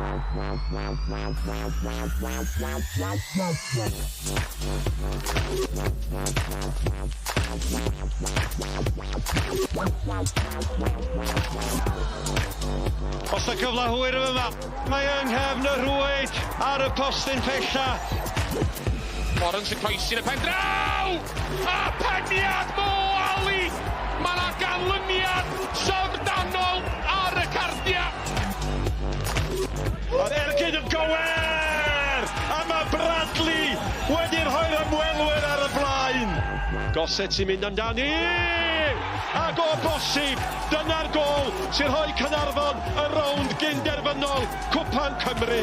Os y cyfle hwyr yma, mae yng nghefn y rwyd ar y postyn pella. Lawrence yn coesi yn y pen draw! A peniad Mo Ali! Mae yna ganlyniad syfrdanol ar y cardia! Oedd ergyd yn gower! A mae Bradley wedi rhoi'r ymwelwyr ar y blaen. Goset sy'n mynd amdani! Ac o bosib, dyna'r gol sy'n rhoi Caernarfon y rownd Gynderfynol Cwpan Cymru.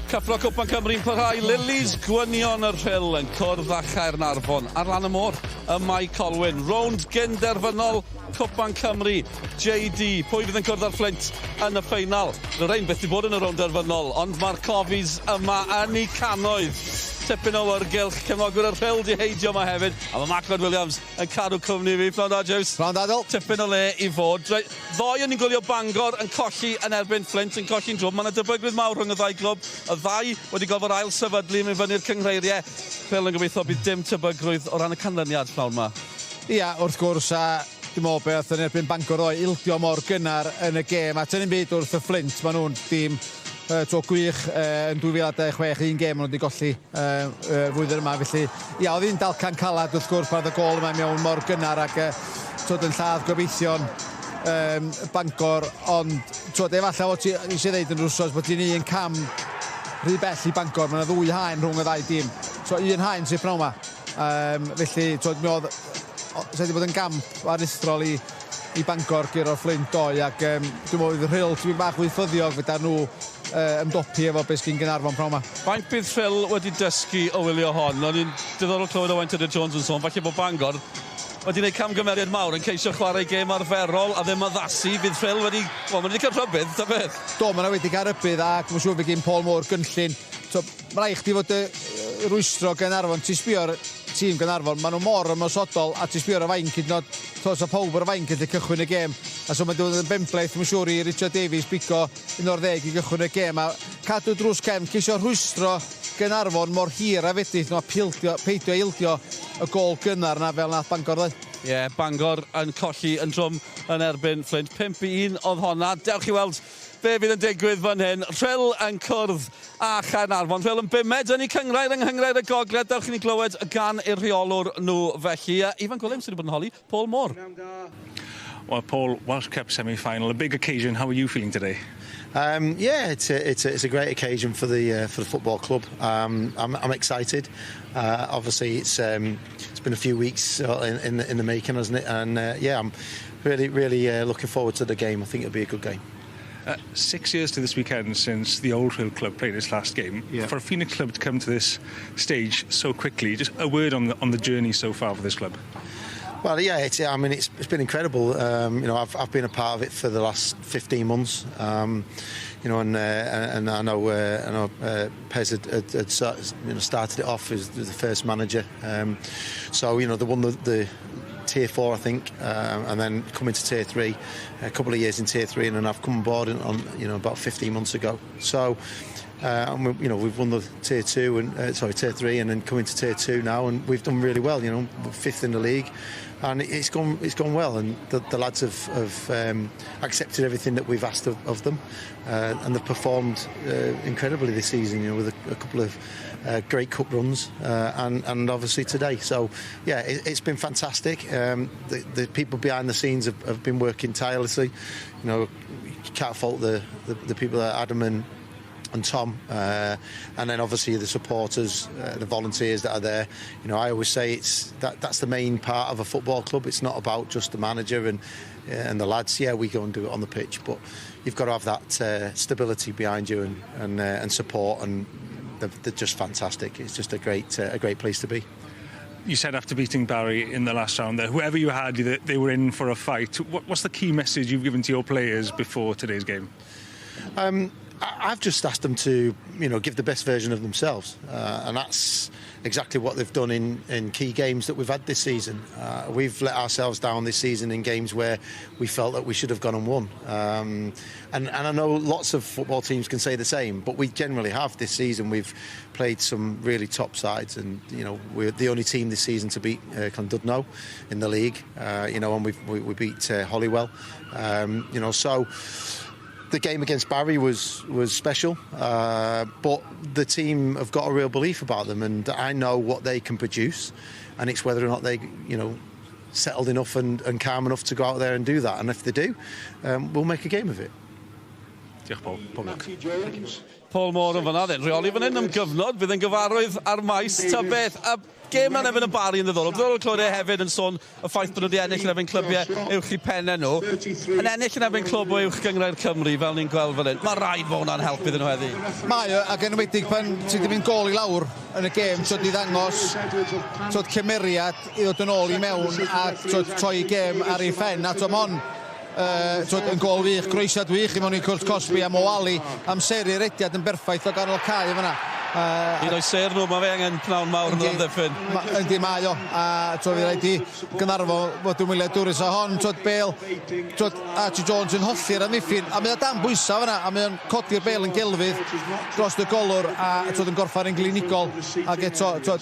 Cyffro Cwpan Cymru'n parhau, Lilies gwynion y Rhyl yn cwrdd â Caernarfon ar lan y môr. Y Bae Colwyn, Rownd Gynderfynol Cwpan Cymru JD. Pwy fydd yn cwrdd ar Flint yn y ffeinal? Roedd rhain beth i bod yn y rownd derfynol, ond mae'r clofis yma yn eu cannoedd. Tipyn o wrgylch, cefnogwyr y Rhyl di heidio yma hefyd. A mae Macford Williams yn cadw cwmni fi. Pnawn da, Jaws. Pnawn da, Adel. Tipyn o le i fod. Ddoi yn gwylio Bangor yn colli yn erbyn Flint, yn colli'n drwm. Mae yna debygwydd mawr rhwng y ddau glwb. Y ddau wedi gofod ail sefydlu yn fyny'r cyngreiriau. Phil yn gobeithio bydd dim tebygrwydd o ran y canlyniad pnawn yma. Ia, wrth gwrs, a dim o beth yn erbyn Bangor ddoi ildio mor gynnar yn y gêm. A tynnu'n byd wrth y Flint, maen nhw'n dim tro gwych yn 2016, un gêm maen nhw wedi golli flwyddyn yma. Felly, ia, oedd hi'n dalcan calad wrth gwrs pan oedd y gol yma mewn mor gynnar ac yn lladd gobeithio'n Bangor, ond efallai fod ti eisiau ddeud yn rwsos bod ti'n un cam rhy bell i Bangor. Mae yna ddwy haen rhwng y ddau dîm. Un haen sy'n pnawn yma. Felly, mi oedd wedi bod yn gamp aruthrol i Bangor gyda'r Flint doi ac dwi'n meddwl bydd Rhyl ti'n bach fwy ffyddiog gyda nhw ymdopi efo beth sy'n Caernarfon pnawn yma. Faint bydd Rhyl wedi dysgu o wylio hon? O'n i'n diddorol clywed o Wynter Jones yn sôn, falle bod Bangor wedi gwneud camgymeriad mawr yn ceisio chwarae gêm arferol a ddim addasu. Bydd Rhyl wedi cael rhybydd, ta beth? Do, mae yna wedi cael rybydd ac mae'n siŵr fe gyn Paul Moore gynllun. Mae rhaid chdi fod rwystro Caernarfon. Ti sbio'r tîm Caernarfon, maen nhw mor ymosodol a ti sbio'r fain cydnod tos o pawb o'r fain cyd i cychwyn y gêm. A so mae'n dod yn bemblaeth, mae'n siŵr i Richard Davies bigo 11 i gychwyn y gêm. A cadw drws cefn, ceisio rwystro Caernarfon mor hir a fedrith nhw peidio eildio y gol gynnar na fel nath Bangor ddau. Ie, Bangor yn colli yn drwm yn erbyn Flint. 5-1 oedd honna. Dewch i weld be fydd yn digwydd fan hyn. Rhyl yn cwrdd a Caernarfon. Rhyl yn bumed yn ei cyngrair yng Nghyngrair y Gogledd. Dewch i ni glywed gan i'r rheolwr nhw felly. Ifan Gwilym sydd wedi bod yn holi. Paul Moore. Well, Paul, Welsh Cup semi-final, a big occasion. How are you feeling today? Yeah, it's a great occasion for the football club. I'm excited. Obviously, it's been a few weeks in the making, hasn't it? And yeah, I'm really looking forward to the game. I think it'll be a good game. 6 years to this weekend since the old Rhyl club played its last game. Yeah. For a Phoenix club to come to this stage so quickly, just a word on the journey so far for this club. Well, yeah, it's been incredible. I've been a part of it for the last 15 months. And I know Pez had started it off as the first manager. So they won the Tier 4, I think, and then come into Tier 3, a couple of years in Tier 3, and then I've come on board about 15 months ago. So. We've won the Tier 2 and Tier 3, and then come into Tier 2 now, and we've done really well. We're 5th in the league, and it's gone well. And the lads have accepted everything that we've asked of them, and they've performed incredibly this season. With a couple of great cup runs, and obviously today. So yeah, it's been fantastic. The people behind the scenes have been working tirelessly. You can't fault the people that Adam and Tom, and then obviously the supporters, the volunteers that are there. I always say that's the main part of a football club. It's not about just the manager and the lads. Yeah, we go and do it on the pitch, but you've got to have that stability behind you and support, and they're just fantastic. It's just a great place to be. You said after beating Barry in the last round that whoever you had, they were in for a fight. What's the key message you've given to your players before today's game? I've just asked them to, give the best version of themselves, and that's exactly what they've done in key games that we've had this season. We've let ourselves down this season in games where we felt that we should have gone and won. And I know lots of football teams can say the same, but we generally have this season. We've played some really top sides, and we're the only team this season to beat Llandudno in the league. And we beat Holywell. So. The game against Barry was special, but the team have got a real belief about them, and I know what they can produce, and it's whether or not they, settled enough and calm enough to go out there and do that. And if they do, we'll make a game of it. Diolch, Paul. Paul Moore yn fanna, rheoli fan hyn am gyfnod, bydd yn gyfarwydd ar maes ta beth. A gêm yn efo yn Bari yn ddiddorol. Bydd yn clywed hefyd yn sôn y ffaith bod nhw wedi ennill yn efo clybiau uwch I pennau nhw. Yn ennill yn efo clwb o uwch Gyngrair Cymru, fel ni'n gweld fan hyn. Mae rhaid bod hwnna'n helpu iddyn nhw heddi. Mae, ac yn ymwedig pan ti wedi mynd gol I lawr yn y gêm, so di ddangos cymeriad I ddod yn ôl I mewn a troi I gêm ar ei ffen. A mon yn gol wych, groesiad wych I mewn I Cwrt Cosby a Moali am seri rediad yn berffaith o ganol cae fyna. Un o'i ser nhw, mae fe angen pnawn mawr yn ddefyn. Yndi mae o, a fi rhaid I Caernarfon fod yn wyliau dwrus a hon, Bale, Archie Jones yn holli'r amddiffyn, a mae o dan bwysa fyna, a mae o'n codi'r Bale yn gelfydd dros y golwr, a yn gorffan yn glinigol, ac eto, o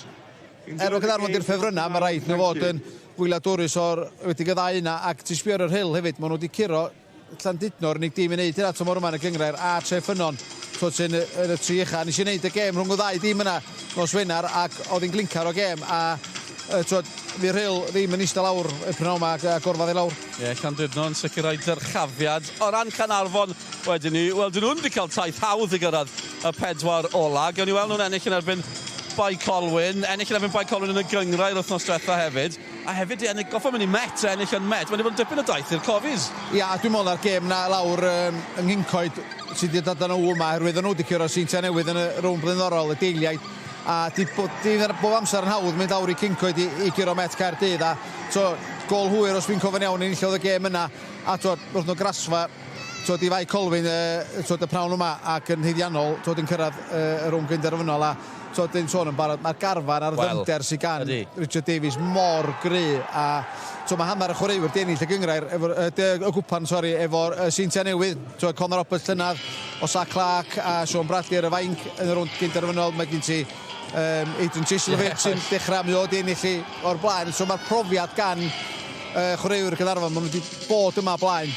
Caernarfon di'r ffefrynna, mae rhaid nhw fod yn wyliau dwrus o'r wedi gyddau yna, ac ti sbio ar yr Rhyl hefyd, maen nhw wedi curo Llandudno'r unig dîm I wneud hynna tymor yma yn y Gyngrair a Treffynon sy'n y tri ucha. Nes I wneud y gêm rhwng y ddau dîm yna nos Wener ac oedd hi'n glincar o gêm a fi Rhyl ddim yn eistedd lawr y prynawn yma a gorfod I lawr. Ie, Llandudno'n sicrhau dyrchafiad. O ran Caernarfon wedyn ni, wel, dyn nhw'n wedi cael taith hawdd I gyrraedd y pedwar ola. Gawn ni weld nhw'n ennill yn erbyn Bae Colwyn, ennill yn erbyn Bae Colwyn yn y Gyngrair wythnos diwetha hefyd. A hefyd ennill, goffa mynd I Met, ennill yn Met. Mae wedi bod yn dipyn o daith i'r cofis. Ia, dwi'n meddwl ar gêm na lawr yng Nghyncoed sydd wedi dod yn o yma, herwydd nhw wedi curo Seintia Newydd yn y rownd blaenorol, y deiliaid. A di bob amser yn hawdd mynd lawr I Cyncoed I guro Met Caerdydd. A gol hwyr os fi'n cofyn iawn enillodd y gêm yna. A wrth nhw grasfa, I Bae Colwyn y prawn yma ac yn heiddiannol yn cyrraedd y Rownd Gynderfynol a dyn sôn yn barod, mae'r garfan a'r ddyfnder sy'n gan Richard Davies mor gry a mae hanner y chwaraewyr di ennill y Gyngrair y Cwpan, efo Seintia Newydd, Conor Roberts llynydd, Osa Clark a Sean Bradley ar y fainc yn y Rownd Gynderfynol. Mae gen ti Adrian Chislovic sy'n dechrau mi o di ennill o'r blaen. Mae'r profiad gan chwaraewyr Caernarfon, maen nhw wedi bod yma blaen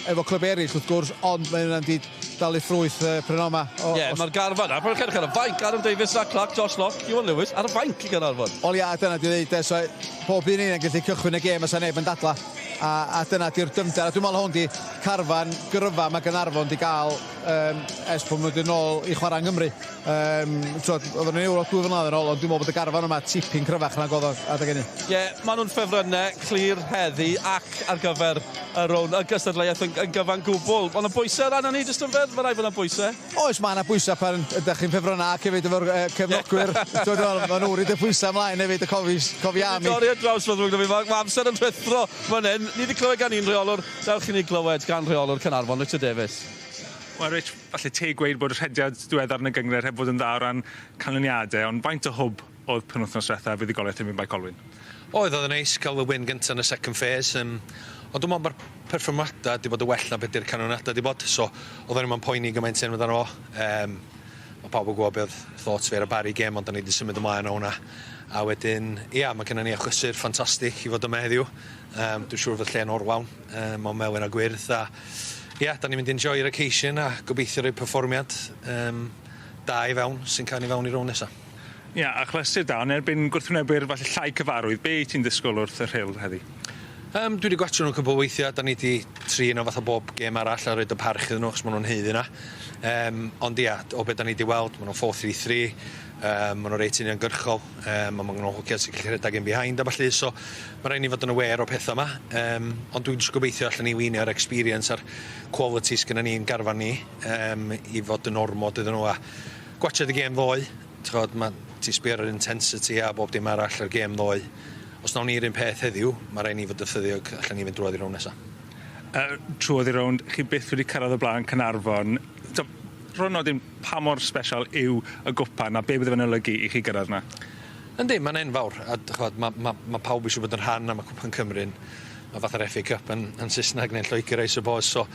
efo clwb eraill wrth gwrs, ond mae'n wedi dal I ffrwyth prynawn yma. Ie, mae'r garfan a pan cerwch ar y fainc, Adam Davies, Zach Clark, Josh Locke, Iwan Lewis, ar y fainc I Caernarfon. Wel ia, dyna dwi'n dweud, so pob un yn gallu cychwyn y gêm a sa neb yn dadla. A dyna di'r dymder. A dwi'n meddwl hwn di carfan gyrfa mae Caernarfon di gael es pan nhw wedi nôl I chwarae yng Nghymru. Oedd yn Ewrop 2 flynedd yn ôl, ond dwi'n meddwl bod y garfan yma tipyn cryfach nag oedd o adeg hynny. Ie, maen nhw'n ffefrynnau, clir heddi ac ar gyfer y rown y gystadleuaeth yn gyfan gwbl. Ond y bwysau ran ni jyst yn fedd, mae rhaid bod yna bwysau? Oes, mae yna bwysau pan ydych chi'n ffefrynnau ac hefyd efo'r cefnogwyr. Mae nhw wedi bwysau ymlaen hefyd y cofi am i. Dorri draws fod rwy'n gyfyn, mae amser yn rhwythro fan hyn. Ni wedi clywed gan un rheolwr, dewch I ni glywed gan rheolwr Caernarfon, Richard Davies. Wel, Rich, falle te gweud bod y rhediad diweddar yn y Gyngrair heb fod yn dda o ran canlyniadau, ond faint o hwb oedd penwythnos diwetha fuddugoliaeth yn mynd Bae Colwyn? Oedd yn neis cael y win gyntaf yn y second phase. Ond dwi'n meddwl mae'r perfformiadau wedi bod y well na beth yw'r canlyniadau wedi bod. So, oedd yn ymwneud poeni gymaint yn amdano fo. Mae pawb yn gwybod beth thoughts fi ar y Bari gêm, ond da ni wedi symud ymlaen o hwnna. A wedyn, ia, mae gennym ni achlysur ffantastig I fod yma heddiw. Dwi'n siŵr fod lle'n orlawn, mae'n melyn a gwyrdd. A ia, da ni'n mynd enjoy'r occasion a gobeithio rhoi perfformiad da I fewn sy'n cael ni fewn I rown nesaf. Ia, achlysur da, ond erbyn gwrthwynebu'r falle llai cyfarwydd, be ti'n disgwyl wrth y Rhyl heddi? Dwi wedi gwachio nhw'n cwbl weithiau, da ni wedi trin o fath o bob gêm arall a roed y parch iddyn nhw, chos maen nhw'n heiddi yna. Ond ia, o beth da ni wedi weld, maen nhw'n 4-3-3, maen nhw'n reit uniongyrchol, maen nhw'n hwciad sy'n gallu rhedeg yn behind a falle, so mae rhaid ni fod yn aware o pethau yma. Ond dwi'n gobeithio allan ni wynio'r experience a'r qualities gyda ni'n garfan ni I fod yn ormod iddyn nhw a gwachio'r gêm ddoe. Ti'n sbio ar intensity a bob dim arall ar gêm ddoe. Os nawn ni'r un peth heddiw, mae rhaid ni fod ddefnyddiog allan ni fynd drwodd I rown nesaf. Trwodd I rown, chi byth wedi cyrraedd o blaen Caernarfon. rhwng dim pa mor special yw y gwpan a be bydd fe'n olygu i chi gyrraedd yna? Yndi, mae'n enfawr. Mae pawb eisiau bod yn rhan am y Cwpan Cymru'n a fath ar FA Cup yn Saesneg neu'n Lloegr I suppose. So,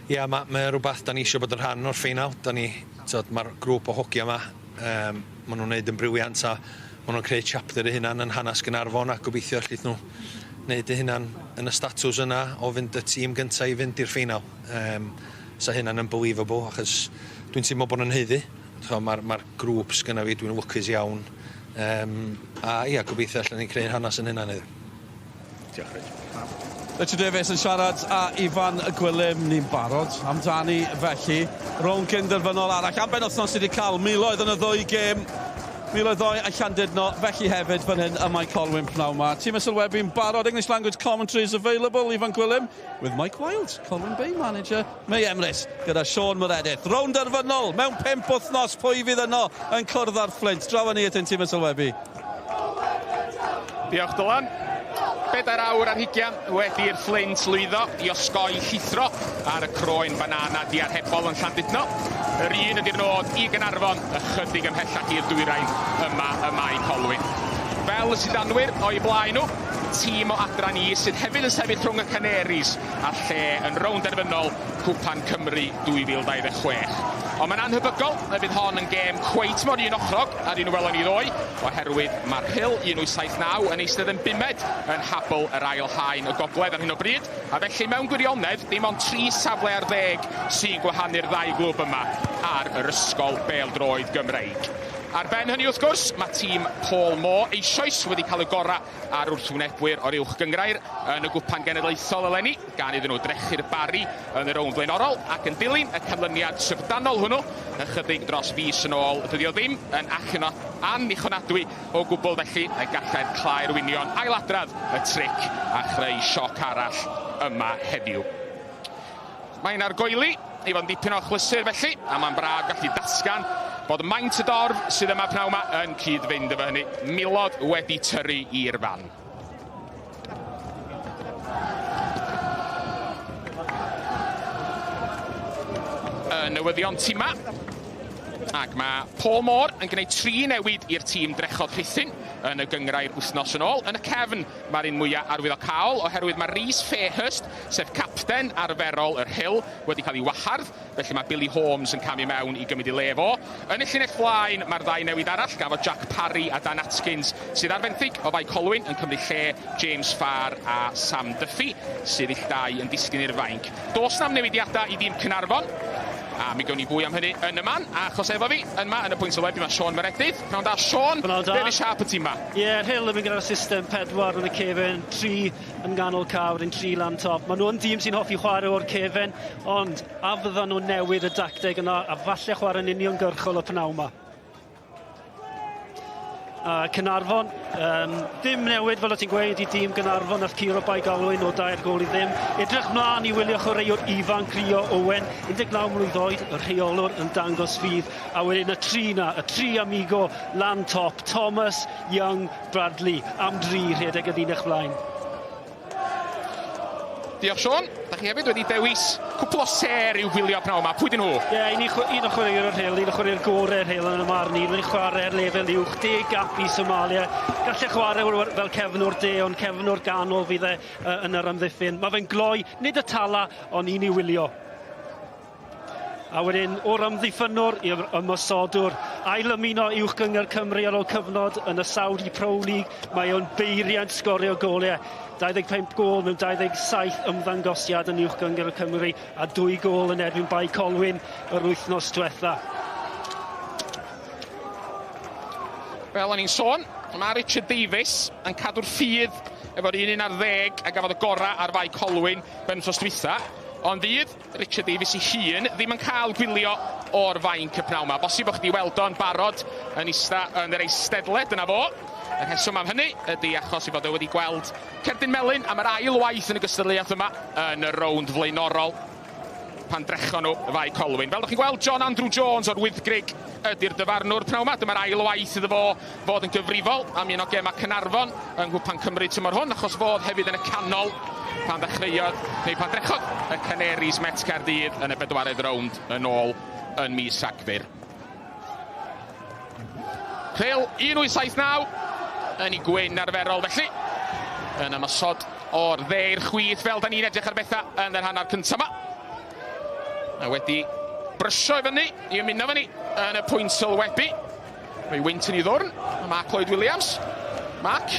mae rhywbeth da ni eisiau bod yn rhan o'r ffeinal. Mae'r grŵp o hogia yma, maen nhw'n gwneud yn briliant a maen nhw'n creu chapter eu hunan yn hanes Caernarfon a gobeithio allith nhw wneud eu hunan yn y statws yna o fynd y tîm gyntaf I fynd i'r ffeinal. Sa hynna'n unbelievable achos dwi'n teimlo bod yn heiddi. Mae'r grŵp sgynna fi, dwi'n lwcus iawn. Gobeithio allan ni'n creu hanes yn hynna iddo. Diolch, Rich. Richard Davies yn siarad a Ifan Gwilym ni'n barod amdani felly. Rownd Gynderfynol arall am ben wythnos sydd wedi cael miloedd yn y ddwy gêm. Miloedd ddoi a Llandudno, felly hefyd fan hyn y Bae Colwyn pnawn ma. Tîm sylwebu'n barod, English language commentaries available, Ifan Gwilym, with Mike Wild, Colwyn Bay manager, May Emrys, gyda Sean Meredith. Rownd Gynderfynol, mewn 5 wythnos, pwy fydd yno yn cwrdd ar Flint. Draw ni at ein tîm sylwebu. Diolch Dylan. 4 awr ar 20 wedi'r Flint lwyddo I osgoi llithro ar y croen banana diarhebol yn Llandudno. Yr un ydy'r nod I Caernarfon, ychydig ymhellach i'r dwyrain yma y Bae Colwyn. Fel y sydanwyr o'i blaen nhw, tîm o adran I sydd hefyd yn sefyll rhwng y Canaries a lle yn Rownd Gynderfynol Cwpan Cymru 2026. Ond mae'n anhybygol y bydd hon yn gêm cweit mor un ochrog ar un welon I ddoi, oherwydd mae'r Rhyl 1879 yn eistedd yn bumed yn habl yr ail haen y gogledd ar hyn o bryd, a felly mewn gwirionedd dim ond 3 safle ar 10 sy'n gwahanu'r ddau glwb yma ar yr ysgol PêL-DROED Gymreig. Ar ben hynny wrth gwrs, mae tîm Paul Moore eisoes wedi cael y gorau ar wrthwynebwyr o'r uwch gyngrair yn y Gwpan Genedlaethol eleni, gan iddyn nhw drechu'r bari yn y rownd flaenorol ac yn dilyn y canlyniad syfrdanol hwnnw, ychydig dros fis yn ôl, dydi o ddim yn anichonadwy o gwbl felly y gallai'r clau'r winion ailadradd y tric a chreu sioc arall yma heddiw. Mae'n argoeli I fod yn dipyn o chlysur felly, a mae'n braf gallu dasgan bod maint y dorf sydd yma pnawn yma yn cyd-fynd efo hynny. Milod wedi tyrru i'r fan. Y newyddion tîma. Ac mae Paul Moore yn gwneud 3 newid i'r tîm drechod Rhuthun yn y gyngrair wythnos yn ôl. Yn y cefn mae'r un mwyaf arwyddocaol oherwydd mae Rhys Fairhurst, sef capten arferol yr Rhyl, wedi cael ei wahardd. Felly mae Billy Holmes yn camu mewn I gymryd I le fo. Yn y llinell flaen mae'r 2 newid arall, gafodd Jack Parry a Dan Atkins sydd ar fenthyg o Bae Colwyn yn cymryd lle James Farr a Sam Duffy sydd i'ch 2 yn disgyn i'r fainc. Does na'm newidiadau I dîm Caernarfon. A mi gawn ni fwy am hynny yn y man, achos efo fi, yn ma, yn y pwynt sylwebu, mae Sean Meredith. Pnawn da, Sean, very sharp y tîm ma. Rhyl yn mynd gyda'r system 4 yn y cefn, 3 yn ganol cawr, 3 lan top. Mae nhw'n dîm sy'n hoffi chwarae o'r cefn, ond a fyddan nhw'n newid y dacteg yna, a falle chwarae'n uniongyrchol y pnawn ma. Caernarfon, dim newid fel o ti'n gweud I dîm Caernarfon nath curo Bae Colwyn o 2 gol I ddim. Edrych mlaen I wylio chwaraewr ifanc Rio Owen, 19 mlwydd oed, y rheolwr yn dangos ffydd. A wedyn y 3 na, y 3 amigo lan top, Thomas, Young, Bradley, am 3 rhedeg y ddinach flaen. Diolch Sean, da chi hefyd wedi dewis cwpl o ser i'w gwylio pnawn yma. Pwy dyn nhw? Un o chwaraewr yr Rhyl, un o chwaraewr gorau'r Rhyl yn y marn I. Mae'n chwarae ar lefel uwch, 10 gap I Somalia. Gallai chwarae fel cefnwr de, ond cefnwr ganol fydd yn yr ymddiffyn. Mae fe'n gloi, nid y tala, ond un I wylio. A wedyn, o'r ymddiffynwr i'r ymosodwr, ail ymuno uwch gyngor Cymru ar ôl cyfnod yn y Saudi Pro League. Mae o'n beiriant sgorio golau. 25 gol mewn 27 ymddangosiad yn uwch gyngor Cymru a 2 gol yn erbyn Bae Colwyn yr wythnos diwetha. Fel o'n i'n sôn, mae Richard Davies yn cadw'r ffydd efo'r 1 ar 10 a gafodd y gorau ar Bae Colwyn ben wrthnos diwetha. Ond fydd Richard Davies I hun ddim yn cael gwylio o'r fainc y pnawn yma. Bosib o'ch chi weld o'n barod yn ista yn yr eistedled yna fo. Y rheswm am hynny ydy achos I fod o wedi gweld cerdyn melyn am yr ail waith yn y gystadleuaeth yma yn y rownd flaenorol pan drechon nhw Bae Colwyn. Fel ydych chi'n gweld, John Andrew Jones o'r Wyddgrug ydy'r dyfarnwr pnawn yma. Dyma'r ail waith iddo fo fod yn gyfrifol am un o gema Caernarfon yng Cwpan Cymru tymor hwn, achos fod hefyd yn y canol pan ddechreuodd, neu pan drechod y Canaries Met Caerdydd yn y 4edd rownd yn ôl yn mis Rhagfyr. Rhyl 1879 yn ei gwyn arferol felly. Yn ymosod o'r ddeir chwith fel da ni'n edrych ar bethau yn yr hanner cyntaf yma. A wedi brysio i fyny, i ymuno fyny yn y pwynt sylwebu. Mae wynt yn ei ddwrn, a Mark Lloyd Williams. Mark,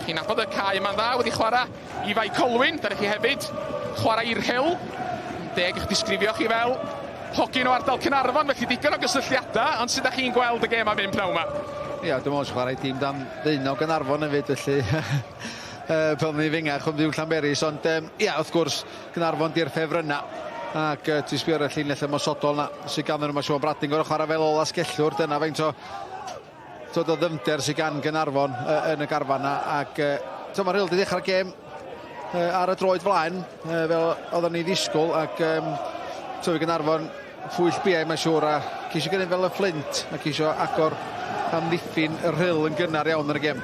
chi'n nabod y cae yma'n dda, wedi chwarae i Bae Colwyn, dydych chi hefyd chwarae i'r Rhyl. 10 i'ch disgrifio chi fel hogyn o ardal Caernarfon, felly digon o gysylltiadau, ond sut ydych chi'n gweld y gêm am un pnawn yma? Ia, dwi'n meddwl chwarae tîm dan ddyn o Caernarfon hefyd, felly pel ni fengach o'n diw Llanberis, ond ia, wrth gwrs, Caernarfon di'r ffefrynna, ac ti'n sbio ar y llinell ymosodol na, sy'n gan nhw mae Siôn Brading o'r chwarae fel ola sgellwr, dyna faint o ddyfnder sy'n gan Caernarfon yn y garfan na, ac mae Rhyl wedi dechrau'r gêm ar y droed flaen, fel oedden ni ddisgwyl, ac tyfu Caernarfon ffwyll biau mae'n siŵr, a ceisio gynnu fel y Flint, a ceisio agor amddiffyn y Rhyl yn gynnar iawn yn y gêm.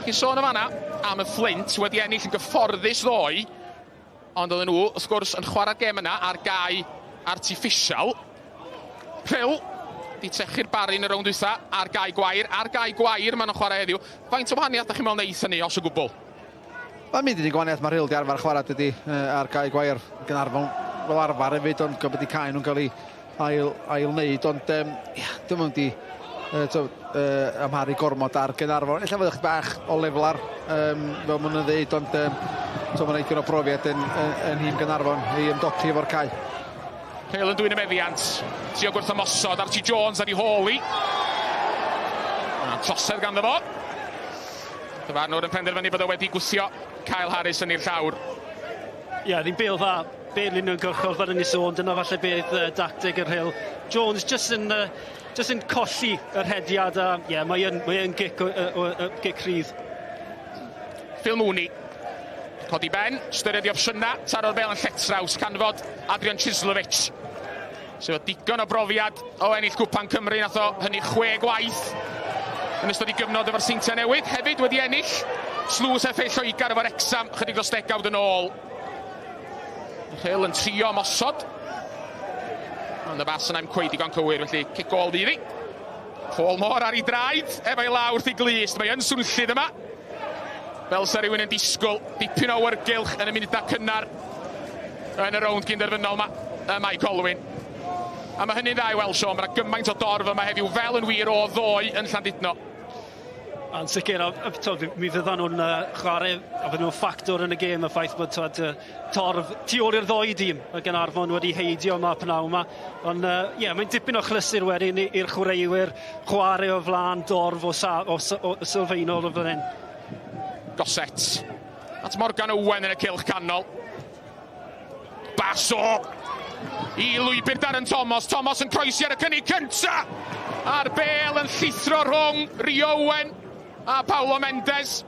Chi'n sôn am hana, am y Flint wedi ennill yn gyfforddus ddoe, ond oedden nhw, wrth gwrs, yn chwarae'r gêm yna ar gae artiffisial. Rhyl di trechu'r bari yn y rownd dwytha ar gae gwair maen nhw'n chwarae heddiw. Faint o wahaniaeth ydych chi'n meddwl neith hynny os o gwbl? Mae'n mynd i gwahaniaeth mae Rhyl di arfer chwarae dydy ar gae gwair Caernarfon fel arfer hefyd, ond gobeithio cae nhw'n cael ei ail-wneud, ond dwi'n mynd i amharu gormod ar Caernarfon. Ella fyddwch bach o leflar fel maen nhw'n dweud, ond mae'n eithaf o brofiad yn hym Caernarfon i ymdopi efo'r cae. Rhyl yn dwy'n y meddiant, trio gwrthymosod, Archie Jones ar ei holi. Trosedd ganddo fo. Dyfarnwr yn penderfynu bod o wedi gwthio Kyle Harris yn i'r llawr. Ie, ddim bêl dda. Bêl yn gyrchol fel yn ei sôn, dyna falle beth dactig yr Rhyl. Jones just yn colli yr hediad, a ie, mae yn gic rhydd. Phil Mooney. Codi ben, styried i opsiynau, taro'r bel yn lletraws, canfod Adrian Chislevich. So digon o brofiad o ennill Cwpan Cymru, nath o hynny 6 gwaith yn ystod i gyfnod efo'r Seintiau Newydd. Hefyd wedi ennill slws FA Lloegr efo'r Exam chydig o stegawd yn ôl. Rhyl yn trio mosod. Ond y bas yna'n cweid digon cywir, felly kick-all fydd hi. Paul Moore ar ei draed, efo'i lawr wrth ei glist. Mae yn swnllyd yma. Fel sa rhywun yn disgwyl, dipyn o wyrgylch yn y munudau cynnar yn y rownd gynderfynol yma, Bae Colwyn. A mae hynny'n dda i weld, Siôn, mae gymaint o dorf yma heddiw fel yn wir o ddoe yn Llandudno. Yn sicr, mi fyddan nhw'n chwarae, a fyddan nhw'n ffactor yn y gêm, y ffaith bod torf tu ôl i'r ddoi dîm, y Caernarfon wedi heidio yma pnaw yma. Ond mae'n dipyn o chlysur wedyn i'r chwaraewyr chwarae o flaen dorf o sylfaenol o fan hyn. Goset. At Morgan Owen yn y cylch canol. Baso! I lwybr Darren Thomas. Thomas yn croesi ar y cynnig cynta! A'r bêl yn llithro rhwng Rhys Owen a Paulo Mendes.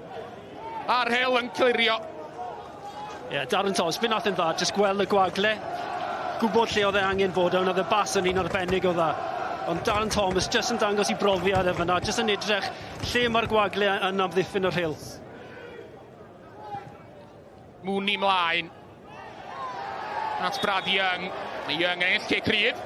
A'r Rhyl yn clirio. Ie, Darren Thomas, byd nath yn dda, jyst gweld y gwagle. Gwybod lle oedd e angen fod, ond oedd y bas yn un arbennig o dda. Ond Darren Thomas jyst yn dangos i brofiad efo yna, jyst yn edrych lle mae'r gwagle yn amddiffyn yr Rhyl. Mooney mlaen. At Brad Young. Mae Young yn ennill cic rhydd.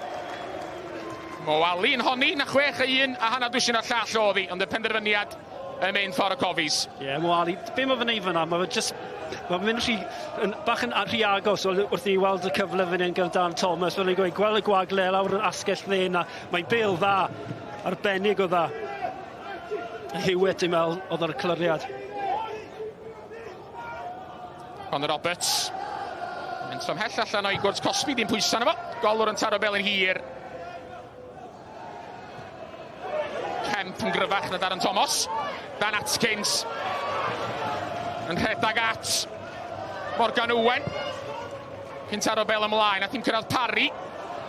Mo Ali yn honni na 6-1 a hanner dwsin o'r llall oedd hi, ond y penderfyniad y mynd ffordd o cofis. Ie, Mo Ali, be mae fe'n ei fyna? Mae'n mynd bach yn rhy agos wrth i weld y cyfle fan hyn gyda Dan Thomas. Fel ni'n gweud, gweld y gwagle lawr yn asgell dden, a mae'n bêl dda, arbennig o dda. Hewitt i'n meddwl oedd ar y clyriad. Conor Roberts. Yn ymhell allan o'i gwrs Cosby, dim pwysan efo. Golwr yn taro bel yn hir. Kemp yn gryfach na Darren Thomas. Dan Atkins. Yn rhedag at Morgan Owen. Cyn taro bel ymlaen, a ddim cyrraedd Parry.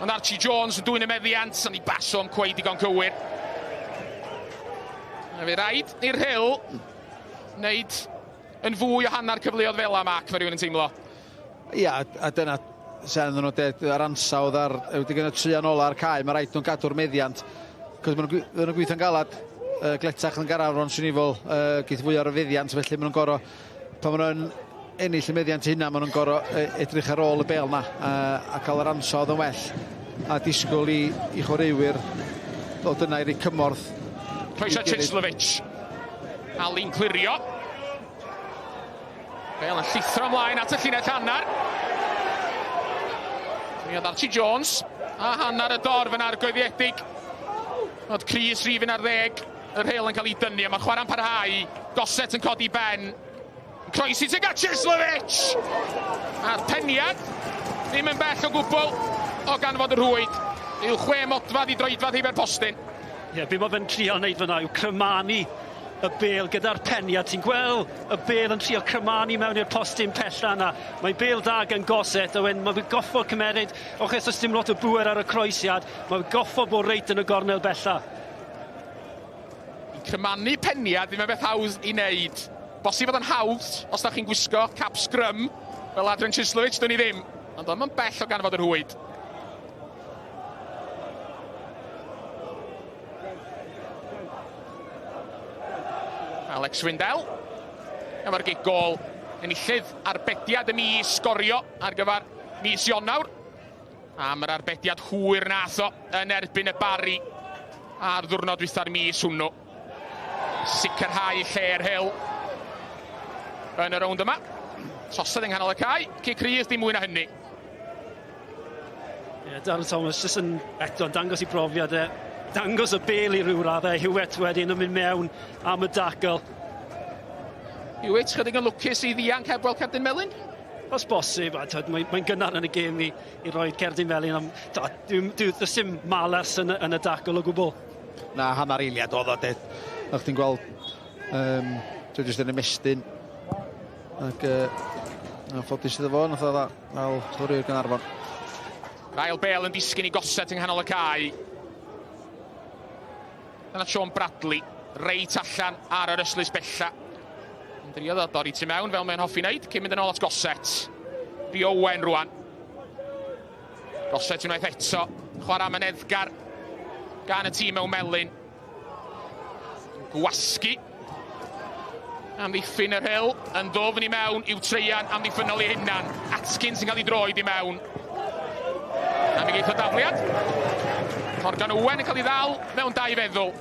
Ond Archie Jones yn dwy'n y meddiant, yn ei baso am cweid digon cywir. A fe raid i'r Rhyl wneud yn fwy o hanner cyfleoedd fel am ac, fe rhywun yn teimlo. Ia, a dyna sy'n nhw'n dweud ar ansawdd wedi gyda trian ola ar cae, mae rhaid nhw'n gadw'r meddiant. Cos maen nhw'n gweithio'n galad, gletach yn Caernarfon sy'n nifol, geith fwy ar y feddiant, felly maen nhw'n gorau, pan maen nhw'n ennill y meddiant hynna, maen nhw'n gorau edrych ar ôl y bel na, a cael yr ansawdd yn well. a disgwyl i chwaraewyr ddod yna i rei cymorth. Croeso Chislovic. Alun clirio. Bale yn llithro ymlaen at y llinell hannar. Triodd Archie Jones. A hannar y dorf yn argoeddiedig. Oedd Cris rifin ar 10. Yr Rhyl yn cael ei dynnu, a mae'r chwarae'n parhau. Goset yn codi ben. Croesi tuag at Chislovic! A'r peniad ddim yn bell o gwbl o ganfod yr hwyd. Yw 6 modfad i droedfad heibio'r postyn. Ie, be mae fe'n trial wneud fyna yw crymanu y Bale gyda'r peniad. Ti'n gweld y Bale yn trial crymanu mewn i'r postyn pella yna. Mae Bale dag yn goset, a wedyn mae'n goffo cymeryd, ochos os dim lot o bwer ar y croesiad, mae'n goffo bod reit yn y gornel bella. Crymanu peniad ddim yn beth hawdd i wneud. Bosib fod yn hawdd os da chi'n gwisgo cap scrum fel Adrian Chislovic, dyn ni ddim. Ond oedd yn bell o ganfod yr hwyd. Alex Windel. Efo'r gig gol enillydd arbediad y mis sgorio ar gyfer mis Ionawr. A mae'r arbediad hwyr nath o yn erbyn y Bari ar ddiwrnod wytha'r mis hwnnw. Sicrhau lle'r Rhyl yn y rownd yma. Tosod yng nghanol y cae, cic rydd dim mwy na hynny. Darren Thomas jyst yn eto'n dangos i brofiad dangos y Bale i ryw raddau. Hewitt wedyn yn mynd mewn am y dacl. Hewitt chydig yn lwcus i ddianc heb weld cerdyn melyn? Os bosib, mae'n gynnar yn y gêm i roi cerdyn melyn. Does dim malas yn y dacl o gwbl. Na, hanner eiliad oedd o, ded. O'ch ti'n gweld, dwi'n jyst yn ymestyn. Ac ffodus iddo fo, nath o ddal chwaraewyr Caernarfon. Rhyl Bale yn disgyn i goset yng nghanol y cae. Dyna Sean Bradley, reit allan ar yr yslys bella. Yn driodd o dorri tu mewn fel mae'n hoffi wneud, cyn mynd yn ôl at goset. Rhyl Owen rwan. Goset unwaith eto, chwarae am yn Edgar gan y tîm mewn melyn. Gwasgu. Amddiffyn yr Rhyl yn ddofn i mewn i'w treian amddiffynol i hunan. Atkins yn cael ei droed i mewn. A mi geith o dafliad. Morgan Owen yn cael ei ddal mewn 2 feddwl.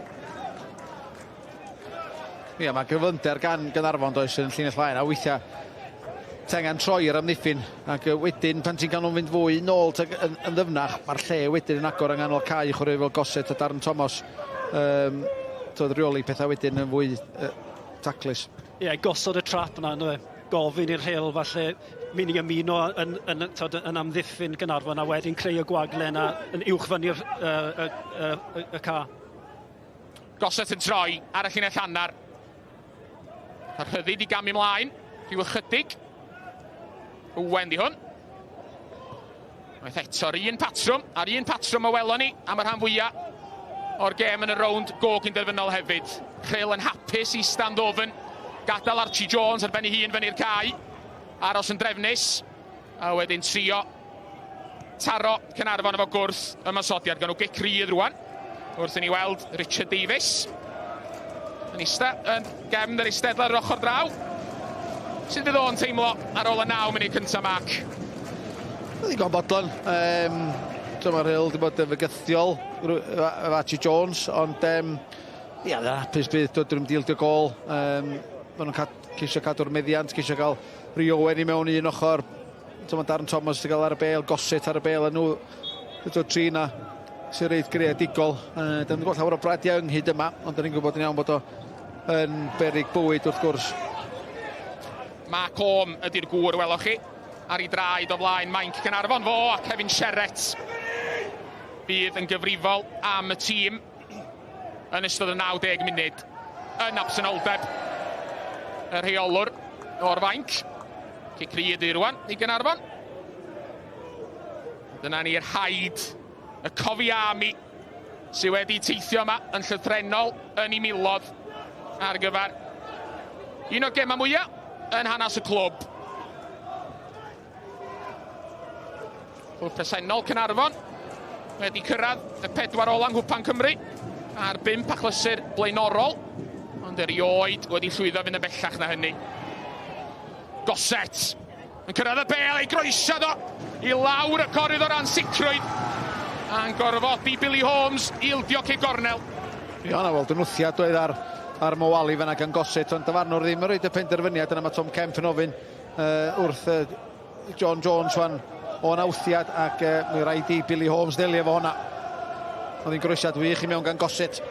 Ie, mae gyfynder gan Caernarfon does yn llinell laen, a weithiau tengan troi'r amddiffyn. Ac wedyn, pan ti'n cael nhw'n fynd fwy nôl yn ddyfnach, mae'r lle wedyn yn agor yng nghanol cae chwarae fel Goset a Darren Thomas. Toedd reoli pethau wedyn yn fwy taclus. Ie, gosod y trap yna, gofyn i'r Rhyl falle mynd i ymuno yn amddiffyn Caernarfon a wedyn creu y gwagle yna yn uwch fyny'r y ca. Goset yn troi ar y llinell hannar. A'r rhyddid i gamu mlaen, rhyw ychydig. Owen di hwn. Oedd eto'r un patrwm o welon ni am yr rhan fwyaf o'r gêm yn y rownd Gynderfynol hefyd. Rhyl yn hapus i stand ofyn, gadael Archie Jones ar ben ei hun fyny'r cae, aros yn drefnus, a wedyn trio taro Caernarfon efo gwrth ymosodiad gan nhw gic rydd rwan. Wrth i ni weld Richard Davies yn eistedd yn gefn yr eistedla ar ochr draw. Sut fydd o'n teimlo ar ôl y 9 munud cyntaf, Mark? Ddigon bodlon. Dyma'r Rhyl wedi bod yn fygythiol efo Archie Jones, ond ia, dda'n hapus bydd dod yn ymdeildio gol. Maen nhw'n ceisio cadw'r meddiant, ceisio cael Rhyl Owen i mewn un ochr. Darren Thomas wedi cael ar y Bale, Goset ar y Bale, a nhw wedi dod tri na sy'n reit greadigol. Dyna ni'n gweld llawer o bradiau ynghyd yma, ond dyna ni'n gwybod yn iawn bod o yn berig bywyd wrth gwrs. Mark Holm ydy'r gŵr, welwch chi. Ar ei draed o flaen Mainc Caernarfon fo a Kevin Sherrett bydd yn gyfrifol am y tîm yn ystod y 90 munud yn absenoldeb y rheolwr o'r fainc. Cic ryd i rwan i Caernarfon. Dyna ni'r haid, y cofiami sydd wedi teithio yma yn llythrenol yn ei milodd ar gyfer un o'r gemau mwyaf yn hanes y clwb. Clwb presennol Caernarfon wedi cyrraedd y 4 ola yng Cwpan Cymru a'r 5 achlysur blaenorol, ond erioed wedi llwyddo fynd yn bellach na hynny. Goset yn cyrraedd y Bale, ei groesiad o i lawr y corydd o ran sicrwydd. A'n gorfodi Billy Holmes ildio cig gornel. Ia, na, wel, dynwthiad oedd ar Mowali fan'na gan Gossett, ond dyfarnwr ddim yn rhaid y penderfyniad yna. Mae Tom Kemp yn ofyn wrth John Jones o'n awthiad, ac mi rhaid i Billy Holmes delio efo hwnna. Oedd hi'n groesiad wych i mewn gan Gossett.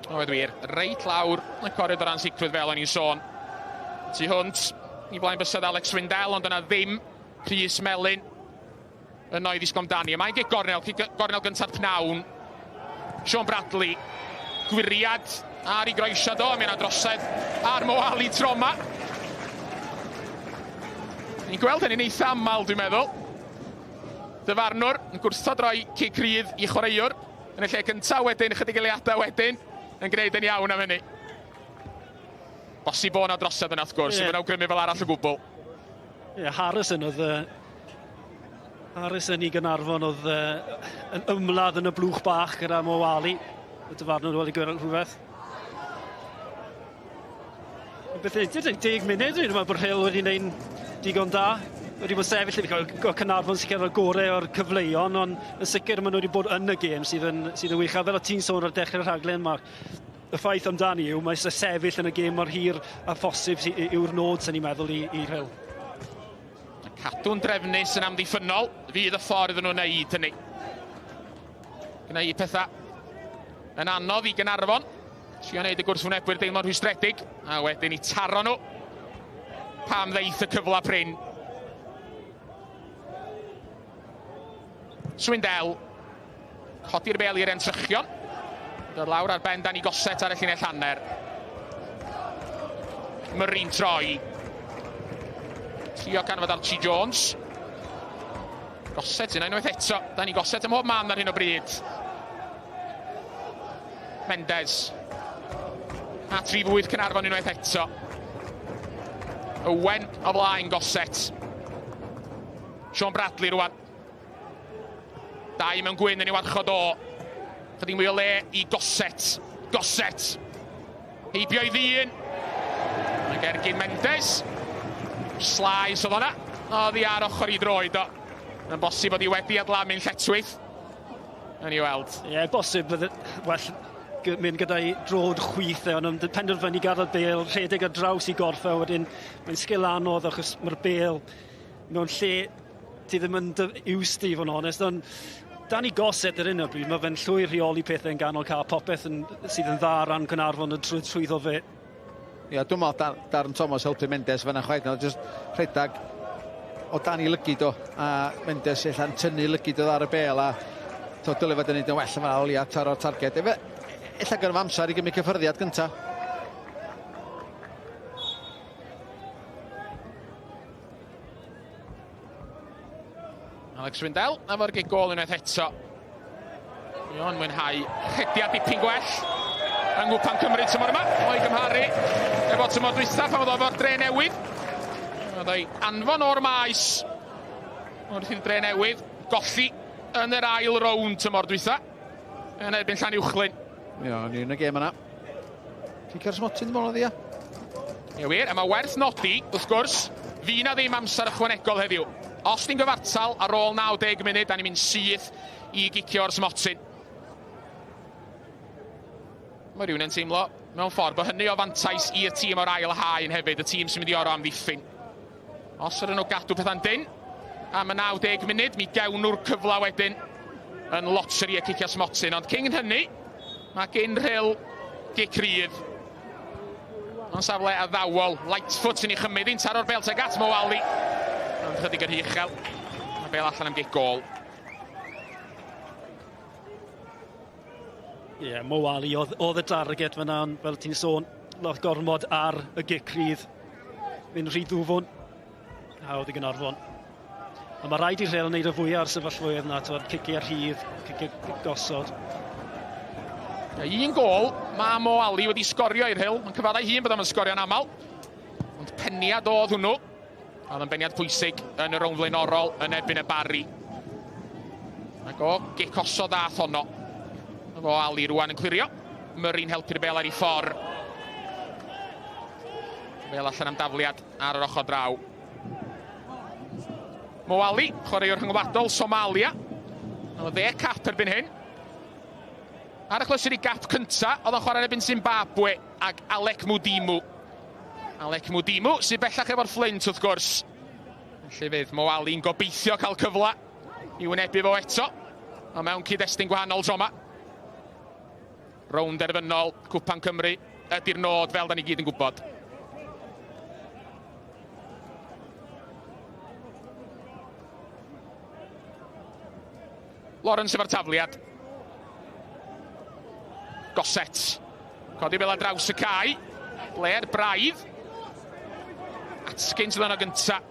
Oedd wir, reit lawr y coridor ansicrwydd fel o'n i'n sôn. Tu hwnt, i blaen bysedd Alex Swindell, ond yna ddim Rhys Melyn yn oedd i sgomdani. Mae'n gig gornel gyntaf pnawn. Sean Bradley, gwiriad ar ei groesiad o, mae'n adrosedd ar Mowali troma. Ni'n gweld hynny'n eitha aml, dwi'n meddwl. Dyfarnwr yn gwrthod roi cig rydd i chwaraewr yn y lle cyntaf, wedyn chydig eiliadau wedyn yn gwneud yn iawn am hynny. Bosib o'n adrosedd yna, wrth gwrs, sy'n awgrymu fel arall o gwbl. Harrison i Caernarfon oedd yn ymladd yn y blwch bach gyda Mowali. Y dyfarnwr wedi gweld rhywbeth. Beth 10 munud, dwi'n meddwl bod Rhyl wedi gwneud digon da. Wedi bod sefyll i Caernarfon sy'n cael gorau o'r cyfleuon, ond yn sicr maen nhw wedi bod yn y gêm sydd yn wych. A fel o ti'n sôn ar dechrau'r rhaglen, y ffaith amdani yw, mae sefyll yn y gêm mor hir a phosib yw'r nod sy'n ni'n meddwl i Rhyl. Cadw'n drefnus yn amddiffynol, fydd y ffordd yn nhw'n neud hynny. Gwneud pethau yn anodd i Caernarfon. Trio wneud y gwrthwynebwyr deimlo'n rhwystredig, a wedyn i taro nhw pam ddeith y cyfla prin. Swindell, codi'r bel i'r entrychion. Dod lawr ar ben Dani Gossett ar y llinell hanner. Murray'n troi. Trio canfod Archie Jones. Gossett unwaith eto. Dani Gossett ym mhob man ar hyn o bryd. Mendes. A 3-8 Caernarfon unwaith eto. Owen o blaen Gossett. Sean Bradley rwan. Dau mewn gwyn yn ei warchod o. Chydig mwy o le i Gossett. Gossett. Heibio i ddyn. Mae Gergin Mendes. Slais oedd hwnna. Oedd hi ar ochr i droed o. Yn bosib bod hi wedi adlamu'n lletwydd. Yn ei weld. Ie, bosib well mynd gyda'i drod chwyth e, ond penderfynu gadael bêl, rhedeg ar draws i gorffa, wedyn mae'n sgil anodd achos mae'r bêl mewn lle ti ddim yn iwst i fo'n onest, ond Dani Gossett ar hyn o bryd, mae fe'n llwyr rheoli pethau yn ganol cael popeth sydd yn dda ran Caernarfon yn trwyddo fe. Ia, dwi'n meddwl Darren Thomas helpu Mendes fan'na chwaith, jyst rhedag o Dani lygyd o, a Mendes ella'n tynnu lygyd o ar y bel, a dylai fod yn neud yn well yma o lia taro'r targed. Ella gyrfa amser i gymryd cyffyrddiad gyntaf. Alex Swindell, efo'r gig gol unwaith eto. Ion mwynhau hediad dipyn gwell yng Cwpan Cymru tymor yma, o'i gymharu efo tymor dwytha pan oedd o'r dre newydd. Oedd o'i anfon o'r maes wrth i'r dre newydd golli yn yr ail rownd tymor dwytha yn erbyn Llanuwchlyn. Ia, ni yn y gêm yna. Cicer Smotyn dim ond ia. Ie wir, a mae werth nodi, wrth gwrs, fi na ddim amser ychwanegol heddiw. Os ni'n gyfartal ar ôl 90 munud, da ni'n mynd syth i gicio'r Smotyn. Mae rhywun yn teimlo mewn ffordd bod hynny o fantais i'r tîm o'r ail haen hefyd, y tîm sy'n mynd i oro am ddiffyn. Os ydyn nhw gadw pethau'n dyn, am y 90 munud, mi gewn nhw'r cyfla wedyn yn loteri y cicio Smotyn. Ond cyn hynny, mae gen Rhyl gic rydd. Ond safle addawol, Lightfoot yn ei chymryd un taro'r bel teg at Mowali. Ond chydig yr uchel. Mae bel allan am gic gol. Ie, Mowali oedd y target fyna, fel ti'n sôn, lot gormod ar y gic rydd. Fy'n rhy ddwfwn. A oedd i Caernarfon. A mae rhaid i Rhyl wneud y fwyaf ar sefyllfwydd yna, cici ar rhydd, cici gosod. Un gol, mae Mowali wedi sgorio i'r Rhyl. Mae'n cyfaddau hun bod o'n sgorio'n aml. Ond peniad oedd hwnnw. Oedd yn beniad pwysig yn y rownd flaenorol yn erbyn y Barri. Ac o gic osod dath honno. Efo Ali rwan yn clirio. Murray'n helpu'r bel ar ei ffordd. Bel allan am dafliad ar yr ochr draw. Moali, chwaraewr rhyngwladol Somalia. O 10 cap erbyn hyn. Ar y chlysur i gap cynta, oedd yn chwarae erbyn Zimbabwe ag Alec Mudimu. Alec Mudimu sy'n bellach efo'r Flint wrth gwrs. Felly fydd Moali'n gobeithio cael cyfle i wynebu fo eto. O mewn cyd-destun gwahanol tro yma. Rownd Gynderfynol Cwpan Cymru ydy'r nod fel da ni gyd yn gwybod. Lawrence efo'r tafliad. Goset. Codi fel a draws y cae. Blair braidd. Atkins ddyn o gynta.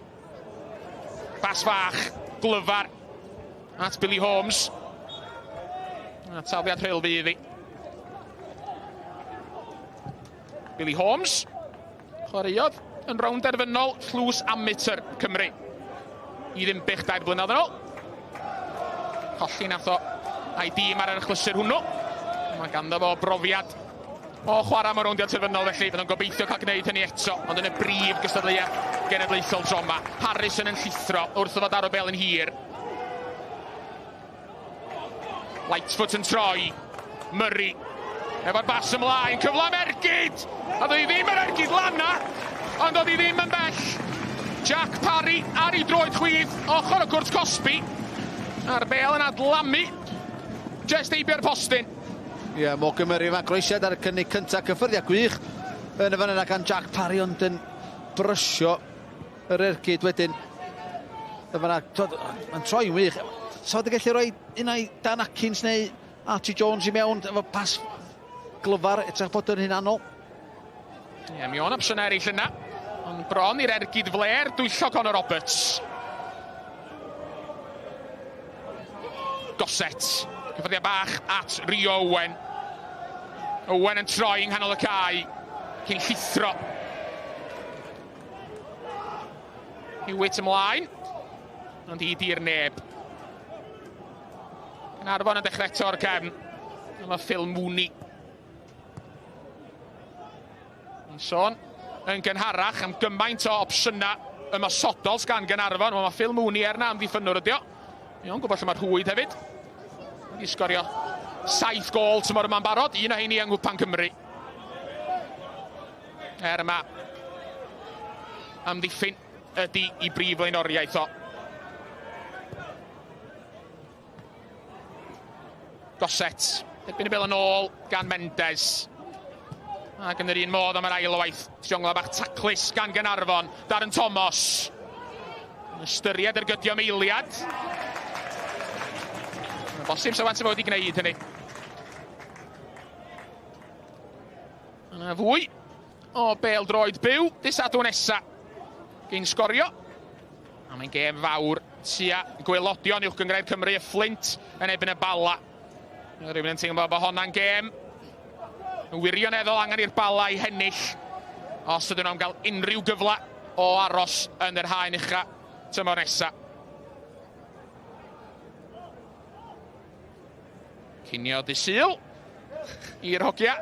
Bas fach. Glyfar. At Billy Holmes. A tafliad Rhyl fydd hi. Billy Holmes. Chwaraeodd yn Rownd Gynderfynol llws amateur Cymru. I ddim bych 2 blynedd yn ôl. Colli nath o a'i dîm ar yr chlysur hwnnw. Mae ganddo fo brofiad o chwarae mewn Rownd Gynderfynol felly. Fydd o'n gobeithio cael gwneud hynny eto. Ond yn y brif gystadleuaeth genedlaethol tro yma. Harrison yn llithro wrth o fod ar o bel yn hir. Lightfoot yn troi. Murray. Efo'r bas ymlaen. Cyfle mergyd. A dwi ddim yn ergyd lanna. Ond oedd hi ddim yn bell. Jack Parry ar ei droed chwith. Ochr o gwrt Cosby. A'r bel yn adlamu. Just eibio'r postyn. Ie, Morgan Murray yma groesiad ar y cynnig cyntaf cyffyrddiad gwych yn y fan yna gan Jack Parry, ond yn brysio yr ergyd wedyn. Mae'n troi'n wych. So wedi gallu rhoi unau Dan Atkins neu Archie Jones i mewn efo pas glyfar etrach bod yn hunanol. Ie, mi o'n opsiwn eraill yna. Ond bron i'r ergyd fler dwyllog Conor Roberts. Goset. Cyffyrddiad bach at Rio Owen. Owen yn troi yng nghanol y cae. Cyn llithro. Hewitt ymlaen. Ond hi di'r neb. Caernarfon yn dechrau eto o'r cefn. Yma Phil Mooney. Yn sôn yn gynharach am gymaint o opsiynau ymosodol gan Caernarfon. Mae Phil Mooney na am ddiffynwr ydi o. I'n gwybod lle mae'r hwyd hefyd. Wedi sgorio 7 gol tymor yma'n barod. Un o heini yng Cwpan Cymru. Yma amddiffyn ydi i brif blaenoriaeth o. Goset. Erbyn y bel yn ôl gan Mendes. Ac yn yr un modd am yr ail o waith. Siongla bach taclus gan Caernarfon. Darren Thomas. Yn ystyried yr gydiom eiliad. Bosib sa wan se fod i gwneud hynny. Yna fwy o PêL-DROED byw. Disadw nesa. Gyn sgorio. A mae'n gêm fawr tua gwelodion uwch Gyngrair Cymru y Flint yn ebyn y Bala. Rwy'n yn teimlo bod honna'n gêm wirioneddol angen i'r Bala i hennill os ydyn nhw'n cael unrhyw gyfle o aros yn yr haen ucha tymor nesa. Cinio Dy Sul i'r hogia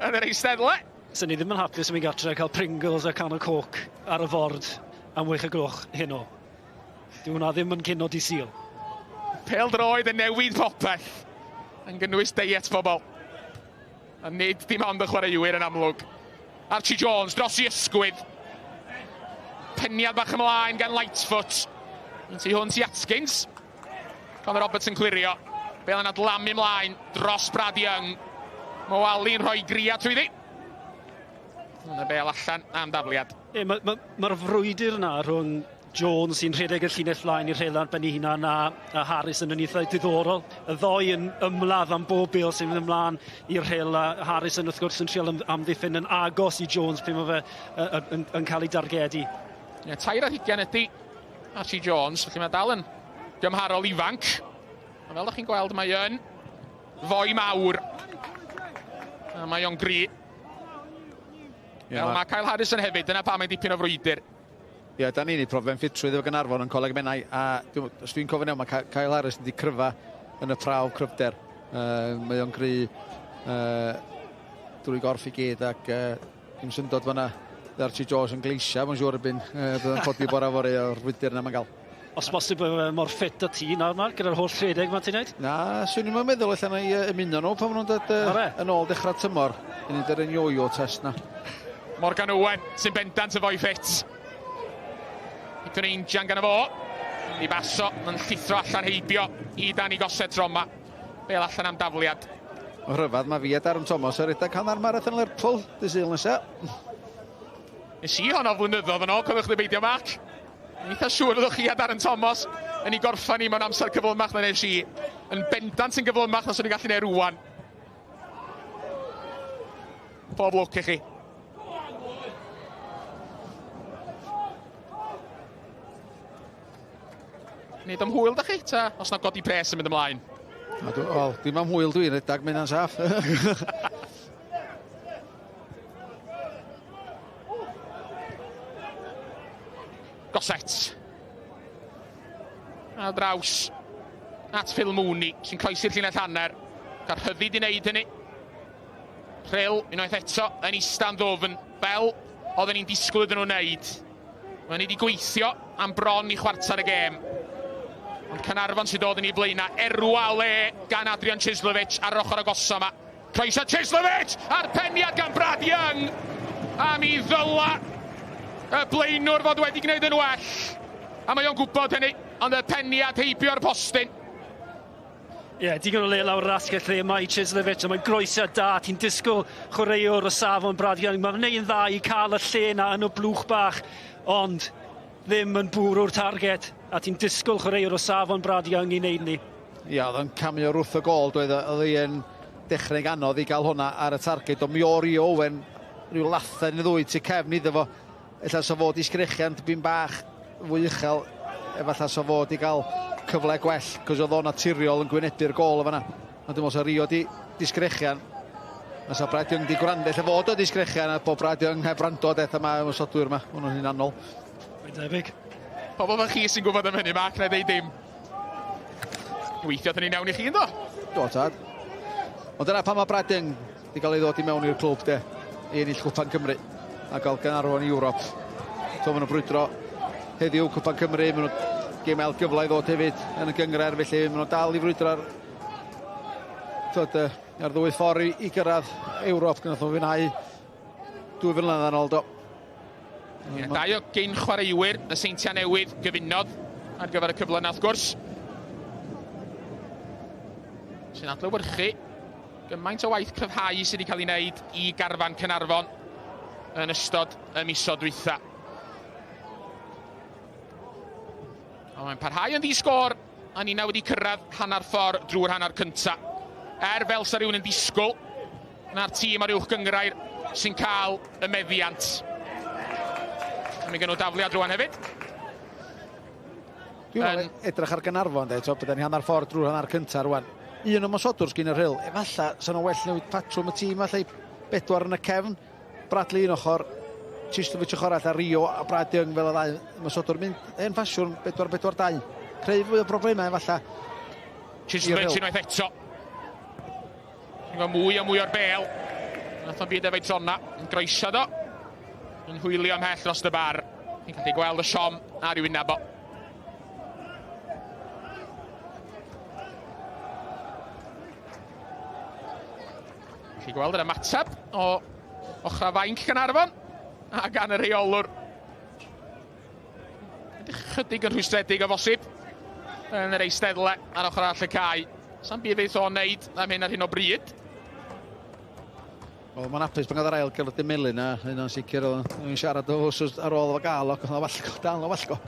yn yr eisteddle. Sy'n ni ddim yn hapus am ei gatre cael Pringles a can o Coke ar y ford am wych y gloch heno. Dyw hwnna ddim yn cino Dy Sul. PêL-DROED yn newid popeth yn gynnwys deiet bobl. A nid dim ond y chwaraewyr yn amlwg. Archie Jones dros i ysgwydd. Peniad bach ymlaen gan Lightfoot. Yn tu hwn ti Atkins. Conor Roberts yn clirio. Bel yn adlamu ymlaen dros Brad Young. Moali'n rhoi gria trwyddi. Yn y bel allan am dafliad. Mae'r frwydr yna rhwng Jones sy'n rhedeg y llinell flaen i'r Rhyl ar ben ei hunan a Harrison yn eitha diddorol. Y ddoi yn ymladd am bob bêl sy'n mynd ymlaen i'r Rhyl a Harrison wrth gwrs yn trial amddiffyn yn agos i Jones pe mae fe yn cael ei dargedu. Ie, 2 ar 20 ydy Archie Jones, felly mae dal yn gymharol ifanc. A fel ydych chi'n gweld, mae yn foi mawr. A mae o'n gri. Fel mae Kyle Harrison hefyd, dyna pa mae'n dipyn o frwydr. Ie, da ni'n ei profion ffitrwydd efo Caernarfon yn coleg mennau. A os dwi'n cofyn iawn, mae Kyle Harrison wedi cryfa yn y prawf cryfder. Mae o'n gri drwy gorff i gyd ac dim syndod fan'na. Archie Jones yn gleisia, mae'n siŵr erbyn bydd yn codi bora fori o'r frwydr yna mae'n gael. Os bosib mor ffit o ti nawr, Mark, gyda'r holl rhedeg mae ti'n neud? Na, swn i'n meddwl allan ni ymuno nhw pan maen nhw'n dod yn ôl dechrau tymor. Yn un yn yo-yo test na. Morgan Owen sy'n bendant y foi ffit. I Greinjan gan y fo. I baso yn llithro allan heibio i Dani Gosset Roma. Bel allan am dafliad. O rhyfedd mae fi a Darren Thomas ar redag hanner marathon Lerpwl, dy syl nesa. Nes i honno flynyddoedd yn ôl, coddwch chi beidio Mark. Eitha siŵr fyddwch chi a Darren Thomas yn ei gorffan ni mewn amser cyflymach na nes i. Yn bendant sy'n gyflymach na swn i'n gallu neud rwan. Pob lwc i chi. Nid am hwyl da chi, ta os na godi pres yn mynd ymlaen? Wel, dim am hwyl dwi'n redag, mynd yn saff. Gosset. A draws at Phil Mooney sy'n croesi'r llinell hanner. Ca'r hyddid i wneud hynny. Rhyl unwaith eto yn istan ddofn fel oedden ni'n disgwyl iddyn nhw'n wneud. Mae ni wedi gweithio am bron i chwarter y gêm. Ond Caernarfon sydd dod yn ei blaena. Erwale gan Adrian Chislovic ar yr ochr agosa yma. Croeso Chislovic a'r peniad gan Brad Young. A mi ddyla y blaenwr fod wedi gwneud yn well. A mae o'n gwybod hynny, ond y peniad heibio'r postyn. Ie, digon o le lawr rasgell lle mae Chislovic, a mae'n groesio da, ti'n disgwyl chwaraewr o safon Brad Young. Mae'n gwneud yn dda i cael y lle na yn y blwch bach, ond ddim yn bwrw'r target. A ti'n disgwyl chwaraewr o safon Brad Young i wneud ni. Ia, oedd yn camio wrth y gol, oedd yn dechrau'n anodd i gael hwnna ar y target. O mi ori Owen, rhyw lathen i ddwy tu cefn iddo fo. Ella so fod i sgrechian dipyn bach fwy uchel, efallai so fod i gael cyfle gwell, cos oedd o'n naturiol yn gwynebu'r gol o fanna. Ond dim os o Rio di sgrechian. Os o Brad Young di gwrando, lle fod o di sgrechian, a bod Brad Young heb rando deth yma yn ysodwyr yma. Hwnnw'n un annol. Mae'n debyg. Pobl fe chi sy'n gwybod am hynny, Mark, na ddeud dim. Weithio dyn ni'n iawn i chi, ynddo? Do, tad. Ond dyna pan mae Brad Young di gael ei ddod i mewn i'r clwb, de. I ennill Cwpan Cymru. A gael Caernarfon i Ewrop. So maen nhw'n brwydro heddiw Cwpan Cymru. Maen nhw'n gemel gyfle i ddod hefyd yn y gyngred, felly maen nhw'n dal i frwydro ar ddwy ffordd i gyrraedd Ewrop. Gynnwch nhw'n fwynhau 2 flynedd yn ôl, do. Dau o gyn chwaraewyr y Seintia Newydd gyfunodd ar gyfer y cyfle na wrth gwrs. Sy'n adlewyrchu gymaint o waith cryfhau sydd wedi cael ei wneud i garfan Caernarfon yn ystod y misoedd dwytha. Mae'n parhau yn ddisgor, a ni na wedi cyrraedd hanner ffordd drwy'r hanner cynta. Fel sa rhywun yn disgwyl, na'r tîm ar uwch gyngrair sy'n cael y meddiant. Mae gen nhw dafliad rwan hefyd. Dwi'n meddwl edrych ar Caernarfon, bydden ni hanner ffordd drwy'r hanner cynta rwan. Un o mosodwrs gyn y Rhyl, efallai sa'n well newid patrwm y tîm, efallai 4 yn y cefn. Bradley un ochr, Chislovic ochr all a Rio a Brad Young fel y ddau. Mosodwr mynd yn ffasiwn 4-4-2. Creu fwy o broblemau efallai. Chislovic unwaith eto. Mwy a mwy o'r bel. Nath o'n byd efo'i tronna. Yn groesio do. Yn hwylio ymhell dros y bar. Ni'n gallu gweld y siom ar i'w wyneb o. Gallu gweld yr ymateb o ochra fainc Caernarfon a gan y rheolwr. Chydig yn rhwystredig o bosib yn yr eisteddle ar ochr all y cae. Sa'n byd feith o'n neud am hyn ar hyn o bryd. Wel, mae'n apus pan gada'r ail Gerard Melin a hyn o'n sicr o'n siarad o hwsos ar ôl o gael o wallgo, dal o wallgo.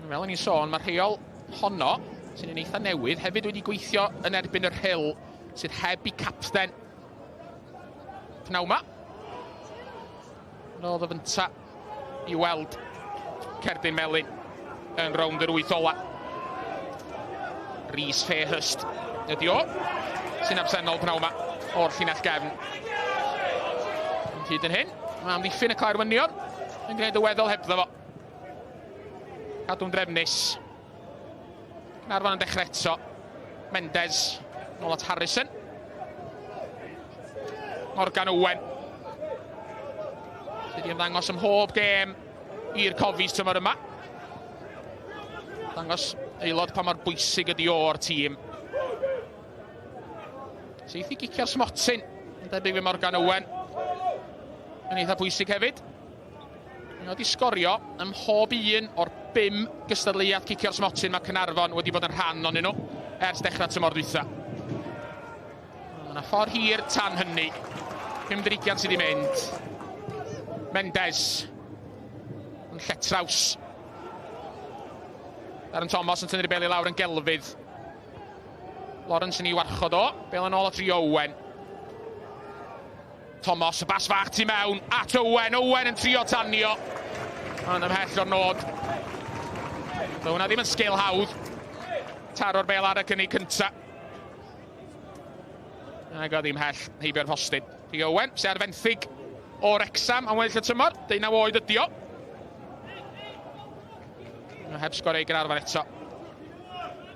Fel o'n i'n sôn, mae'r rheol honno sy'n yn eitha newydd hefyd wedi gweithio yn erbyn yr Rhyl sydd heb i capten pnaw ma. Roedd y fynta i weld Cerdyn Melin yn rownd yr 8 ola. Rhys Fairhurst ydi o sy'n absennol pnaw ma o'r llinell gefn. Yn hyd yn hyn, mae amddiffyn y Caerwynion yn gwneud y weddol hebddo fo. Cadw'n drefnus. Caernarfon yn dechrau eto. Mendes nôl at Harrison. Morgan Owen. Sydd wedi ymddangos ym mhob gêm i'r cofis tymor yma. Dangos aelod pa mor bwysig ydi o'r tîm. Seith i gicio'r smotyn, yn debyg fe Morgan Owen. Yn eitha bwysig hefyd. Mae wedi sgorio ym mhob un o'r 5 gystadleuaeth gicio'r smotyn mae Caernarfon wedi bod yn rhan o'n nhw ers dechrau tymor dwytha. Mae yna ffordd hir tan hynny. 50 sydd wedi mynd. Mendes yn lletraws. Darren Thomas yn tynnu'r bel i lawr yn gelfydd. Lawrence yn ei warchod o. Bel yn ôl at Owen. Thomas, y bas fach tu mewn at Owen. Owen yn trio tanio. Yn ymhell o'r nod. Fe hwnna ddim yn sgil hawdd. Taro'r bel ar y cynnig cynta. Ac o ddim hell heibio'r postyn. Rhy Owen, sy'n ar fenthyg o Wrexham am weddill y tymor. 19 oed ydi o. Heb sgor ei Caernarfon eto.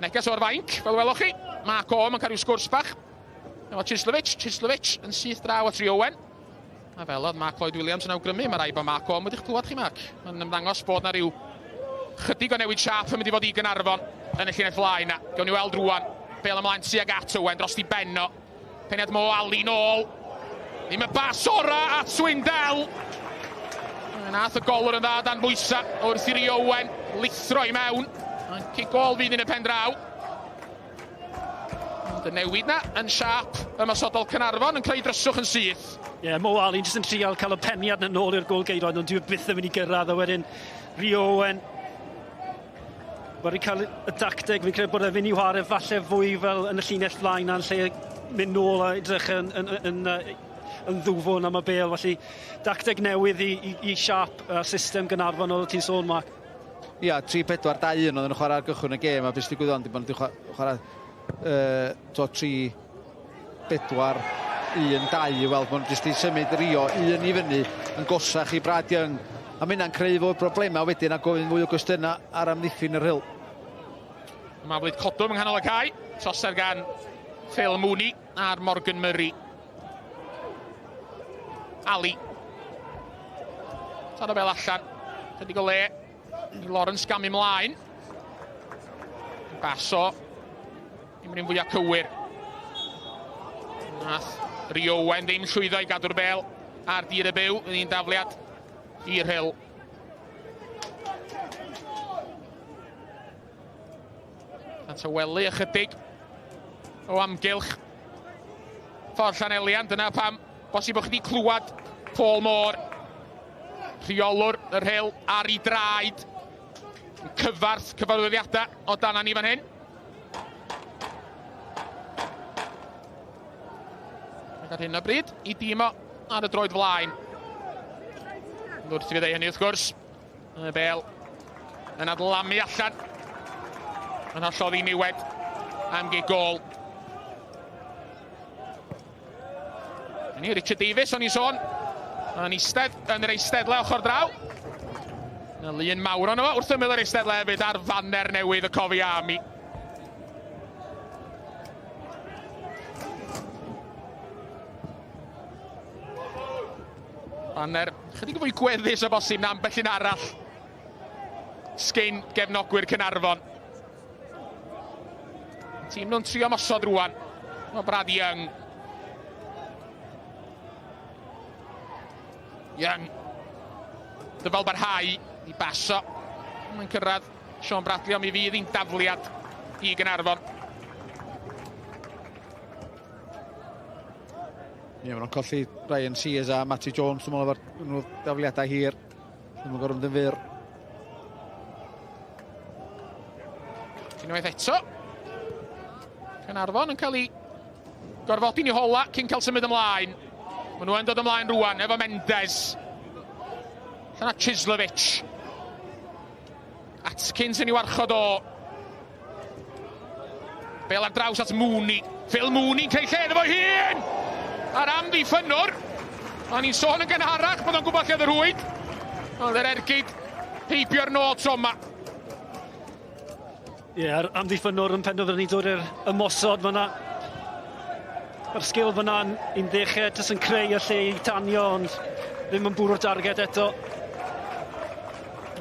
Neges o'r fainc, fel welwch chi. Mark Owen yn cael i'w sgwrs bach. Efo Chislovic yn syth draw at Rhy Owen. A fel oedd Mark Lloyd Williams yn awgrymu, mae rai bod Mark Owen wedi'ch clywed chi, Mark. Mae'n ymddangos bod na ryw chydig o newid siap yn mynd i fod i Caernarfon yn y llinell flaen na. Gawn ni weld rwan. Bel ymlaen tuag at Owen dros i benno. Peniad Mo Ali nôl. Ddim y bas ora at Swindell. Nath y golwr yn dda dan bwysa wrth i Rhy Owen lithro i mewn. Cigol fydd yn y pen draw. Y newid na yn siap ymosodol Caernarfon yn creu dryswch yn syth. Mo Ali jyst yn trial cael y peniad yn ôl i'r gol geiroedd, ond dwi'n byth yn mynd i gyrraedd, a wedyn Rhy Owen wedi cael y dacteg, fi'n credu bod e'n mynd i chwarae falle fwy fel yn y llinell flaen na'n lle mynd nôl a edrych yn ddwfwn am y bel, felly dacteg newydd i siap a system Caernarfon oedd ti'n sôn, Mark. Ia, 3-4-2-1 oedd yn chwarae ar gychwyn y gêm, a beth sy'n digwydd ond, dwi'n chwarae 3-4-1-2 i weld bod jyst i symud Rio un i fyny yn gosach i Brad Young, a mynd a'n creu fwy problemau wedyn a gofyn mwy o gwestiynau ar amddiffyn y Rhyl. Mae blwydd codwm yng nghanol y cae, toser gan Phil Mooney a'r Morgan Murray. Ali. Tad o bel allan. Chydig o le. Lawrence gamu mlaen. Baso. Ddim yn fwyaf cywir. Nath Rhy Owen ddim llwyddo i gadw'r bel ar dir y byw. Yn un dafliad i'r Rhyl. A tywelu ychydig o amgylch ffordd Llanelian. Dyna pam bosib o'ch chi wedi clywed Paul Moore, rheolwr y Rhyl ar ei draed, yn cyfarth cyfarwyddiadau o dan ni fan hyn. Ac ar hyn o bryd, i dîmo ar y droed flaen. Wrth i fi ddeu hynny wrth gwrs. Y bel yn adlamu allan. Yn hollol ddiniwed am gig gol. Ni Richard Davies o'n i sôn. Yn eistedd yn yr eistedle ochr draw. Y lun mawr o'n nhw wrth ymyl yr eistedle hefyd ar faner newydd y Cofi Army. Faner chydig fwy gweddus o bosib na ambell un arall. Sgyn gefnogwyr Caernarfon. Tîm nhw'n trio mosod rwan o Brad Young. Young. Dyfal barhau i baso. Mae'n cyrraedd Sean Bradley, ond mi fydd hi'n dafliad i Caernarfon. Ie, maen nhw'n colli Ryan Sears a Matty Jones, dwi'n meddwl efo'r nhw dafliadau hir. Dwi'n gorfod yn fyr. Unwaith eto. Caernarfon yn cael ei gorfodi'n i hola cyn cael symud ymlaen. Maen nhw'n dod ymlaen rwan efo Mendes. Llanna Chislovic. Atkins yn ei warchod o. Bel ar draws at Mooney. Phil Mooney'n creu lle efo hun! Ar amddiffynwr. O'n i'n sôn yn gynharach bod o'n gwybod lle oedd yr rwyd. Oedd yr ergyd heibio'r nod tro yma. Ar amddiffynwr yn penderfynu dod i'r ymosod fyna. Mae'r sgil fyna'n 11 jyst yn creu y lle i tanio, ond ddim yn bwrw'r darged eto.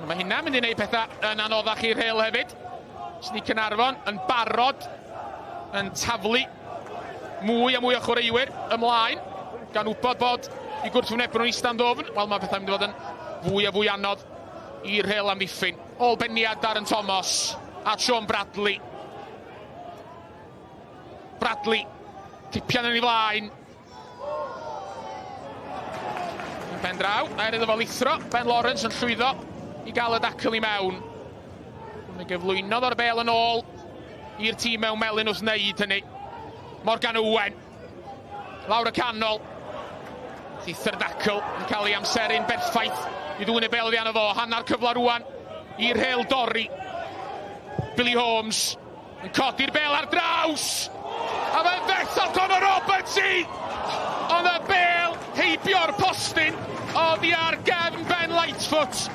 Mae hynna'n mynd i wneud pethau yn anoddach i'r Rhyl hefyd. Sy'n ni Caernarfon yn barod, yn taflu mwy a mwy o chwaraewyr ymlaen, gan wybod bod i gwrthwynebu nhw'n istan ddofn. Wel, mae pethau'n mynd i fod yn fwy a fwy anodd i'r Rhyl am ddiffyn. Ôl beniad Darren Thomas a Sean Bradley. Bradley, tipian yn ei flaen. Yn pen draw, er iddo fo lithro. Ben Lawrence yn llwyddo i gael y dacl i mewn. Mae gyflwynodd o'r bêl yn ôl i'r tîm mewn melyn wrth wneud hynny. Morgan Owen, lawr y canol. Llithyr dacl yn cael ei amseru'n berffaith i ddwyn y bêl oddi arno fo. Hannar cyfle rwan i'r Rhyl dorri. Billy Holmes yn codi'r bêl ar draws. A mae'n fethol Conor Roberts i! Ond y bêl heibio'r postyn oddi ar gefn Ben Lightfoot.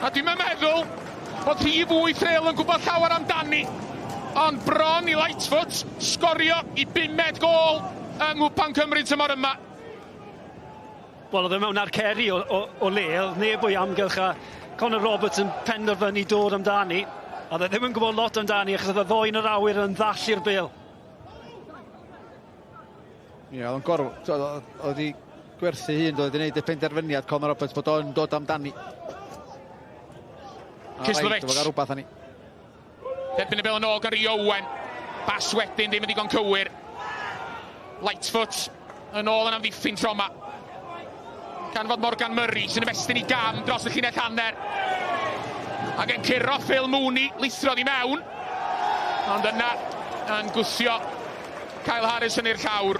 A dwi'n meddwl bod rhif 8 Rhyl yn gwybod llawer amdani. Ond bron i Lightfoot sgorio i 5 gol yng Cwpan Cymru tymor yma. Wel, oedd e mewn arceri o le, oedd neb o'i amgylch a Conor Roberts yn penderfynu dod amdani. A oedd e ddim yn gwybod lot amdani achos oedd y ddoi yn yr awyr yn ddall i'r bêl. Ie, oedd yn gorfod, oedd i gwerthu hun, oedd i wneud y penderfyniad Conor Roberts bod o'n dod amdani. Cyslovich. Oedd o'n rhywbeth ani. Derbyn y bêl yn ôl gan Rhys Owen. Bas wedyn ddim yn digon cywir. Lightfoot yn ôl yn amddiffyn tro yma. Gan fod Morgan Murray sy'n ymestyn i gam dros y llinell hanner. Ac yn curo Phil Mooney, lithrodd i mewn. Ond yna yn gwthio Kyle Harrison i'r llawr.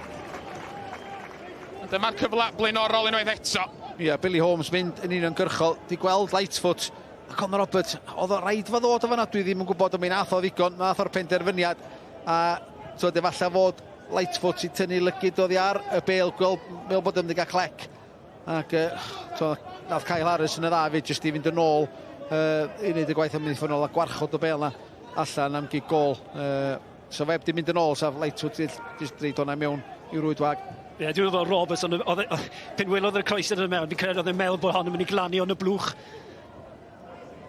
Dyma'r cyfle blaenorol unwaith eto. Ie, Billy Holmes mynd yn uniongyrchol. Di gweld Lightfoot a Conor Roberts. Oedd o rhaid fod ddod o fanna. Dwi ddim yn gwybod o mi'n ath o ddigon. Nath o'r penderfyniad. A so efallai fod Lightfoot i tynnu lygyd oddi ar y bêl. Gweld bod ymwneud â clec. Ac so, nath Kyle Harrison y dda fi jyst i fynd yn ôl i wneud y gwaith ymwneud a gwarchod y bêl na allan am gig gol. So fe wedi mynd yn ôl, saf Lightfoot jyst reid hwnna mewn i'w rwydwag. Ie, dwi'n meddwl Roberts, ond pyn welodd y croeser yn mewn, fi'n credu oedd e'n meddwl bod hon yn mynd i glannu o'n y blwch.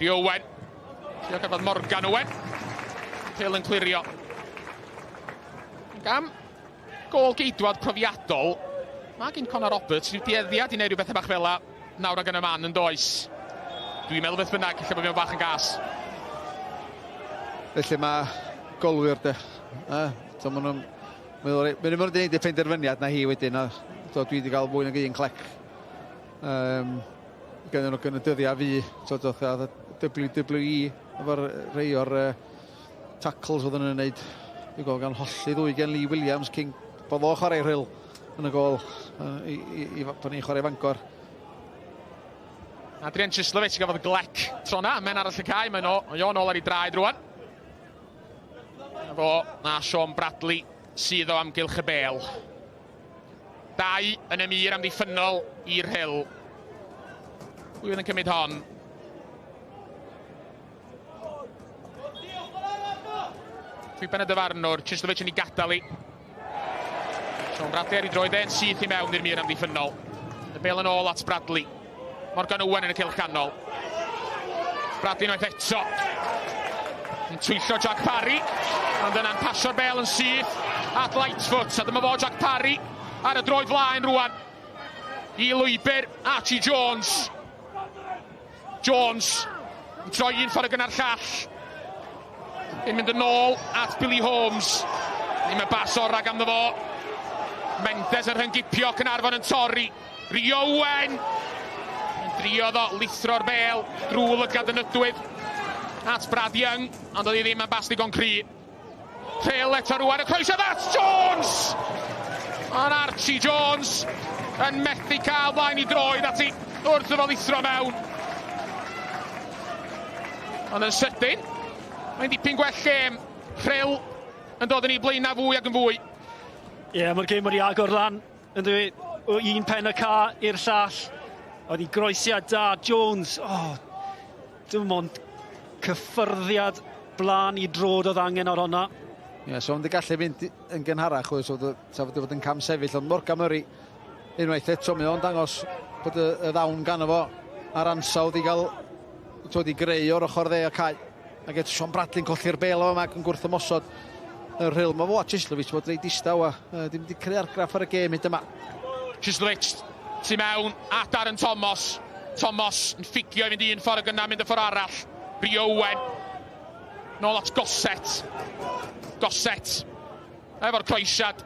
Di Owen. Trio cafodd Morgan Owen. Phil yn clirio. Gam gol geidwad profiadol. Mae gen Conor Roberts rhyw dueddiad i wneud rhywbeth bach fel nawr ag yn y man yn does. Dwi'n meddwl beth bynnag, lle bod fi'n bach yn gas. Felly mae golwyr de. So maen nhw'n meddwl, maen nhw'n gwneud y penderfyniad na hi wedyn. So dwi wedi cael fwy nag un clec. Gen nhw yn y dyddiau fi. So doedd WWE efo'r rei o'r tackles oedd yn wneud. Dwi'n gweld gan holli ddwy gen Lee Williams cyn bod o chwarae Rhyl yn y gol i pan ni'n chwarae Fangor. Adrian Cyslovich gafodd y glec tro na, men arall y cae, mae'n o'n ôl ar ei draed rwan. Fo na Sean Bradley sydd o amgylch y bêl. 2 yn y mir am ddiffynol i'r Rhyl. Pwy fydd yn cymryd hon? Cwpan y dyfarnwr, Cyslovich yn ei gadael i. Sean Bradley ar ei droed e'n syth i mewn i'r mir am ddiffynol. Y bêl yn ôl at Bradley. Morgan Owen yn y cylch canol. Bradley unwaith eto. Yn twyllo Jack Parry. Ond yna'n pasio'r bêl yn syth at Lightfoot. A dyma fo Jack Parry ar y droed flaen rwan. I lwybr Archie Jones. Jones yn troi un ffordd gynnar llall. Yn mynd yn ôl at Billy Holmes. Ddim y bas ora ganddo fo. Mendes yn rhyngipio, Caernarfon yn torri. Rhys Owen yn driodd o lithro'r bêl drwy lygad y nydwydd at Brad Young, ond oedd hi ddim yn bas digon cry. Rhyl eto rwan, y croeso, that's Jones! Ond Archie Jones yn methu cael blaen i droed at i wrth o fo lithro mewn. Ond yn sydyn, mae'n dipyn gwell gêm. Rhyl yn dod yn ei blaen na fwy ac yn fwy. Ie, mae'r gêm wedi agor lan yn dweud o un pen y ca i'r llall. Oedd hi groesiad da, Jones. Dim ond cyffyrddiad blaen i drod oedd angen ar honna. Ie, so wedi gallu fynd yn gynharach, so wedi fod yn cam sefyll, ond Morgan Murray unwaith eto, mae o'n dangos bod y ddawn gan fo ar ansawdd i gael wedi greu o'r ochr dde o cae. Ac eto Sean Bradley'n colli'r bel o yma ac yn gwrth ymosod y Rhyl. Mae fo a Chislovic bod reid distaw a dim wedi creu argraff ar y gêm hyd yma. Chislovic, tu mewn, adar yn Thomas. Thomas yn ffigio i fynd un ffordd a gynna mynd y ffordd arall. Brio Owen. Nôl at Gosset. Gosset. Efo'r croesiad.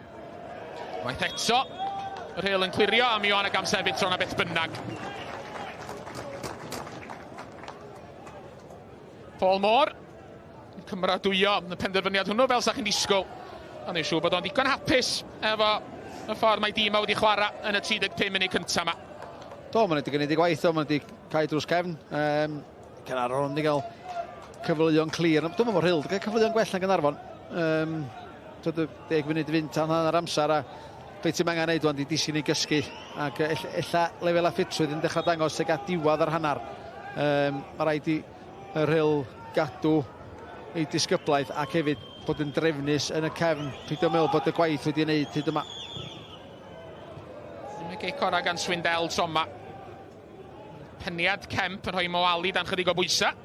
Waith eto. Y Rhyl yn clirio a mi o'n ag amsefyd tro na beth bynnag. Paul Moore yn cymradwyo yn y penderfyniad hwnnw fel sa'ch chi'n disgwyl. A neu siŵr bod o'n digon hapus efo y ffordd mae dîm wedi chwarae yn y 35 munud cyntaf yma. Do, ma'n wedi gwneud ei gwaith o, ma'n wedi cael drws cefn. Caernarfon wedi cael cyfleo'n clir. Dwi'n meddwl bod Rhyl wedi cael cyfleo'n gwell na Caernarfon. 10 munud i fynd tan hanner amser a beth sy'n angen neud o'n di disgyn i gysgu. Ac ella lefel a ffitrwydd yn dechrau dangos ag at diwedd ar hanner. Mae rhaid i y Rhyl gadw ei disgyblaeth ac hefyd bod yn drefnus yn y cefn. Dwi'n meddwl bod y gwaith wedi wneud hyd yma. Dyma gei cora gan Swindell tro yma. Peniad Kemp yn rhoi Mowali dan chydig o bwysau.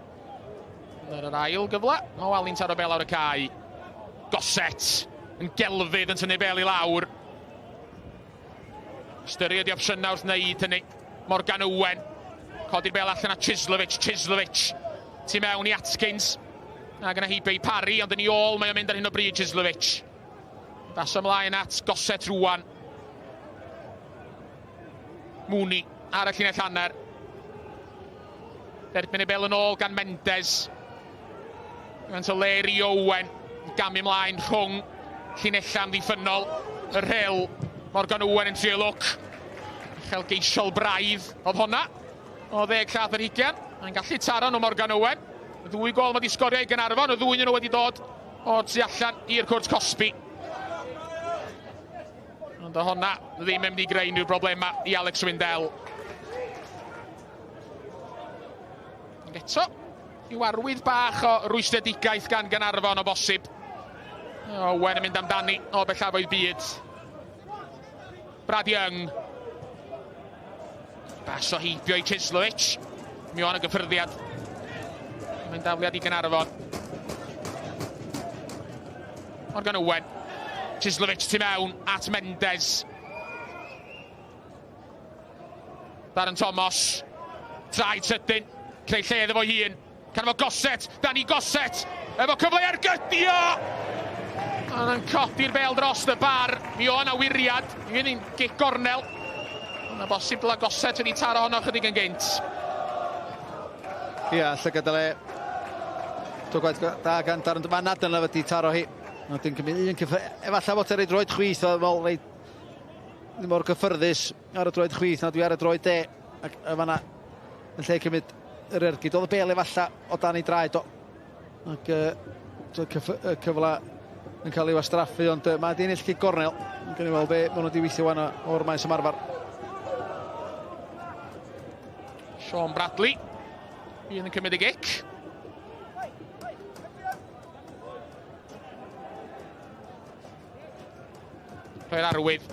Yn yr ail gyfle, Mowali'n taro bel awr y cae. Gosset yn gelfydd yn tynnu bel i lawr. Ystyried i opsiynau wrth wneud hynny. Morgan Owen. Codi'r bel allan at Chislovic. Chislovic. Tu mewn i Atkins. Ac yna hi Bae Parry, ond yn ei ôl mae o'n mynd ar hyn o bryd Chislovic. Bas ymlaen at Gosset rwan. Mooney ar y llinell hanner. Derbyn y bel yn ôl gan Mendes. Gwent o Leri Owen. Gamu ymlaen rhwng llinellan ddiffynol. Y Rhyl. Morgan Owen yn trio lwc. Uchel geisiol braidd oedd honna. O 10 lladd yr 20. Mae'n gallu taro nhw Morgan Owen. Y 2 gol mae wedi sgorio i Caernarfon. Y 2 nhw wedi dod o tu allan i'r cwrt Cosby. Ond o honna ddim yn mynd i greu unrhyw broblema i Alex Swindell. Ac eto, i'w arwydd bach o rwystredigaeth gan Caernarfon o bosib. Owen yn mynd amdani o bellafoedd byd. Brad Young. Bas o heibio i Chislovic. Mi o'n y gyffyrddiad. Mae'n dafliad i Caernarfon. Morgan Owen. Chislovic tu mewn at Mendes. Darren Thomas. Traed sydyn. Creu lle iddo fo hun. Can efo Gosset. Danny Gosset. Efo cyfle ar gydio. Ond yn codi'r bel dros y bar. Mi o'n awiriad. Un un gic gornel. Ond y bosibl a Gosset wedi taro honno chydig yn gynt. Ia, llygad y le. Dwi'n gwaith da gan Darren Dyman Adden le wedi taro hi. Dwi'n cymryd un cyffredin. Efallai bod e'r droed chwith oedd fel rei ddim o'r gyffyrddus ar y droed chwith na dwi ar y droed de. Ac yma yn lle cymryd yr ergyd. Oedd y bel efallai o dan ei draed o. Ac cyfle yn cael ei wastraffu, ond mae di ennill cic gornel. Yn gwneud fel be maen nhw wedi weithio wan o'r maes ymarfer. Sean Bradley. Un yn cymryd y gic. Rhoi'r arwydd.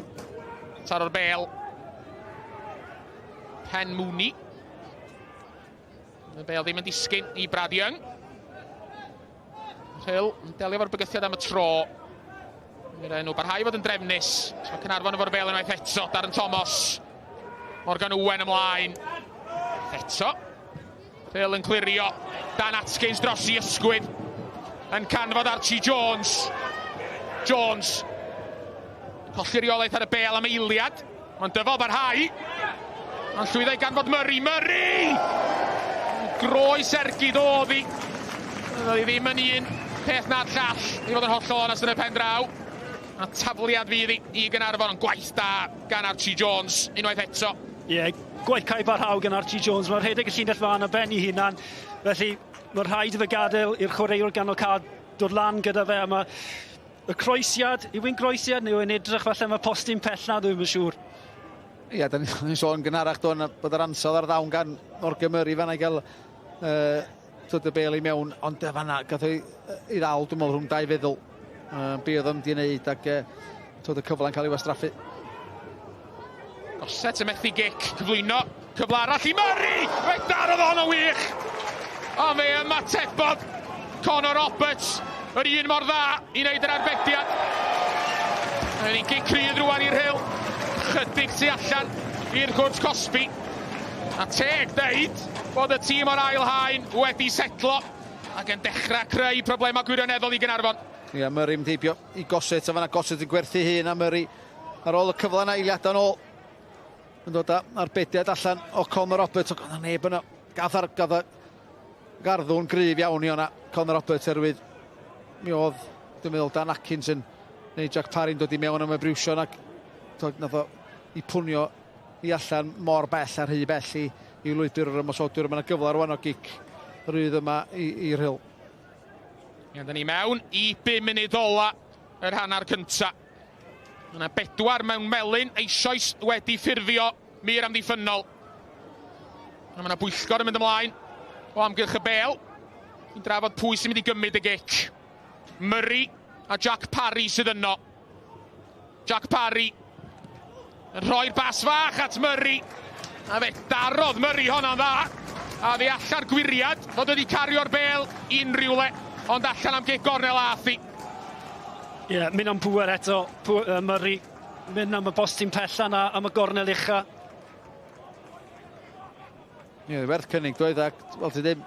Taro'r bel. Pen Mooney. Y bel ddim yn disgyn i Brad Young. Rhyl yn delio fo'r bygythiad am y tro. Yr enw barhau fod yn drefnus. So Caernarfon efo'r bel unwaith eto. Darren Thomas. Morgan Owen ymlaen. Eto. Rhyl yn clirio. Dan Atkins dros i ysgwyd. Yn canfod Archie Jones. Jones. Colli'r reolaeth ar y bel am eiliad. Ond dyfod barhau. Ond llwyddo i ganfod Murray. Murray! Groes ergyd oedd hi. Oedd hi ddim yn un peth na'r llall. I fod yn hollol onest yn y pen draw. A tafliad fydd i Caernarfon. Ond gwaith da gan Archie Jones. Unwaith eto. Ie, gwaith cael barhaw gan Archie Jones. Mae'r rhedeg y llinell fan a ben i hunan. Felly mae'r rhaid i fe gadael i'r chwaraewr ganolcad dod lan gyda fe. A mae y croesiad, yw ein croesiad neu yn edrych falle mae postyn pella, dwi'n yn siŵr. Ia, da ni'n sôn gynharach do'n bod yr ansawdd ar ddawn gan Morgan Murray fanna i gael y bel i mewn, ond fanna gath o'i ddal, dwi'n meddwl, rhwng dau feddwl. Be oedd o'n di wneud ac y cyfle'n cael ei wastraffu. Gosset y methu gic, cyflwyno, cyfle arall i Murray! Fe darodd hon o wych! O fe ymatebodd Connor Roberts, yr un mor dda i wneud yr arbediad. Yn un crydd rwan i'r Rhyl, chydig tu allan i'r gwrs Cosby. A teg deud bod y tîm o'r ail haen wedi setlo ac yn dechrau creu problemau gwirioneddol i Gaernarfon. Ia, Murray yn teibio i Goset, a fanna Goset yn gwerthu hun a Murray ar ôl y cyfle yna eiliadau nôl. Yn dod â'r bediad allan o Connor Roberts, o gyda neb yno. Gath garddwn gryf iawn i hwnna, Connor Roberts, erwydd mi oedd, dwi'n meddwl, Dan Atkinson neu Jack Parry'n dod i mewn am y briwsion ac nath o i pwnio i allan mor bell ar rhy bell i lwybr yr ymosodwyr. Mae'n gyfle rwan o gic rhydd yma i Rhyl. Ie, da ni mewn i 5 munud ola yr hanner cynta. Yna 4 mewn melyn, eisoes wedi ffurfio mir amddiffynol. Mae yna bwyllgor yn mynd ymlaen o amgylch y bêl. I'n drafod pwy sy'n mynd i gymryd y gic. Murray a Jack Parry sydd yno. Jack Parry yn rhoi'r bas fach at Murray. A fe darodd Murray honna'n dda. A fe allan gwiriad fod wedi cario'r bêl unrhyw le. Ond allan am gic gornel athi. Ie, mynd am pŵer eto, Murray. Mynd am y bostyn pellan am y gornel ucha. Ie, werth cynnig doedd ac, fel ti ddim,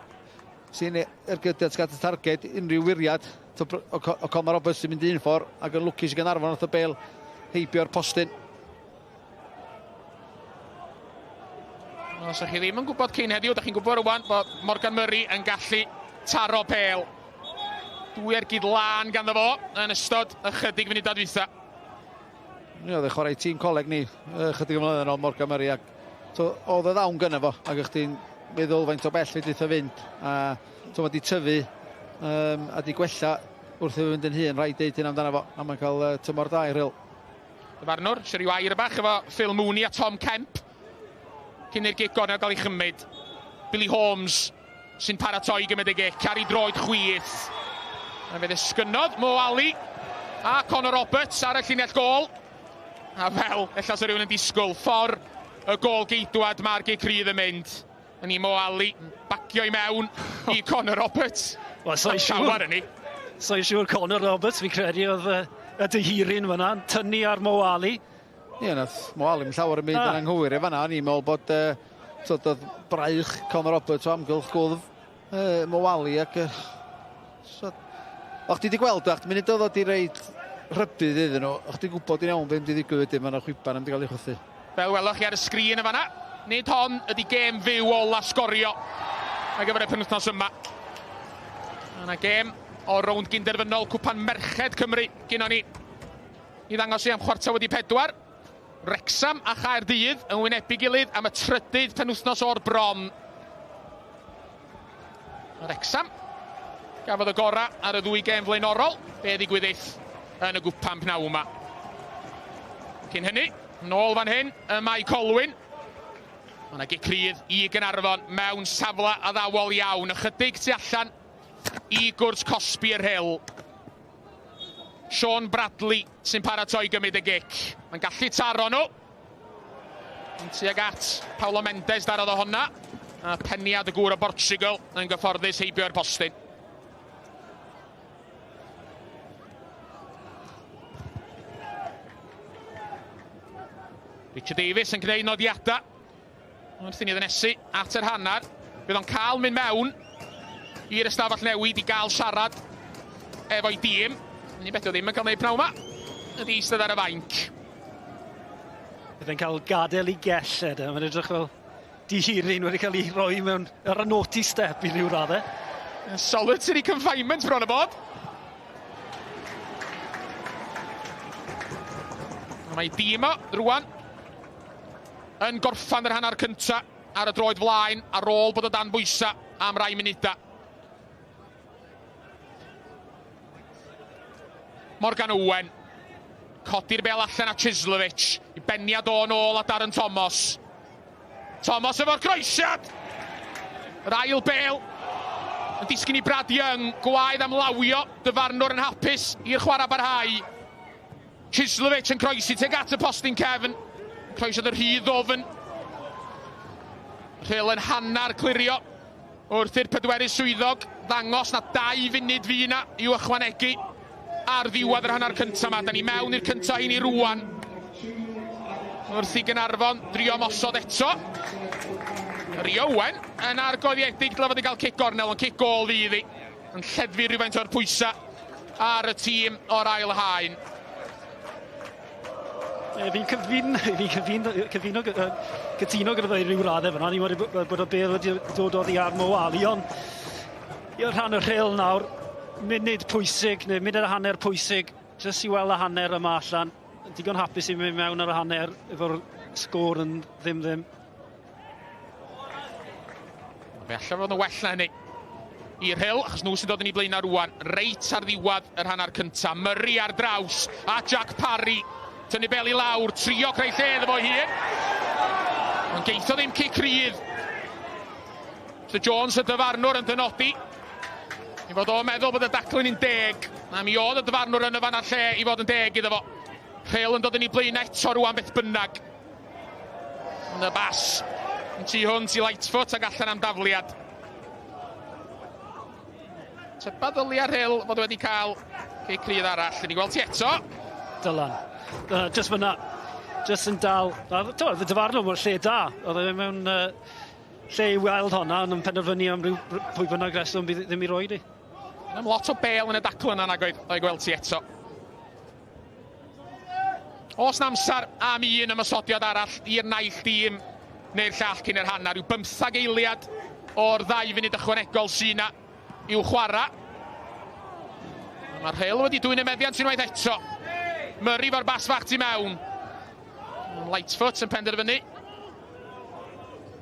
sy'n ergydiad sgat y targed unrhyw wiriad o Connor Roberts sy'n mynd un ffordd ac yn lwcus i Gaernarfon wrth y bêl heibio'r postyn. Os ydych chi ddim yn gwybod cyn heddiw, ydych chi'n gwybod rwan bod Morgan Murray yn gallu taro pêl. 2 ergyd lan ganddo fo yn ystod ychydig funudau dwytha. Ie, oedd e chwarae tîm coleg ni chydig ymlaen yn ôl Morgan Murray ac oedd y ddawn gynna fo ac ych chi'n meddwl faint o bell fedrith o fynd a mae di tyfu a di gwella wrth i fynd yn hun, rhaid deud hyn amdano fo a mae'n cael tymor da i Rhyl. Dyfarnwr, sy'n rhyw air bach efo Phil Mooney a Tom Kemp cyn i'r gic gornel gael ei chymryd. Billy Holmes sy'n paratoi gymryd y gic ar ei droed chwith. A fe ddisgynodd Mo Ali a Connor Roberts ar y llinell gôl. A fel, ella sy'n rhywun yn disgwyl, ffordd y gôl geidwad mae'r gic rydd yn mynd. Yn i Mo Ali, bacio i mewn i Connor Roberts. Wel, so'n siŵr Connor Roberts, fi credu oedd y dyhirin fyna, tynnu ar Mo Ali. Ie, nath Mo Ali yn llawer yn mynd yn anghywir i fanna. Ni'n meddwl bod oedd braich Connor Roberts o amgylch gwrdd Mo Ali ac... O'ch ti wedi gweld o'ch, munud oedd o di reid rybydd iddyn nhw, o'ch ti'n gwybod i'n iawn beth wedi digwydd wedyn, mae'n Cwpan am wedi cael ei chwythu. Fel welwch chi ar y sgrin y fanna, nid hon ydi gêm fyw ola sgorio ar gyfer y penwythnos yma. Yna gêm o Rownd Gynderfynol Cwpan Merched Cymru gyda ni i ddangos i am 4:15. Wrecsam a Caerdydd yn wynebu gilydd am y 3ydd penwythnos o'r bron. Wrecsam gafodd y gora ar y 2 gêm flaenorol, be ddigwyddith yn y gwpan pnaw yma. Cyn hynny, nôl fan hyn, y Bae Colwyn. Mae yna gic rydd i Gaernarfon mewn safle addawol iawn. Ychydig tu allan i gwrs Cosby yr Rhyl. Sean Bradley sy'n paratoi gymryd y gic. Mae'n gallu taro nhw. Tuag at Paulo Mendes darodd o honna. A peniad y gŵr o Portugal yn gyfforddus heibio'r postyn. Richard Davies yn gwneud nodiadau. Wrth i ni ddynesu at yr hanner. Bydd o'n cael mynd mewn i'r ystafell newid i gael siarad efo'i dîm. Ni beth o ddim yn cael gwneud pnaw yma. Ydi eistedd ar y fainc. Bydd yn cael gadael i gelled. Mae'n edrych fel dihirin wedi cael ei roi mewn ar y naughty step i ryw raddau. Solitary confinement bron y bod. Mae dîm o rwan yn gorffan yr hanner cynta ar y droed flaen ar ôl bod o dan bwysa am rai munudau. Morgan Owen codi'r bel allan at Chislovic i beniad o'n ôl at Darren Thomas. Thomas efo'r croesiad. Yr ail bel yn disgyn i Brad Young, gwaedd am lawio, dyfarnwr yn hapus i'r chwarae barhau. Chislovic yn croesi teg at y postyn cefn. Croesiodd yr rhydd ofyn. Rhyl yn hannar clirio Wrth i'r pedwerydd swyddog ddangos na 2 funud fu yna i'w ychwanegu ar ddiwedd yr hanner cyntaf yma. Da ni mewn i'r cyntaf hyn i rwan. Wrth i Caernarfon drio mosod eto. Owen yn argoediedig dyle fod i gael cic gornel, ond cic gol fydd hi. Yn lleddfu rhywfaint o'r pwysau ar y tîm o'r ail haen. Fi'n cytuno gyda fe rhyw raddau fyna. Ni'n meddwl bod y Bêl wedi dod oddi ar Moali, ond i'r rhan o'r Rhyl nawr, munud pwysig, neu munud y hanner pwysig, jyst i weld y hanner yma allan. Digon hapus i mynd mewn ar y hanner efo'r sgôr yn ddim. Fe allan fod yn well na hynny i'r Rhyl, achos nhw sy'n dod yn ei blaen ar rwan. Reit ar ddiwedd yr hanner cyntaf. Murray ar draws, a Jack Parry. Tynnu bel i lawr, trio creu lle iddo fo hun. Ond geitho ddim cic rydd. Sir Jones y dyfarnwr yn dynodi. I fod o'n meddwl bod y daclyn yn 10. Na mi oedd y dyfarnwr yn y fan ar lle i fod yn 10 iddo fo. Rhyl yn dod yn ei blaen eto rwan beth bynnag. Ond y bas yn tu hwnt i Lightfoot ac allan am dafliad. Tyba ddyliau'r Rhyl fod wedi cael cic rydd arall. Yn ei gweld ti eto. Dylan. Just fyna, just yn dal. Y dyfarnwr mor lle da. Oedd e mewn lle i weld honna, ond yn penderfynu am pwy bynnag reswm ddim i roed i. Am lot o bel yn y daclyn yna o'i gweld ti eto. Os na amser am un ymysodiad arall i'r naill dîm neu'r llall cyn yr hanner. Yw 15 eiliad o'r 2 funud ychwanegol sy'n yna i'w chwarae. Mae'r Rhyl wedi dwy'n y meddiant unwaith eto. Murray fo'r bas fach tu mewn. Lightfoot yn penderfynu.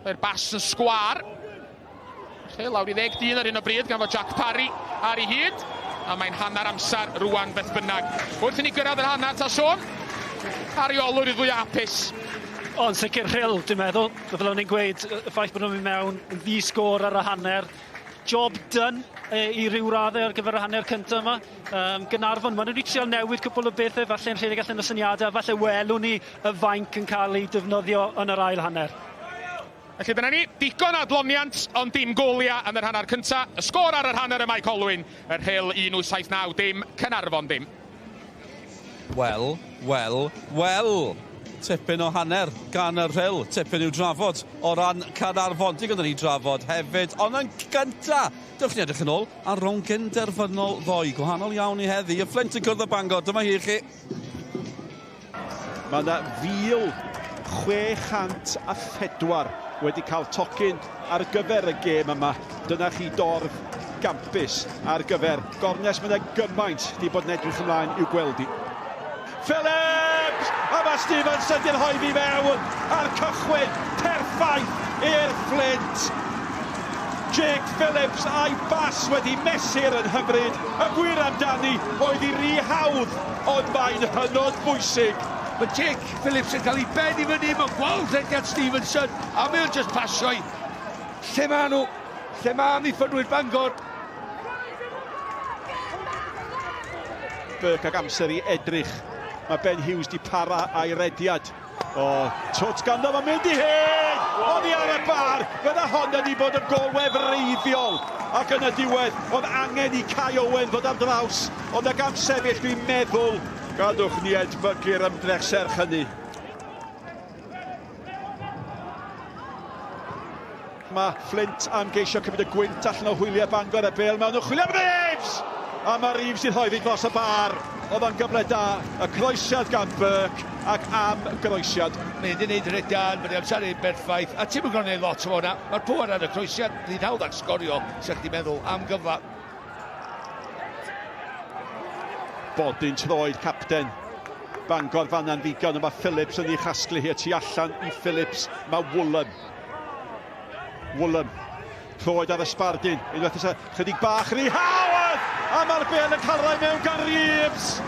Mae'r bas yn sgwar. Rhyl lawr i 10 dyn ar un o bryd gan fod Jack Parry ar ei hyd. A mae'n hanner amser rwan beth bynnag. Wrth i ni gyrraedd yr hanner ta sôn. Ariolwr i ddwy apus. Ond sicr Rhyl, dwi'n meddwl. Fel o'n i'n gweud, y ffaith bod nhw'n mynd mewn yn ddi-sgôr ar y hanner. Job done i ryw raddau ar gyfer y hanner cyntaf yma. Caernarfon, maen nhw wedi trial newid cwbl o bethau, falle yn rhedeg allan o syniadau, falle welwn ni y fainc yn cael ei defnyddio yn yr ail hanner. Felly dyna ni, digon adloniant, ond dim goliau yn yr hanner cyntaf. Y sgôr ar yr hanner y Bae Colwyn, yr Rhyl 179 dim, Caernarfon dim. Wel. Tipyn o hanner gan y Rhyl. Tipyn i'w drafod o ran Caernarfon. Digon yn ei drafod hefyd. Ond yn gynta, dewch ni edrych yn ôl ar Rownd Gynderfynol 2. Gwahanol iawn i heddi. Y Flint yn cwrdd y Bangor. Dyma hi chi. Mae yna 1,604 wedi cael tocyn ar gyfer y gêm yma. Dyna chi dorf gampus ar gyfer. Gornes mae yna gymaint di bod yn edrych ymlaen i'w gweld i. Phillips! A mae Stevenson di'n hoeddi mewn ar cychwyn perffaith i'r Flint. Jake Phillips a'i bas wedi mesur yn hyfryd. Y gwir amdani oedd i ry hawdd, ond mae'n hynod bwysig. Mae Jake Phillips yn cael ei ben i fyny, mae'n gweld rediad Stevenson, a mae'n just pasio i. Lle ma' nhw? Lle ma' amddiffynwyr Bangor? Burke ag amser i edrych. Mae Ben Hughes di para a'i rediad. Twt ganddo fo'n mynd i hyn! Oedd hi ar y bar! Fydda hon wedi bod yn gol wefreiddiol. Ac yn y diwedd, oedd angen i Cwpan ddod ar draws. Ond ag am sefyll, dwi'n meddwl, gadwch ni edmygu'r ymdrech serch hynny. Mae Flint am geisio cymryd y gwynt allan o hwyliau Bangor y Bêl mewn o chwilio am Reeves! A mae Reeves sy'n hoeddi dros y bar. Oedd o'n gyfle da, y croesiad gan Burke ac am groesiad. Mae wedi gwneud rediad, mae wedi amser i'n berffaith, a ti'n mynd gwneud lot o hwnna. Mae'r pŵer ar y croesiad, ni'n hawdd ag sgorio, sa'ch di meddwl am gyfa. Bodyn troed capten. Bangor fanna'n ddigon, a mae Phillips yn ei chasglu hi tu allan i Phillips. Mae Woolham. Troed ar y sbardyn. Unwaith ys chydig bach rhy hawdd! A mae'r Bêl yn cael rai mewn gan Reeves.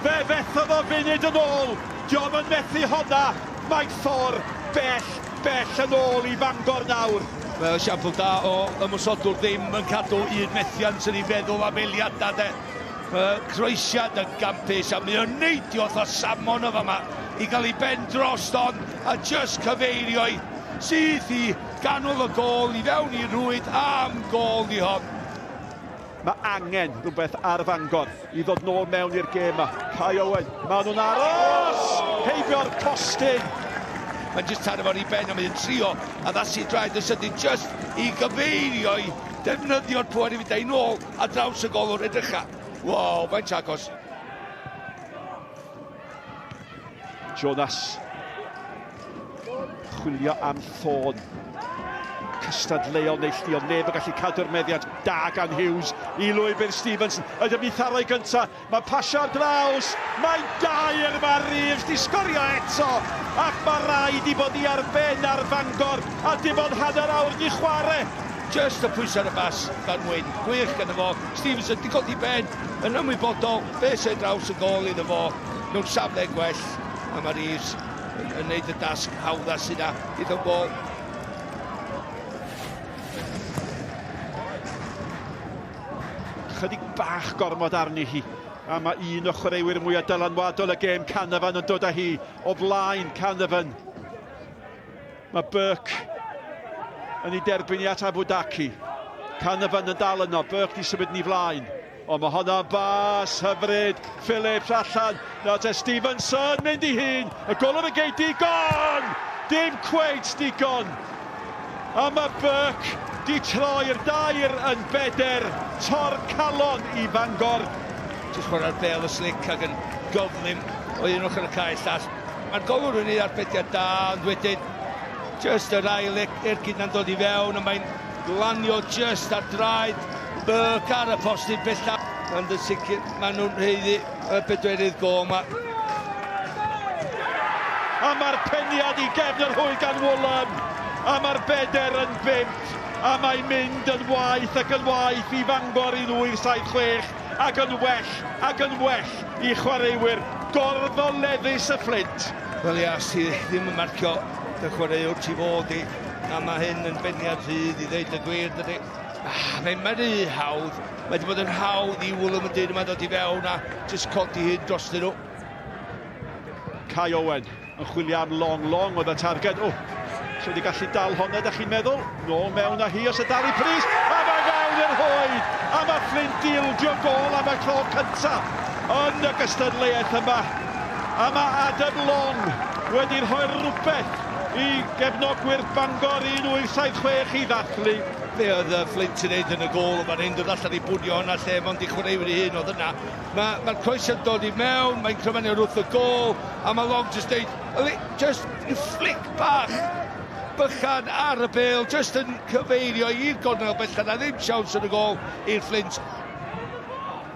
Fe fethodd o funud yn ôl. Diom yn methu honna. Mae'n ffordd bell yn ôl i Bangor nawr. Mae siampl da o ymwysodwr ddim yn cadw un methiant yn ei feddwl am eiliadau de. Croesiad yn gampus a mae o'n neidio o samon o fama i gael ei ben drost on a just cyfeirio i sydd i ganol y gol, i fewn i Rwyd am gol i hon. Mae angen rhywbeth ar Fangor i ddod nôl mewn i'r gêm yma. Cae Owen, maen nhw'n aros! Heibio'r postyn! Mae'n just tan efo'r i ben a mae'n trio a ddasu draed y sydyn just i gyfeirio i defnyddio'r pŵer i fynd ei nôl a draws y gol o'r edrycha. Wow, mae'n agos. Jonas. Chwilio am ffôn. Cystadleuol neilltuol, neb yn gallu cadw'r meddiant da gan Hughes i Lwybr Stevenson. Ydy mi tharau gyntaf, mae pasio ar draws, mae'n dair, mae Rhyl di sgorio eto, ac mae rhaid i bod i arben ar Fangor, a dim ond hanner awr di chwarae. Just y pwys ar y bas gan Wyn, gwych gan y fo. Stevenson di codi ben yn ymwybodol, beth sy'n draws y gol iddo fo, nhw'n safle gwell, a mae Rhyl yn neud y dasg hawddas yna iddo gol. Chydig bach gormod arni hi. A mae un o chwaraewyr mwyaf dylanwadol y gêm, Caernarfon, yn dod â hi o blaen Caernarfon. Mae Burke yn ei derbyn i at Abudaki. Caernarfon yn dal yno, Burke di symud ni flaen. Ond mae hwnna'n bas hyfryd. Phillips allan. Nawr te Stevenson mynd i hun. Y golwr y gei digon! Dim cweit digon. A mae Burke di troi'r dair yn beder. Tor calon i Fangor. Just chwarae'r bel y slic ac yn gofnddim o un ochr y cae llall. Mae'r golwr yn ei arbediad da, ond wedyn just yr ail ergyd na'n dod i fewn a mae'n glanio just ar draed Burke ar y postyn bella. Ond yn sicr, maen nhw'n rheiddi y bedwerydd gol yma. A mae'r peniad i gefn yr hwy gan Woolham. A mae'r beder yn 5. A mae'n mynd yn waith ac yn waith i Fangor i 8-7-6 ac yn well i chwaraewyr gorfoleddus y Fflint. Wel ia, sydd ddim yn marcio y chwaraewr tu fod i, a mae hyn yn beniad rhydd i ddeud y gwir dydy. Mae'n rhy hawdd. Mae wedi bod yn hawdd i Woolham yn dyn yma dod i fewn a jyst codi hyn dros dyn nhw. Cae Owen yn chwilio am long oedd y targed. So wedi gallu dal honna, ydych chi'n meddwl? Nôl mewn â hi os y dal i pris. A mae fewn i'r hwyd. A mae Fflint dildio gol am y tro cyntaf yn y gystadleuaeth yma. A mae Adam Long wedi rhoi rhywbeth i gefnogwyr Bangor 1876 i ddathlu. Fe oedd y Fflint yn neud yn y gol yma'n hyn dod allan i bwnio hwnna lle mond i chwaraewyr i hyn oedd yna. Mae'r croesiad dod i mewn, mae'n cryfennu wrth y gol, a mae Long just deud, just i flic bach bychan ar y bêl, just yn cyfeirio i'r gornel bellan a ddim siawns yn y gol i'r Fflint.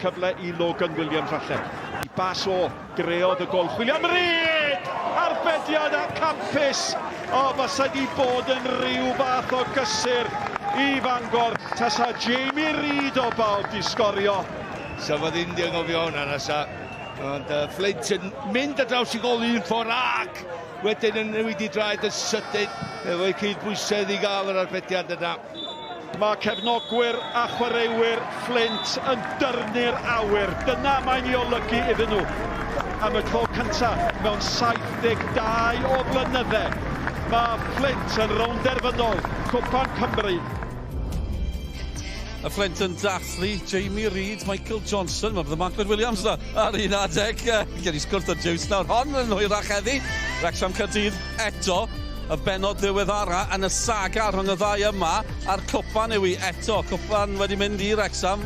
Cyfle i Logan Williams falle. I bas o greodd y gol. Chwilio am Rhyl! Arbediad a campus. Fysa di bod yn rhyw fath o gysur i Fangor. Tasa Jamie Reid o bawb di sgorio. Sa fod ddim di angofio hwnna nasa. Ond Fflint yn mynd a draws i gol un ffordd ac wedyn yn wedi draed yn sydyn efo'i cydbwysedd i gael yr arbediad yna. Mae cefnogwyr a chwaraewyr Fflint yn dyrnu'r awyr. Dyna mae'n ei olygu iddyn nhw. Am y tro cyntaf mewn 72 o flynyddau. Mae Fflint yn Rownd Gynderfynol Cwpan Cymru. Y Fflint yn dathlu Jamie Reid, Michael Johnson, mae bydd y Macklin Williams na ar un adeg. Gen i sgwrt o Jaws nawr, hon yn hwyrach heddi. Wrexham Caerdydd eto, y benod ddiweddara yn y saga rhwng y ddau yma. A'r Cwpan yw i eto. Cwpan wedi mynd i Wrexham,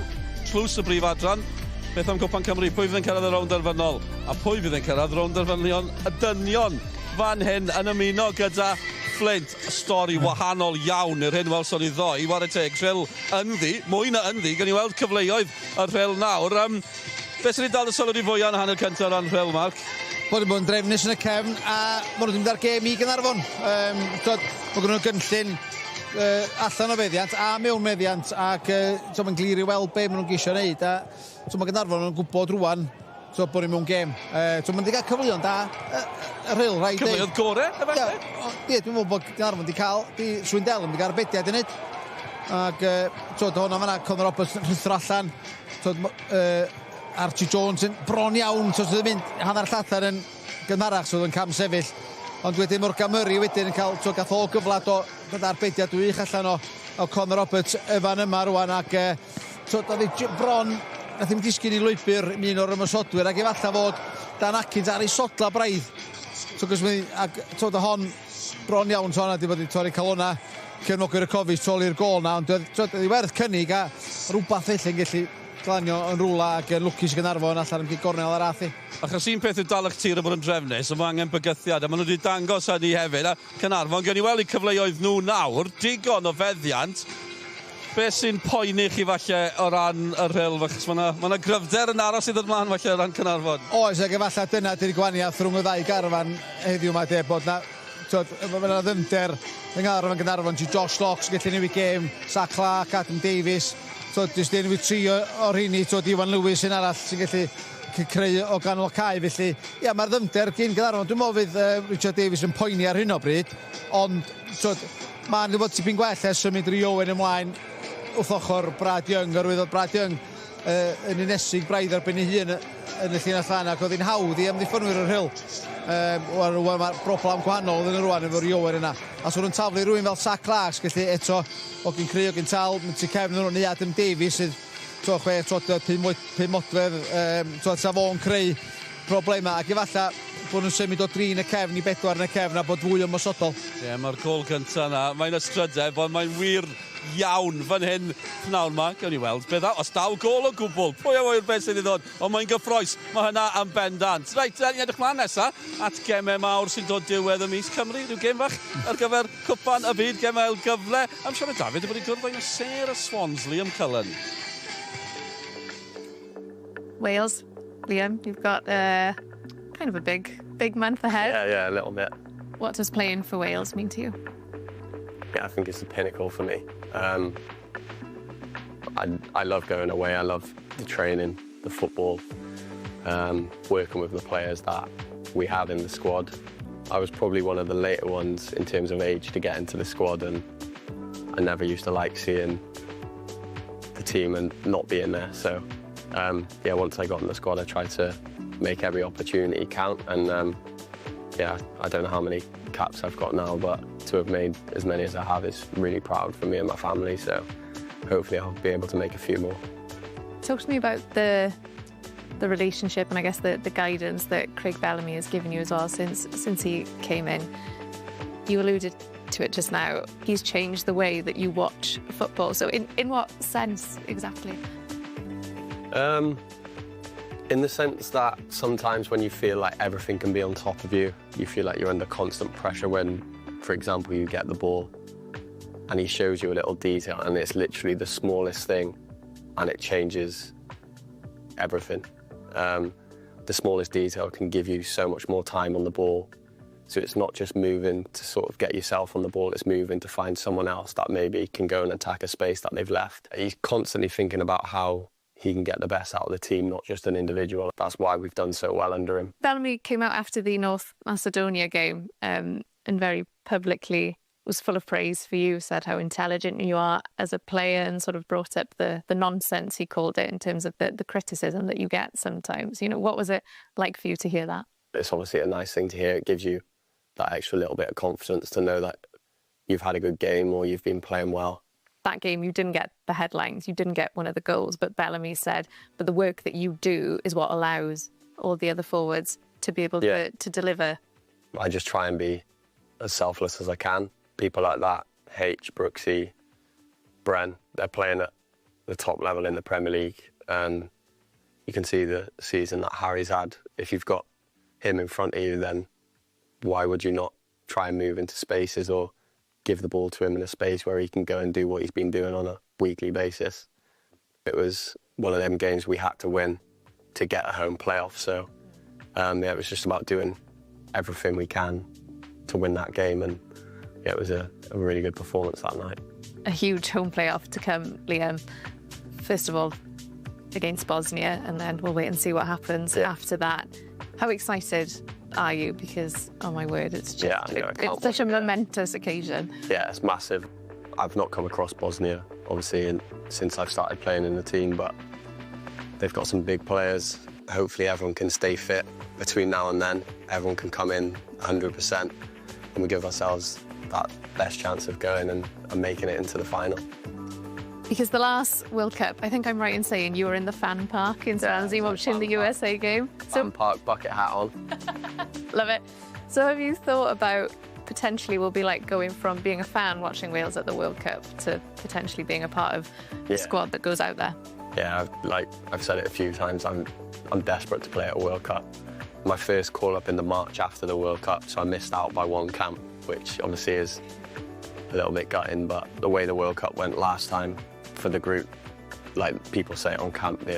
tlws y brif adran. Beth am Cwpan Cymru? Pwy fydd yn cyrraedd y Rownd Gynderfynol? A pwy fydd yn cyrraedd Rownd Gynderfynol y dynion fan hyn yn ymuno gyda Fflint? Stori wahanol iawn i'r hyn welson ni ddoi. War y teg, Rhyl ynddi, mwy na ynddi. Gan i weld cyfleoedd y Rhyl nawr. Beth sydd wedi dal y sylwyd i fwy yn hanner cyntaf ran Rhyl, Mark? Bod yn bod yn drefnus yn y cefn a maen nhw ddim dar gêm i Caernarfon. Mae gen nhw'n gynllun allan o feddiant a mewn meddiant ac mae'n glir i weld be maen nhw'n geisio wneud. Mae Caernarfon yn gwybod rwan bod nhw'n mewn gêm. Mae'n wedi cael cyfleoedd da. Rhyl, rhaid... Cyfleoedd gore, efallai? Ie, dwi'n meddwl bod Caernarfon wedi cael... Swindell wedi cael arbediad i wneud. Ac hwnna fan'na, Conor Roberts yn rhythro allan. Archie Jones yn bron iawn, so sydd yn mynd hanner llathan yn gynharach, so oedd yn cam sefyll. Ond wedyn Morgan Murray wedyn yn cael gath o gyflad o dod arbediad wych allan o Conor Roberts efan yma rwan ac oedd bron nath ddim disgyn I lwybr un o'r ymysodwyr ac efallai fod Dan Atkins ar ei sodla braidd. Ac oedd hon bron iawn so hwnna di bod I torri cael hwnna cefnogwyr y cofis troli'r gol na ond oedd I werth cynnig a rhywbeth felly'n gallu glanio yn rwla ac yn lwcus Gaernarfon allan yn gornel ar athi. Achos un peth yw dal eich tir yn bod yn drefnus, ond mae angen bygythiad, a maen nhw wedi dangos hynny hefyd, a Caernarfon, gen I weld I cyfleoedd nhw nawr, digon o feddiant. Be sy'n poeni chi falle o ran y Rhyl, achos mae yna gryfder yn aros I ddod mlaen falle o ran Caernarfon? Oes, ac efallai dyna di'r gwaniaeth rhwng y ddau garfan heddiw yma de, bod na mae ddyfnder yng Gaernarfon, Josh Locks gallu newid gêm, Zach Clark, Adam Davies, jyst enw I tri o'r hynny, Iwan Lewis yn arall sy'n gallu creu o ganol cae, felly, ia, mae'r ddyfnder gyn Gaernarfon. Dwi'n meddwl fydd Richard Davies yn poeni ar hyn o bryd, ond mae'n gwybod tipyn gwell ers symud Rhys Owen ymlaen wrth ochr Brad Young, oherwydd oedd Brad Young yn unesig braidd erbyn ei hun yn y llinell fan ac oedd hi'n hawdd I amddiffynwyr yr Rhyl. Mae'r broblam gwahanol yn y rwan efo'r Rhys Owen yna. A so nhw'n taflu rhywun fel Zach Clark, felly eto o gyn creu o gyn tal, ti'n cefn nhw neu Adam Davies sydd 5 modfedd, sa fo'n creu problemau ac efallai bod nhw'n symud o 3 yn y cefn I 4 yn y cefn a bod fwy ymosodol. Ie, mae'r gol cyntaf yna, mae'n ystrydeb, ond mae'n wir iawn fan hyn nawr yma, gawn ni weld beth os daw gol o gwbl, pwy a wyr beth sydd I ddod, ond mae'n gyffroes, mae hynna am bendant. Reit, ni edrych mlaen nesaf at gemau mawr sy'n dod diwedd y mis Cymru, rhyw gem fach ar gyfer cwpan y byd, gemau gyfle. Am Siarad David, wedi gwrdd o'i ser y Swansea am Cullen. Wales, Liam, you've got kind of a big month ahead. Yeah, a little bit. What does playing for Wales mean to you? Yeah, I think it's the pinnacle for me. I love going away. I love the training, the football, working with the players that we have in the squad. I was probably one of the later ones in terms of age to get into the squad, and I never used to like seeing the team and not being there. So, yeah, once I got in the squad, I tried to make every opportunity count, and yeah, I don't know how many caps I've got now, but to have made as many as I have is really proud for me and my family, so hopefully I'll be able to make a few more. Talk to me about the relationship and I guess the guidance that Craig Bellamy has given you as well since he came in. You alluded to it just now. He's changed the way that you watch football. So in what sense exactly? In the sense that sometimes when you feel like everything can be on top of you, you feel like you're under constant pressure when, for example, you get the ball and he shows you a little detail and it's literally the smallest thing and it changes everything. The smallest detail can give you so much more time on the ball. So it's not just moving to sort of get yourself on the ball, it's moving to find someone else that maybe can go and attack a space that they've left. He's constantly thinking about how he can get the best out of the team, not just an individual. That's why we've done so well under him. Bellamy came out after the North Macedonia game and very publicly was full of praise for you, said how intelligent you are as a player and sort of brought up the nonsense, he called it, in terms of the criticism that you get sometimes. You know, what was it like for you to hear that? It's obviously a nice thing to hear. It gives you that extra little bit of confidence to know that you've had a good game or you've been playing well. That game, you didn't get the headlines, you didn't get one of the goals, but Bellamy said, but the work that you do is what allows all the other forwards to be able to deliver. I just try and be as selfless as I can. People like that, H, Brooksy, Bren, they're playing at the top level in the Premier League, and you can see the season that Harry's had. If you've got him in front of you, then why would you not try and move into spaces or give the ball to him in a space where he can go and do what he's been doing on a weekly basis? It was one of them games we had to win to get a home playoff, so yeah, it was just about doing everything we can to win that game, and yeah, it was a really good performance that night. A huge home playoff to come, Liam. First of all, against Bosnia, and then we'll wait and see what happens after that. How excited are you? Because, oh my word, it's just it's such a momentous occasion. Yeah, it's massive. I've not come across Bosnia, obviously, since I've started playing in the team, but they've got some big players. Hopefully everyone can stay fit between now and then. Everyone can come in 100%. and we give ourselves that best chance of going and making it into the final. Because the last World Cup, I think I'm right in saying you were in the fan park in Swansea watching the USA game. Fan park, bucket hat on. Love it. So have you thought about potentially will be like going from being a fan watching Wales at the World Cup to potentially being a part of the squad that goes out there? Yeah, I've said it a few times, I'm desperate to play at a World Cup. My first call-up in the March after the World Cup, so I missed out by one camp, which obviously is a little bit gutting, but the way the World Cup went last time for the group, like people say on camp,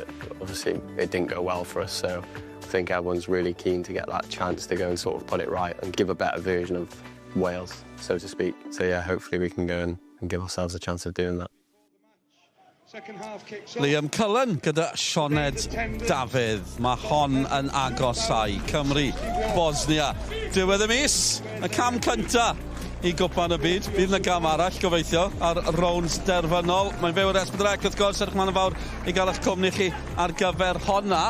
obviously it didn't go well for us, so I think everyone's really keen to get that chance to go and sort of put it right and give a better version of Wales, so to speak. So yeah, hopefully we can go and give ourselves a chance of doing that. Liam Cullen gyda Sioned Dafydd. Mae hon yn agosau. Cymru, Bosnia. Diwedd y mis, y cam cynta I gwpan y byd. Bydd yna gam arall, gobeithio, ar Rownd Gynderfynol. Mae'n fyw ar S4C Clic, wrth gwrs, edrych ma'n fawr I gael eich cwmni chi ar gyfer honna.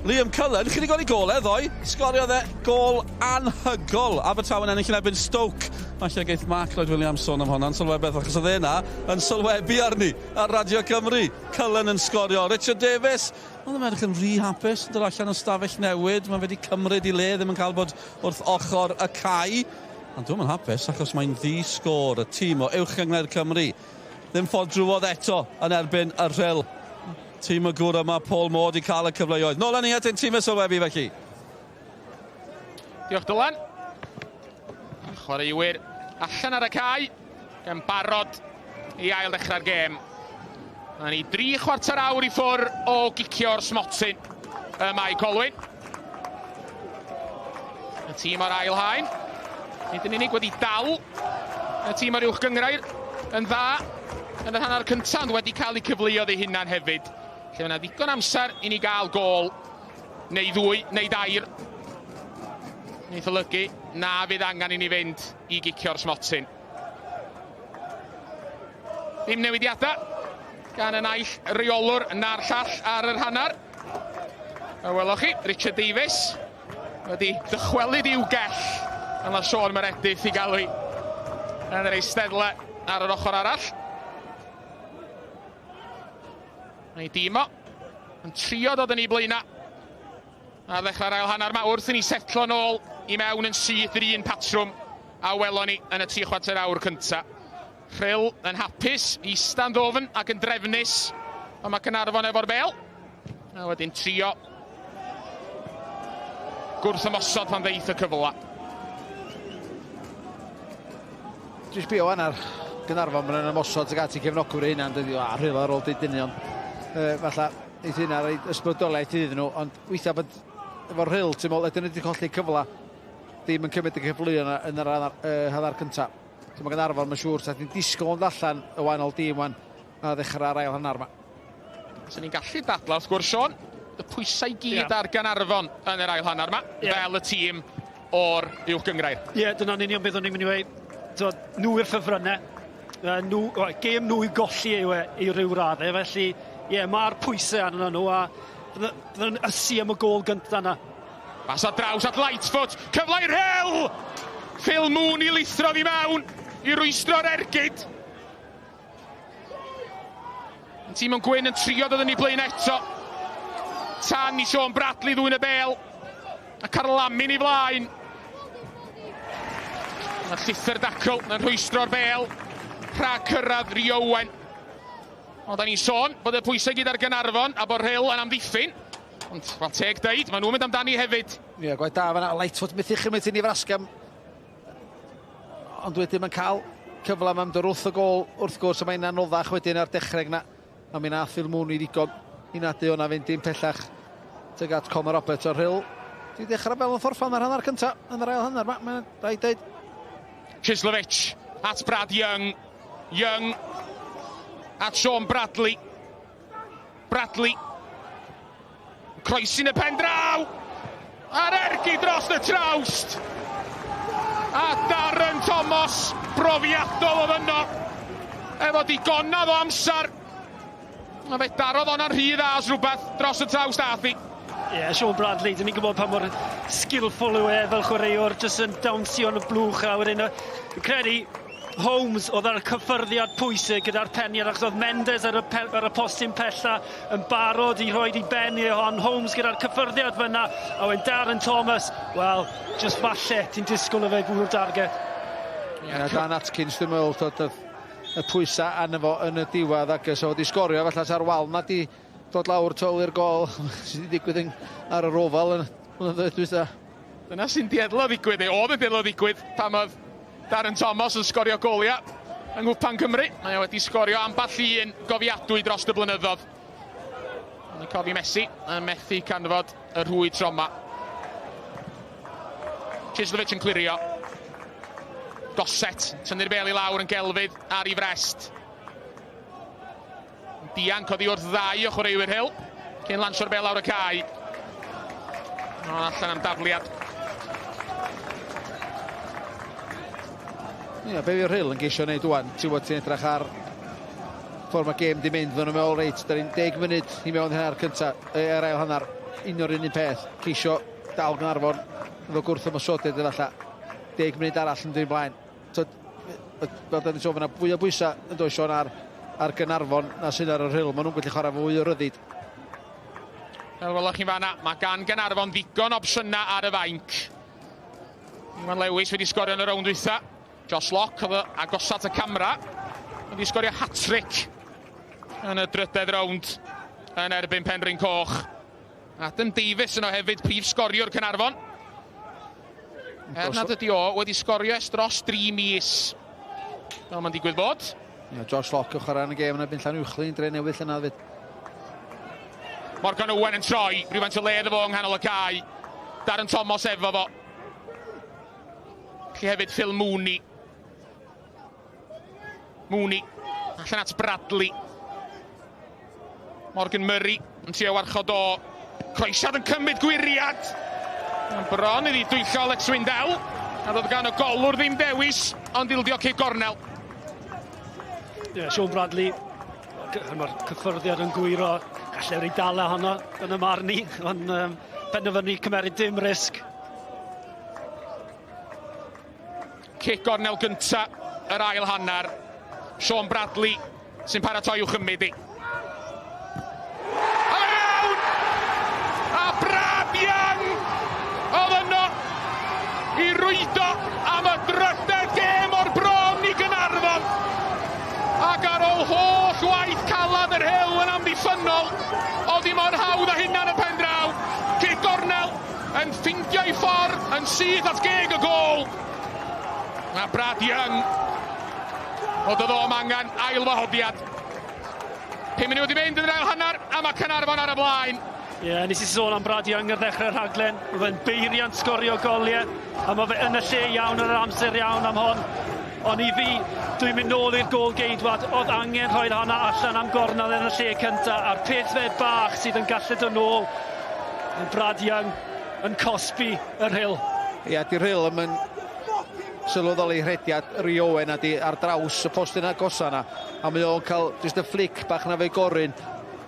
Liam Cullen, chi wedi gweld I gole, ddoi. Sgorio dde gol anhygol. Abertawe yn ennill yn erbyn Stoke. Falle geith Mark Lloyd Williams sôn am hwnna'n sylwebeth, achos oedd yna yn sylwebu arni ar Radio Cymru. Cullen yn sgorio. Richard Davies, oedd y merch yn rhy hapus, yn dod allan o stafell newid. Mae wedi cymryd I le, ddim yn cael bod wrth ochr y cae. Ond dwi'n hapus, achos mae'n ddi-sgôr y tîm o uwch gyngor Cymru. Ddim ffordd drwodd eto yn erbyn y Rhyl. Tîm y gŵr yma, Paul Moore, wedi cael y cyfleoedd. Nôl ni at ein tîm y sylwebu felly. Diolch Dylan. Chwaraewyr allan ar y cae, gan barod I ail ddechrau'r gêm. A ni 3 chwarter awr I ffwr o gicio'r smotyn y Bae Colwyn. Y tîm o'r ail haen. Nid yn unig wedi dal y tîm o'r uwch gyngrair yn dda yn y hanner cyntaf, ond wedi cael ei cyfleoedd ei hunan hefyd. Lle yna ddigon amser I ni gael gol, neu 2, neu 2. Neith olygu na fydd angen I ni fynd I gicio'r smotyn. Ddim newidiadau gan y naill reolwr na'r llall ar yr hanner. A welwch chi, Richard Davies wedi dychwelyd i'w gell yn la Siôn Meredith I gael ei yn yr eisteddle ar yr ochr arall. Mae Dimo yn trio dod yn ei blaena. A ddechrau'r ail hanner ma wrth I ni setlo nôl I mewn yn syth yr un patrwm a welon ni yn y 3 chwarter awr cynta. Rhyl yn hapus I stand ofn ac yn drefnus ond mae Caernarfon efo'r bêl. A wedyn trio gwrth ymosod pan ddeith y cyfle. Dwi'n sbio fan ar Caernarfon, mae'n ymosod sy'n gati cefnogwr ei hunan, dydi, Rhyl ar ôl dynion. Falla, eith hynna roi ysbrydoliaeth iddyn nhw, ond weithiau bod efo'r Rhyl, ti'n meddwl, ydyn nhw wedi colli cyfle, ddim yn cymryd y cyfleuon yn yr hanner cyntaf. Mae Caernarfon, mae'n siŵr, sa'n disgwyl ond allan y wahanol dîm wan a ddechrau'r ail hanner yma. So ni'n gallu dadla, wrth gwrs, Sion, y pwysau gyd ar Caernarfon yn yr ail hanner yma, fel y tîm o'r uwch gyngrair. Dyna'n union beth o'n i'n mynd I weid. Nhw yw'r ffefrynnau. Gêm nhw I golli I ryw raddau, felly mae'r pwysau arno nhw a bydden ysu am y gol gyntaf yna. Mas o draws at Lightfoot, cyfle I Rhyl! Phil Moon I lithrodd I mewn, I rwystro'r ergyd. Tîm yn gwyn yn trio dod yn ei blaen eto. Tan I Sean Bradley ddwyn y bêl. A Carlamin I flaen. Mae'r llythyr dacl yn rhwystro'r bêl. Rhag cyrraedd Riowen. Ond da ni'n sôn bod y pwysau gyda'r Caernarfon a bod Rhyl yn amddiffyn. Ond fel teg deud, maen nhw'n mynd amdani hefyd. Gwaith da fan'na, Lightfoot methu chymryd I Nifrasgam. Ond wedyn mae'n cael cyfle am dod wrth y gol, wrth gwrs, a mae'n anoddach wedyn ar dechrau yna. A mi'n nath Phil Moon I ddigon I nadu o'na fynd i'n pellach. Teg at Conor Roberts o Rhyl. Di dechrau fel yn fforffan ar hanner cyntaf, yn yr ail hanner, mae'n rhaid deud. Chislovich at Brad Young. Young at Sean Bradley. Bradley. Croesi'n y pen draw. A'r ergi dros y trawst. A Darren Thomas, brofiadol oedd yno. Efo digonedd o amser. A fe darodd o'n rhydd as rhywbeth dros y trawst athi. Sean Bradley, dyn ni'n gwybod pa mor skillful yw fel chwaraewr, jyst yn dawnsio yn y blwch a wedyn fi'n credu Holmes oedd ar y cyffyrddiad pwysig gyda'r peniad achos oedd Mendes ar y postyn pella yn barod i roi i ben i hon. Holmes gyda'r cyffyrddiad fyna a wedyn Darren Thomas, wel, just falle ti'n disgwyl o fe bwrw'r darget. Dan Atkins dwi'n meddwl y pwysa arno fo yn y diwedd ac so wedi sgorio falle ar wal na di dod lawr tol i'r gol sydd wedi digwydd ar yr ofal yn y dwytha. Dyna sy'n diedlo ddigwydd oedd yn diedlo ddigwydd pan oedd Darren Thomas yn sgorio golia yng Cwpan Cymru. Mae wedi sgorio amball un gofiadwy dros y blynyddodd. Ni'n cofio Messi yn methu canfod y rhwyd troma. Chislovic yn clirio. Goset, tynnu'r bel i lawr yn gelfydd ar ei frest. Dianc oddi wrth ddau o chwaraewyr Rhyl, cyn lansio'r bel lawr y cae. Allan am dafliad. Be fi'r Rhyl yn geisio wneud wan, ti'n edrych ar ffordd mae gêm di mynd, fydden nhw'n meddwl reit, da ni'n 10 munud i mewn hanner cyntaf, ail hanner, un o'r un peth, ceisio dal Caernarfon, efo gwrth ymwysodyd efallai, 10 munud arall yn dyn blaen. Fel da ni'n sôn fyna, fwy o bwysau yn dod Sion ar Caernarfon na sy'n ar y Rhyl, maen nhw'n gallu chwarae fwy o ryddid. Fel welwch chi'n fanna, mae gan Caernarfon ddigon opsiynau ar y fainc. Iwan Lewis wedi sgorio yn y rownd wytha. Josh Locke oedd agosat y camera. Wedi sgorio hat-trick yn y drydedd rownd yn erbyn Penrhyn Coch. Adam Davies yno hefyd prif sgoriwr Caernarfon. Nad ydi o wedi sgorio ers dros 3 mis. Fel mae'n digwydd bod. Josh Locke yn chwarae yn y gêm yn erbyn Llanywchlyn, dre newydd yna fyd. Morgan Owen yn troi, rhywfaint o ledd efo yng nghanol y cae. Darren Thomas efo fo. Felly hefyd Phil Mooney. Allan at Bradley. Morgan Murray yn trio warchod o. Croesiad yn cymryd gwiriad. Bron iddi dwyllio Alex Windel. A ddod gan y golwr ddim dewis, ond ildio cic gornel. Sean Bradley, mae'r cyffyrddiad yn gwiro. Gallai ei dala honna yn y marn ni, ond penderfynu cymeryd dim risg. Cic gornel gynta, yr ail hanner. Sean Bradley sy'n paratoi i'w chymryd i. A mewn! A Brad Young oedd yno i rwydo am y drydedd gêm o'r bron i Caernarfon. Ac ar ôl holl waith calad yr Rhyl yn amddiffynol, oedd hi mor hawdd a hynna yn y pen draw. Cic gornel yn ffeindio ei ffordd yn syth at geg y gol. A Brad Young, oedd o ddom angen ail wahoddiad. 5 munud wedi mynd yn yr ail hanner, a mae Caernarfon ar y blaen. Nes i sôn am Brad Young ar ddechrau'r rhaglen. Oedd e'n beiriant sgorio goliau, a mae fe yn y lle iawn yr amser iawn am hon. Ond i fi, dwi'n mynd nôl i'r gol geidwad, oedd angen rhoi honna allan am gornel yn y lle cyntaf, a'r peth fe bach sydd yn gallu dod nôl. Brad Young yn cosbi y Rhyl. Di'r Rhyl yn sylweddoli rhediad Riowen ar draws y postyn agosa yna, a mae o'n cael just y flic bach na fe goryn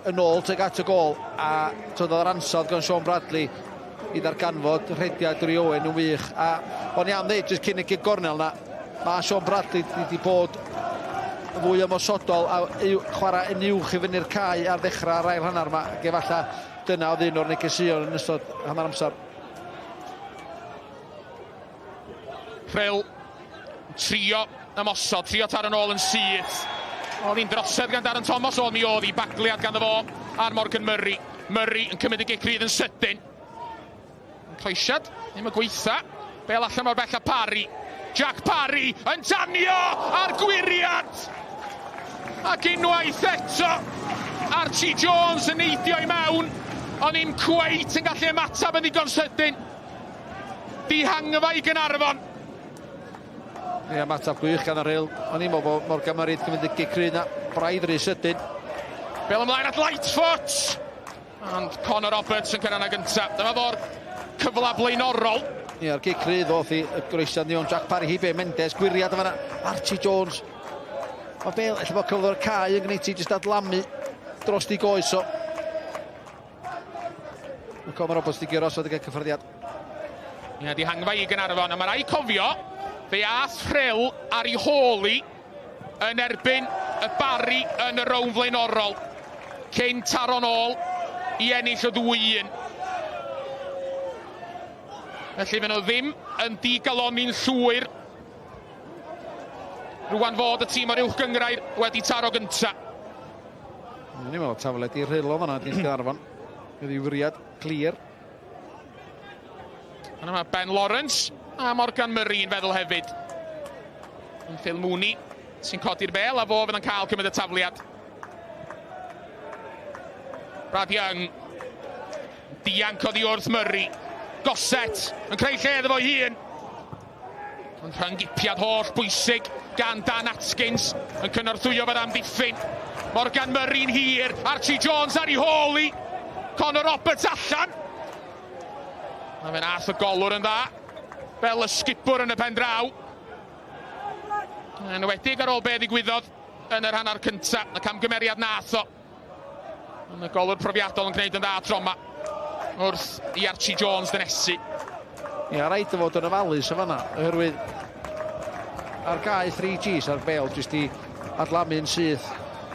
yn ôl teg at y gol, a oedd yr ansawdd gan Sean Bradley i ddarganfod rhediad Riowen yn wych, a o'n i am ddeud just cyn y gig gornel na, mae Sean Bradley wedi bod fwy ymosodol a chwarae yn uwch i fyny'r cae ar ddechrau'r ail hanner yma, ac efallai dyna oedd un o'r negesion yn ystod hanner amser. Rhyl trio ymosod, trio tar yn ôl yn syth. Oedd hi'n drosedd gan Darren Thomas, oedd mi oedd hi bagliad gan fo ar Morgan Murray. Murray yn cymryd y gicrydd yn sydyn. Cloesiad, ddim y gweitha. Bel allan o'r bell a Parry. Jack Parry yn danio ar gwiriad. Ac unwaith eto, Archie Jones yn eidio i mewn. Ond ni'n cweit yn gallu ymatab yn ddigon sydyn. Dihangfa i Caernarfon. Ymatab gwych gan yr Rhyl. O'n i'n meddwl bod Morgan Murray yn mynd y gicrydd na braidd rhy sydyn. Bel ymlaen at Lightfoot. Ond Conor Roberts yn cyrraedd gyntaf. Dyma fo'r cyfla blaenorol. A'r gicrydd oedd i groesiad ni o'n Jack Parry, Hibe Mendes, gwiriad yma Archie Jones. Mae Bel, efallai bod cyflwr cae yn gwneud ti jyst adlamu dros di goes o. Cwpan Roberts di gyros oedd y cyffyrddiad. Ie, di hangfa i Gaernarfon, a mae rai cofio, fe ath Rhyl ar ei holi yn erbyn y Barry yn y rownd flaenorol. Cyn taro nôl i ennill o 2-1. Felly fe nhw ddim yn digaloni'n llwyr. Rwan fod y tîm o'r uwch gyngrair wedi taro gynta. Ni'n meddwl tafle di Rhyl o fanna, di'n Gaernarfon. Bydd i wiriad clir. Yna mae Ben Lawrence a Morgan Murray yn feddwl hefyd. Phil Mooney sy'n codi'r bel a fo fydd yn cael cymryd y tafliad. Brad Young. Dianc oddi wrth Murray. Goset yn creu lle iddo fo hun. Ond rhangipiad holl bwysig gan Dan Atkins yn cynorthwyo fydd amddiffyn. Morgan Murray'n hir. Archie Jones ar ei holi. Connor Roberts allan. A fe nath y golwr yn dda. Fel y skipwr yn y pen draw. Yn wedig ar ôl be ddigwyddodd yn yr hanner cynta. Y camgymeriad nath o. Yn y golwr profiadol yn gwneud yn dda tro yma. Wrth i Archie Jones dynesu. Ie, rhaid o fod yn ofalus o fanna. Oherwydd ar gau 3Gs ar bel jyst i adlamu'n syth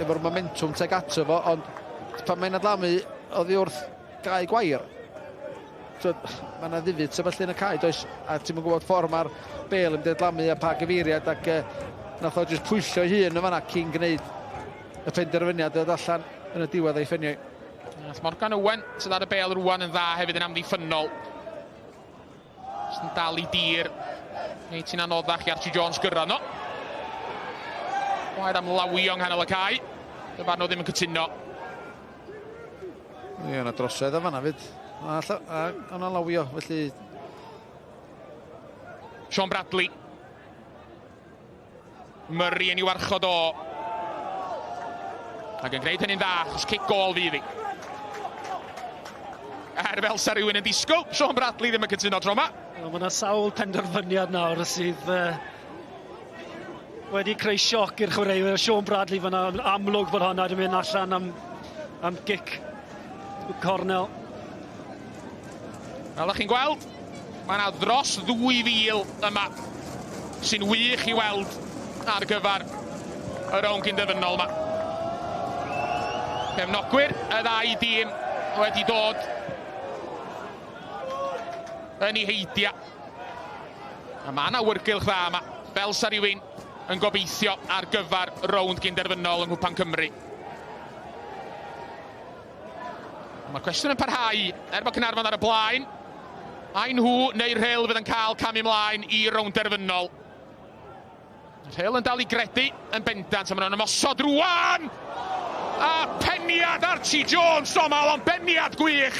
efo'r momentum teg ato fo, ond pan mae'n adlamu oddi wrth gau gwair. Mae yna ddifyd sefyll yn y cae, does, a ti'n mynd gwybod ffordd mae'r bel yn adlamu a pa gyfeiriad ac nath o jyst pwysio hun yn fanna cyn gwneud y penderfyniad oedd allan yn y diwedd ei ffeniau. Morgan Owen sydd ar y bel rwan yn dda hefyd yn amddiffynol. Sy'n dal i dir. Neu ti'n anoddach i Archie Jones gyrra no. Waed am lawio nghanol y cae. Dyma nhw ddim yn cytuno. Ie, yna drosedd o fanna fyd. A yna lawio, felly... Sean Bradley. Murray yn i warchod o. Ac yn gwneud hynny'n dda, chos kick gol fydd hi. Fel sa rhywun yn disgwyl, Sean Bradley ddim yn cytuno tro yma. Mae yna sawl penderfyniad nawr sydd wedi creu sioc i'r chwaraewyr. Sean Bradley fyna amlwg bod hwnna wedi mynd allan am gic cornel. Fel ych chi'n gweld, mae yna dros 2,000 yma sy'n wych i weld ar gyfer y rownd Gynderfynol yma. Cefnogwyr y ddau dîm wedi dod yn ei heidia. A mae yna wyrgylch dda yma, fel sa rhywun yn gobeithio ar gyfer rownd Gynderfynol yng Cwpan Cymru. Mae'r cwestiwn yn parhau, bod Caernarfon ar y blaen. A nhw neu Rhyl fydd yn cael cam ymlaen i rownd derfynol. Rhyl yn dal i gredu yn bendant, a maen nhw'n ymosod rwan! A peniad Archie Jones domal, ond peniad gwych!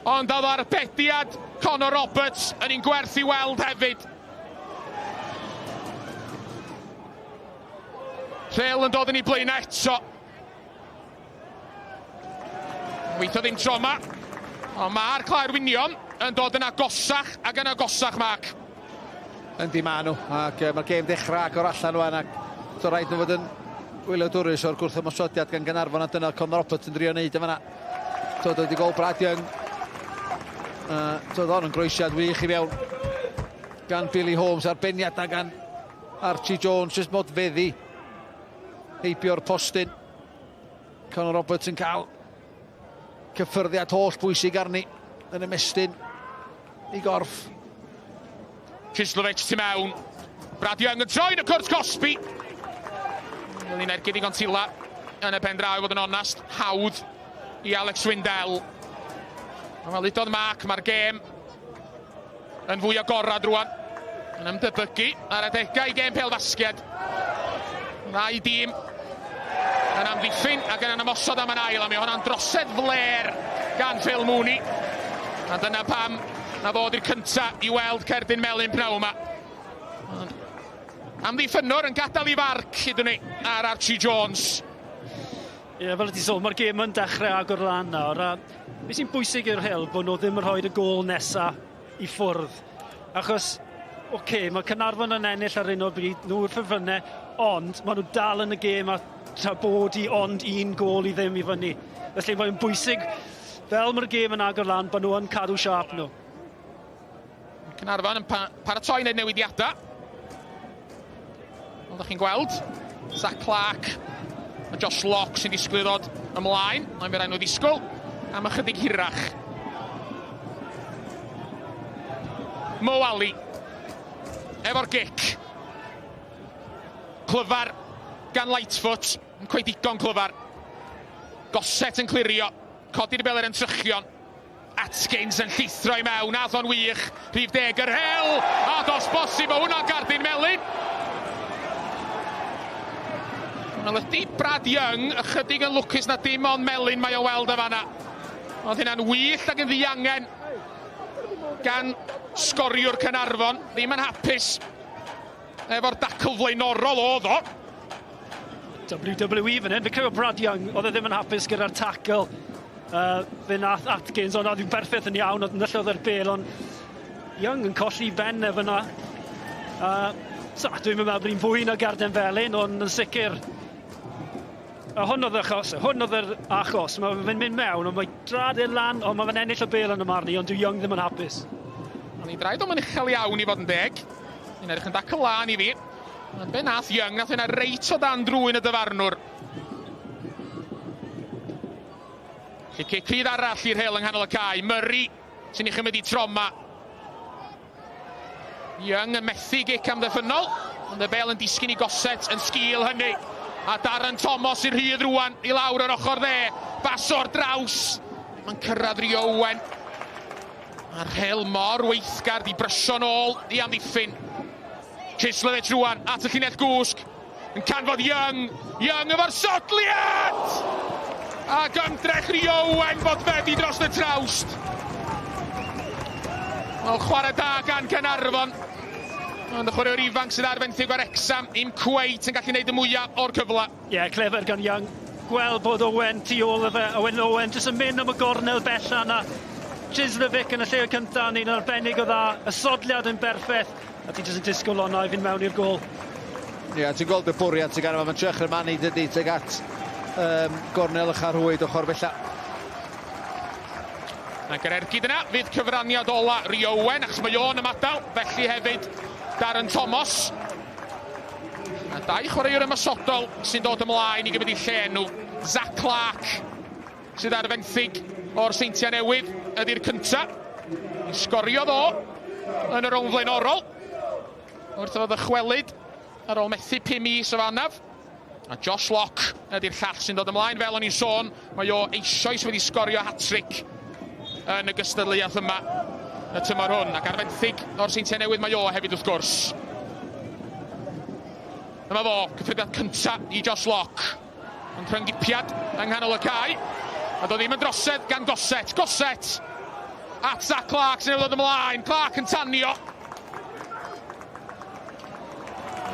Ond oedd arbediad Connor Roberts yn un gwerth i weld hefyd. Rhyl yn dod yn ei blaenau eto. Weithio ddim tro yma, ond mae'r Claerwynion yn dod yn agosach ac yn agosach, Mark. Yndi ma nhw, ac mae'r gêm dechrau agor allan rwan, ac so rhaid nhw fod yn wyliadwrus o'r gwrthymosodiad gan Gaernarfon, a dyna Connor Roberts yn drio wneud yma. Dod wedi gol Brad Young. Dod o'n groesiad wych i fewn gan Billy Holmes, arbeniad a gan Archie Jones, jyst mod feddi heibio'r postyn. Connor Roberts yn cael cyffyrddiad holl bwysig arni yn ymestyn i gorff. Kislovic tu mewn. Brad Young yn troi'n y cwrt Cosby. Ni'n ergyd i Gontila yn y pen draw, fod yn onast. Hawdd i Alex Windell. Wel, udodd Mark, mae'r gêm yn fwy agorad rwan. Yn ymdybygu ar adegau i gêm pêl-fasged. Ddau dîm yn amddiffyn ac yn ymosod am yn ail, a mi hwnna'n drosedd fler gan Phil Mooney. A dyna pam na fod i'r cynta i weld cerdyn melyn pnaw yma. Amddiffynwr yn gadael i farc hyd yn ni ar Archie Jones. Ie, fel ydi sôn, mae'r gêm yn dechrau agor lan nawr. A beth sy'n bwysig i'r Rhyl bod nhw ddim yn rhoi y gol nesaf i ffwrdd. Achos, mae Caernarfon yn ennill ar un o'r bryd, nhw'r ffefrynnau, ond maen nhw dal yn y gêm a tra bod i ond un gol i ddim i fyny. Felly mae'n bwysig fel mae'r gêm yn agor lan, bod nhw yn cadw siarp nhw. Caernarfon yn paratoi wneud newidiadau. Fel ydych chi'n gweld, Zach Clark a Josh Locke sy'n disgwyl i ddod ymlaen. Mae'n fydd rhaid nhw ddisgwyl am ychydig hirach. Mo Ali efo'r gic. Clyfar gan Lightfoot, yn cweith digon clyfar. Gosset yn clirio, codi'r beler yn trychion. Atkins yn llithro i mewn, ath o'n wych. Rhif 10 yr Rhyl, a dos bosib o hwnna'n gardyn melyn. Wel ydi Brad Young ychydig yn lwcus na dim ond melyn mae o weld y fanna. Oedd hynna'n wyllt ac yn ddiangen gan sgoriwr Caernarfon, ddim yn hapus efo'r dacl flaenorol oedd o. WWE fan hyn, fe crew o Brad Young, oedd e ddim yn hapus gyda'r tacl. Fe nath Atkins, ond oedd hi'n berffaith yn iawn, oedd yn ddyllodd yr bel, ond Young yn colli ben fyna. Dwi'n meddwl bod hi'n fwy na garden felyn, ond yn sicr. Hwn oedd yr achos. Mae'n mynd mewn, ond mae drad i'r lan, ond mae'n ennill y bel yn y marni, ond dyw Young ddim yn hapus. Ond i draed o'n uchel iawn i fod yn deg. Ni'n edrych yn dacl lan i fi. Ond be nath Young, nath yna reit o dan drwy'n y dyfarnwr. Cic cryf arall i'r Rhyl yng nghanol y cae. Murray sy'n ei chymryd i troma. Young yn methu gic amddiffynol, ond y bel yn disgyn i gosset yn sgil hynny. A Darren Thomas i'r rhydd rwan i lawr yr ochr dde. Baso'r draws. Mae'n cyrraedd Rio Owen. A'r Rhyl mor weithgar di brysio nôl i amddiffyn. Chislovich rwan at y llinell gwsg. Yn canfod Young. Young efo'r sodliad! Ac ymdrech Rio Owen bod feddi dros y trawst. Wel, chwarae da gan Caernarfon. Ond y chwaraewr ifanc sydd ar fenthyg o'r Exam, im cweit yn gallu gwneud y mwyaf o'r cyfle. Ie, clefer gan Young. Gweld bod Owen tu ôl y fe. Owen jyst yn mynd am y gornel bella yna. Chislovich yn y lle cyntaf ni'n arbennig o dda. Y sodliad yn berffaith. A ti jyst yn disgwyl o'na i fynd mewn i'r gol. Ie, ti'n gweld y bwriad sy'n gan mae'n trech yr mani dydy teg at gornel y charhwyd ochr bella. Ac yr ergyd yna, fydd cyfraniad ola Rio Owen, achos mae o'n ymadael, felly hefyd Darren Thomas. A dau chwaraewr ymysodol sy'n dod ymlaen i gymryd i lle nhw. Zach Clark sydd ar fenthyg o'r Seintiau Newydd ydy'r cyntaf. I sgorio ddo yn y rownd flaenorol. Wrth oedd y chwelyd ar ôl methu 5 mis o fannaf. A Josh Locke ydy'r llall sy'n dod ymlaen fel o'n i'n sôn. Mae o eisoes wedi sgorio hat-trick yn y gystadleuaeth yma y tymor hwn. Ac ar fenthyg o'r Seintiau Newydd mae o hefyd wrth gwrs. Dyma fo, cyffredad cynta i Josh Locke. Yn rhyngipiad yng nghanol y cae. A doedd ddim yn drosedd gan Gosset. Gosset at Zach Clark sy'n ei ddod ymlaen. Clark yn tanio.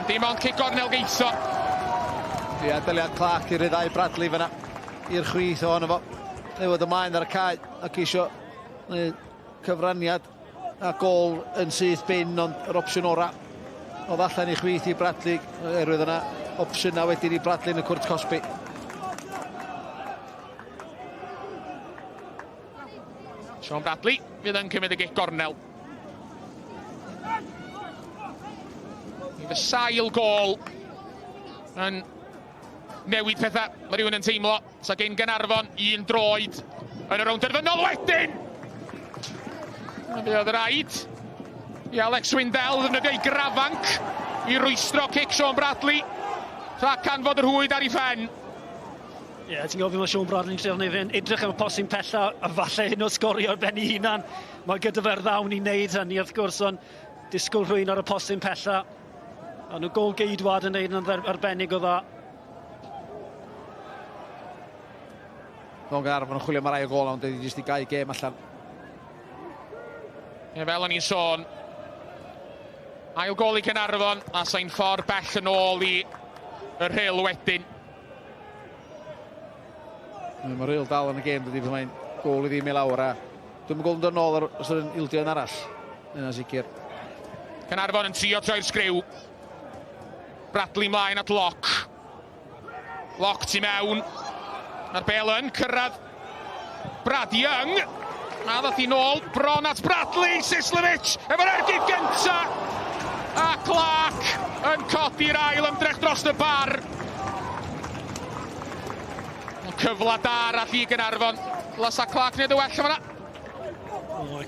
Dim ond cic gornel geitho. Ie, dyliad Clark i'r ddau Bradley fyna. I'r chwith o hwnnw fo. Newid ymlaen ar y cae ac isio cyfraniad a gol yn syth bin, ond yr opsiwn ora oedd allan i chwith i Bradley, erwydd yna opsiwn na wedyn i Bradley yn y cwrt Cosby. Sean Bradley fydd yn cymryd y gic gornel. Fydd y sail gol yn newid pethau, mae rhywun yn teimlo. Sa gen Caernarfon 1-droed yn y rownd derfynol wedyn. Fe oedd rhaid i Alex Swindell ddefnyddio ei grafanc i rwystro cic Sean Bradley. Tra canfod yr hwyd ar ei phen. Ie, ti'n gofio mae Sean Bradley'n treulio neu fynd edrych am y posyn pella a falle hyn o sgorio ar ben ei hunan. Mae gyda fe'r ddawn i wneud hynny wrth gwrs, ond disgwyl rhywun ar y posyn pella. A nhw gol geidwad yn neud yn arbennig o dda. Rownd Gynderfynol yn chwilio am rai o gol, ond wedi jyst i gau gêm allan. Ie, fel o'n i'n sôn, ail gol i Caernarfon, a sa'n ffordd bell yn ôl i yr Rhyl wedyn. Mae Rhyl dal yn y gêm, dydy, mae'n gol i ddim i lawr, a dwi'n gweld yn dod nôl os ydyn ildio yn arall. Yna sicr. Caernarfon yn trio troi'r sgriw. Bradley mlaen at Locke. Locke tu mewn. Mae'r bel yn cyrraedd Brad Young. A ddath i nôl, bron at Bradley, Sislevic, efo'r ergyd gynta. A Clark yn codi'r ail ymdrech dros y bar. Cyfla da arall i Gaernarfon. Lasa Clark wneud y well yma.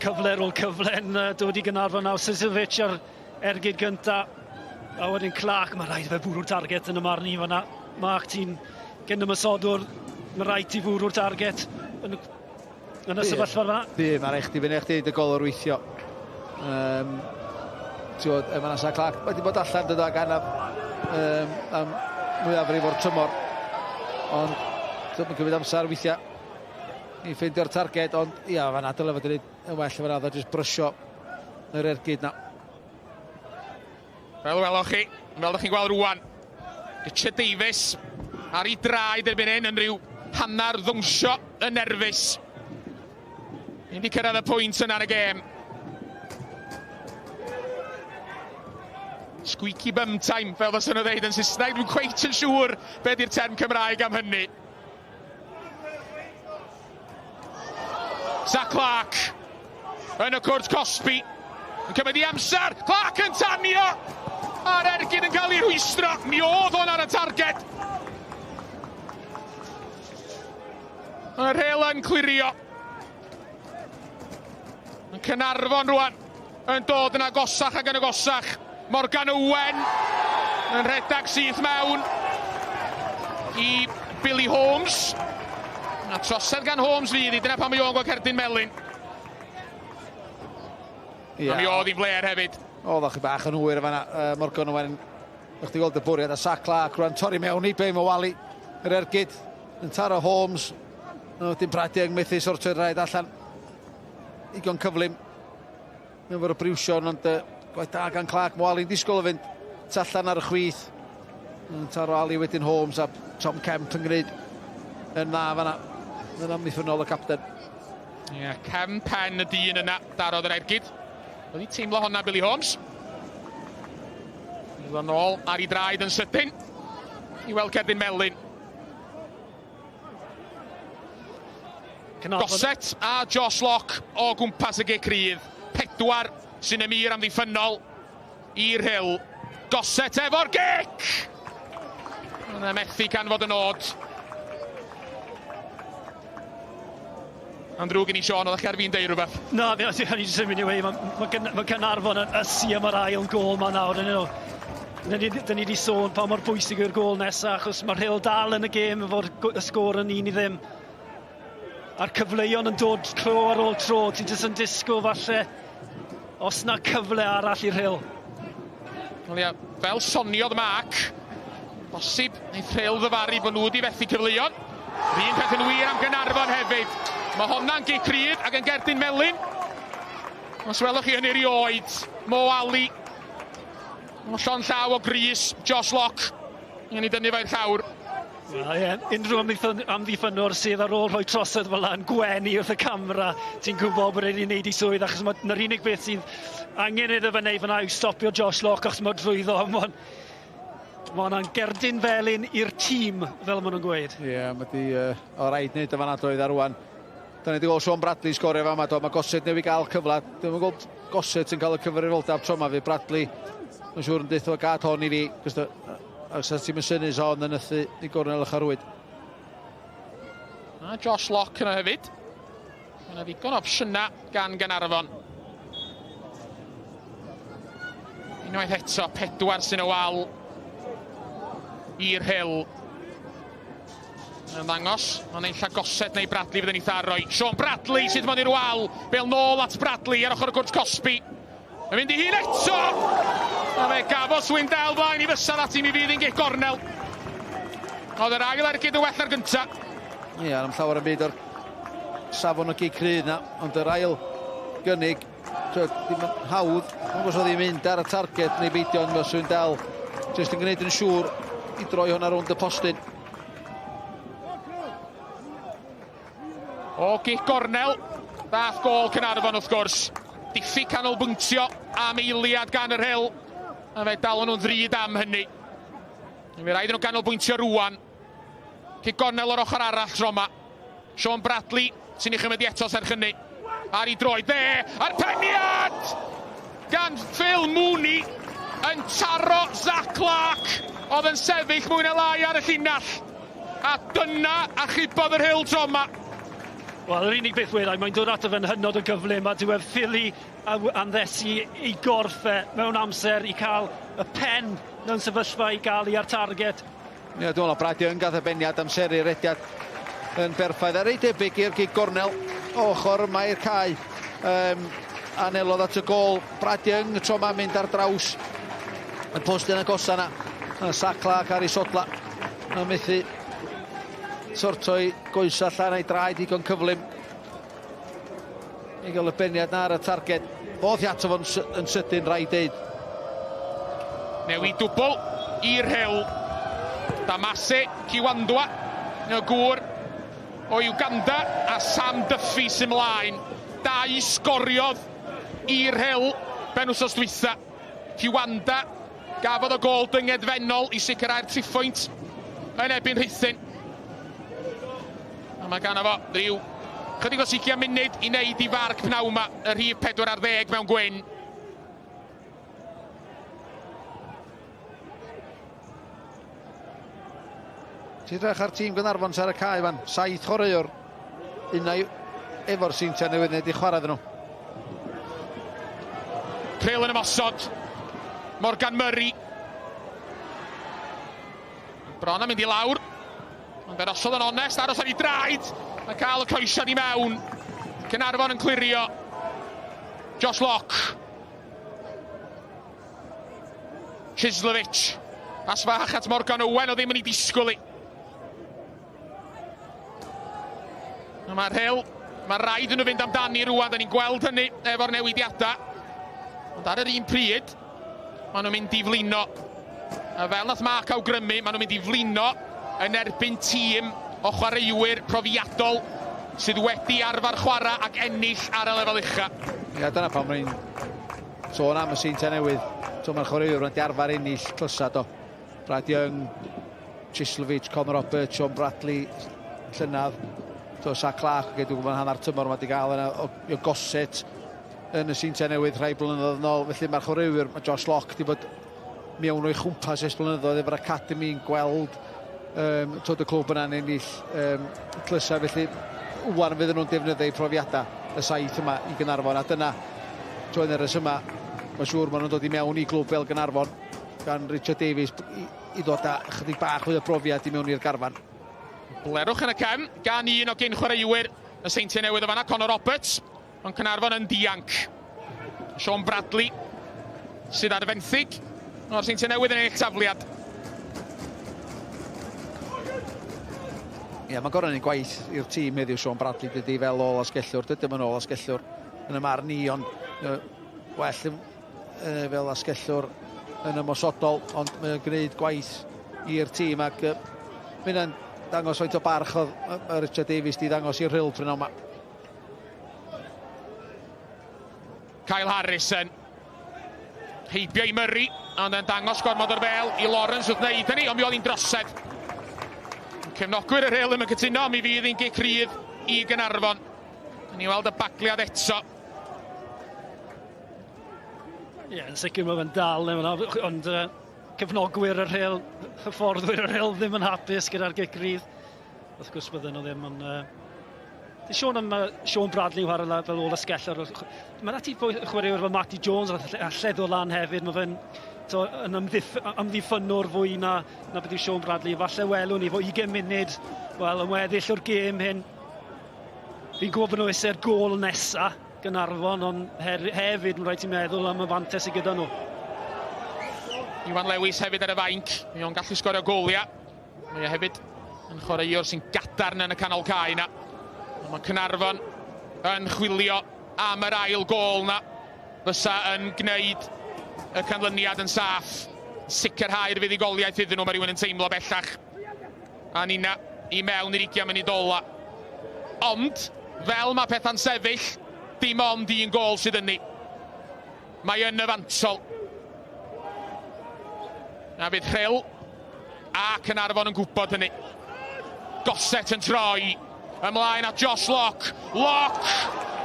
Cyfle ar ôl cyfle'n dod i Gaernarfon nawr. Sislevic ar ergyd gynta. A wedyn Clark, mae rhaid fe bwrw'r target yn y marn i fanna. Mark, ti'n gen ymysodwr, mae rhaid ti bwrw'r target yn y sefyllfa fanna. Mae'n eich di fyny eich di dy gol o'r weithio. Ti'n efo Nasa Clark wedi bod allan dyda gan am mwyafrif o'r tymor. Ond dwi'n cymryd amser weithio i ffeindio'r targed, ond ia, fanna dyle fod yn well efo raddo, jyst brysio yr ergyd na. Fel welwch chi, fel ydych chi'n gweld rwan, Richard Davies ar ei draed erbyn hyn yn rhyw hannar ddwnsio yn nerfus. Ni wedi cyrraedd y pwynt yna yn y gêm. Squeaky bum time, fel fyswn nhw ddeud yn Saesneg. Dwi'n cweit yn siŵr be di'r term Cymraeg am hynny. Zach Clark yn y cwrt Cosby. Yn cymryd i amser, Clark yn tanio! A'r ergyd yn cael ei rhwystro, mi oedd hwn ar y targed. Y Rhyl yn clirio. Yn Caernarfon rwan, yn dod yn agosach ac yn agosach. Morgan Owen yn rhedag syth mewn i Billy Holmes. A trosedd gan Holmes fydd i, dyna pan mi o'n gweld cerdyn melyn. A mi oedd i'n fler hefyd. Oeddech chi bach yn hwyr fanna, Morgan Owen. Ydych chi gweld y bwriad a Zach Clark rwan torri mewn i Bae Mawali. Yr ergyd yn taro Holmes. Dim Brady yng methu sortio'r rhaid allan. Igon cyflym. Efo'r briwsion, ond gwaith da gan Clark. Mawali'n disgwyl o fynd allan ar y chwith. Yn taro Ali wedyn Holmes a Tom Kemp yn gwneud yn dda fanna. Yn amddiffynol y capten. Ie, Cem Pen y dyn yna, darodd yr ergyd. Oedd hi teimlo honna Billy Holmes. Oedd yn ôl ar ei draed yn sydyn. I weld cerdyn melyn. Goset a Josh Locke o gwmpas y gic rydd. 4 sy'n ymir amddiffynol i'r Rhyl. Goset efo'r gic! Yna methu can fod yn od. Andrew gen i Sean, oeddech chi ar fi'n deud rhywbeth? Na, fi wedi jyst yn mynd i wei. Mae Caernarfon yn ysu am yr ail gol ma nawr. Dyn ni wedi sôn pa mor bwysig yw'r gol nesaf, achos mae'r Rhyl dal yn y gêm efo'r sgôr yn 1-0. A'r cyfleuon yn dod tro ar ôl tro. Ti'n jyst yn disgo falle os na cyfle arall i'r Rhyl. Wel ia, fel soniodd Mark, bosib wneud Rhyl ddyfaru bod nhw wedi fethu cyfleuon. Rhyn peth yn wir am Gaernarfon hefyd. Mae honna'n gic rydd ac yn gerdyn melyn. Os welwch chi yn erioed, Mo Ali. Llon llaw o grys, Josh Locke. Yn ei dynnu fe'r llawr. Unrhyw amddiffynwr sydd ar ôl rhoi trosedd fel yn gwenu wrth y camera, ti'n gwybod bod e'n neud i swydd, achos mae'r unig beth sydd angen iddo fe wneud fyna yw stopio Josh Locke, achos mae drwyddo. Mae hwnna'n gerdyn felyn i'r tîm, fel maen nhw'n gweud. Ie, mae di o rhaid wneud y fan adroedd ar rwan. Da ni wedi gweld Sean Bradley sgorio fa yma, mae Goset newid gael cyfle. Dwi'n gweld Goset yn cael y cyfrifoldeb tro yma fi. Bradley, mae'n siŵr yn deithio gad hon i fi, ac ti'n mysynu Zon yn ythu i gornel eich arwyd. A Josh Locke yna hefyd. Yna ddigon opsiyna gan Gaernarfon. Unwaith eto, 4 sy'n y wal i'r Rhyl. Yn ddangos, ond ein Goset neu Bradley fydd yn eitha arroi. Sean Bradley sydd mewn i'r wal. Bel nôl at Bradley ar ochr y gwrt Cosby. Yn mynd i hun eto! A fe gafo Swindell blaen i fysad at i mi fydd yn gic gornel. Oedd yr ail ergyd y well ar gynta. Ie, am llawer yn byd o'r safon o gic rydd na, ond yr ail gynnig, ddim yn hawdd. Ond os oedd hi'n mynd ar y targed neu beidio yn fel Swindell, jyst yn gwneud yn siŵr i droi hwnna rownd y postyn. O gic gornel, dath gol Caernarfon wrth gwrs. Diffyg canolbwyntio am eiliad gan yr Rhyl. A fe dal nhw'n ddrud am hynny. Fe rhaid nhw canolbwyntio rwan. Gic gornel o'r ochr arall tro yma. Sean Bradley sy'n ei chymryd eto serch hynny. Ar ei droed dde, a'r peniad! Gan Phil Mooney yn taro Zach Clark, oedd yn sefyll mwy na lai ar y llinell. A dyna achubodd yr Rhyl tro yma. Wel, yr unig beth wedai, mae'n dod ato fe'n hynod o gyflym, a dyw e ffili anddesu i gorff mewn amser i cael y pen mewn sefyllfa i gael i ar target. Ie, dwi'n meddwl, Brady yn gath y beniad amseru'r rediad yn berffaith. A rei debyg i'r gig gornel ochr yma i'r cae. Anelodd at y gol. Brady yn tro yma mynd ar draws y post yn y gosa yna. Sacla ac Ari Sodla yn methu sortoi goesa allan a'i draed digon cyflym i gael y beniad na ar y targed. Fodd i ato fo'n yn sydyn rai deud. Newid dwbl i'r Rhyl. Damase Kiwandwa y gŵr o Uganda a Sam Duffy sy'n mlaen. 2 sgoriodd i'r Rhyl ben wsos dwytha. Kiwanda gafodd y gol dyngedfennol i sicrhau'r triphwynt yn erbyn Rhuthun. A mae gan fo rhyw chydig o 20 munud i wneud i farc pnaw yma, y rhif 40 mewn gwyn. Ti'n drach ar tîm Gaernarfon ar y cae fan, 7 chwaraewr, unau efo'r seintiau newydd wneud i chwarae ddyn nhw. Rhyl yn ymosod, Morgan Murray. Bron yn mynd i lawr, ond fe'n osod yn onest, aros ar ei draed, a cael y coesiad i mewn. Caernarfon yn clirio. Josh Locke. Chislovic. As fach at Morgan Owen o ddim yn ei disgwyl i. Mae'r Rhyl, mae rhaid yn nhw fynd amdani rwan, da ni'n gweld hynny efo'r newidiadau. Ond ar yr un pryd, maen nhw'n mynd i flino. A fel nath Mark awgrymu, maen nhw'n mynd i flino yn erbyn tîm o chwaraewyr profiadol sydd wedi arfer chwarae ac ennill ar y lefel ucha. Ia, dyna pan mae'n sôn am y seintiau newydd. So mae'r chwaraewyr wedi arfer ennill clysad o. Brad Young, Chislovic, Conor Roberts, Sean Bradley, Llynadd. So Zach Clark, dwi'n gwybod hanner tymor wedi gael yna o goset yn y seintiau newydd rhai blynyddoedd yn ôl. Felly mae'r chwaraewyr, mae Josh Locke wedi bod mewn o'i chwmpas ers blynyddoedd efo'r academi'n gweld tod y clwb yna'n ennill clysau. Felly wwan fydden nhw'n defnyddio eu profiadau y 7 yma i Gaernarfon. A dyna, troedd yr yma, mae'n siŵr maen nhw'n dod i mewn i glwb fel Gaernarfon gan Richard Davies i ddod â chydig bach fwy o brofiad i mewn i'r garfan. Blerwch yn y cefn, gan un o gyn chwaraewyr y seintiau newydd o fanna, Conor Roberts, ond Caernarfon yn dianc. Sean Bradley, sydd ar y fenthyg, o'r seintiau newydd yn ennill tafliad. Ie, mae'n gorau ni'n gwaith i'r tîm heddiw Sean Bradley, dydy fel ôl asgellwr, dydy mae'n ôl asgellwr yn y marn ni, ond well fel asgellwr yn ymosodol, ond mae'n gwneud gwaith i'r tîm ac mae'n dangos faint o barch oedd Richard Davies di ddangos i'r Rhyl pryn yma. Kyle Harrison heibio i Murray, ond yn dangos gormod o'r fel i Lawrence wrth wneud hynny, ond mi oedd hi'n drosedd. Cefnogwyr y Rhyl yn cytuno, mi fydd hi'n gic rydd i Gaernarfon. Ni weld y bagliad eto. Ie, yn sicr mae fe'n dal, ond cefnogwyr y Rhyl, hyfforddwyr y Rhyl ddim yn hapus gyda'r gic rydd. Wrth gwrs bydden nhw ddim, ond... Di Sean am Sean Bradley chwarae fel ôl asgellwr. Mae'n ati chwaraewyr fel Matty Jones a lleddo lan hefyd. Mae fe'n yn amddiffynwr fwy na beth yw Sean Bradley. Falle welwn ni fo 20 munud yn weddill o'r gêm hyn. Fi'n gwybod bod nhw eisiau'r gol nesaf Gaernarfon, ond hefyd mae'n rhaid i meddwl am y fantes i gyda nhw. Iwan Lewis hefyd ar y fainc. Mi o'n gallu sgorio goliau. Mae hefyd yn chwaraewr sy'n gadarn yn y canol cae na. Mae Caernarfon yn chwilio am yr ail gol na. Fysa yn gwneud y canlyniad yn saff. Sicrhau'r fuddugoliaeth iddyn nhw, mae rhywun yn teimlo bellach. A nina i mewn i'r 20 munud ola. Ond, fel mae pethau'n sefyll, dim ond un gol sydd yn ni. Mae yn y fantol. A fydd Rhyl a Caernarfon yn gwybod hynny. Goset yn troi ymlaen at Josh Lock. Lock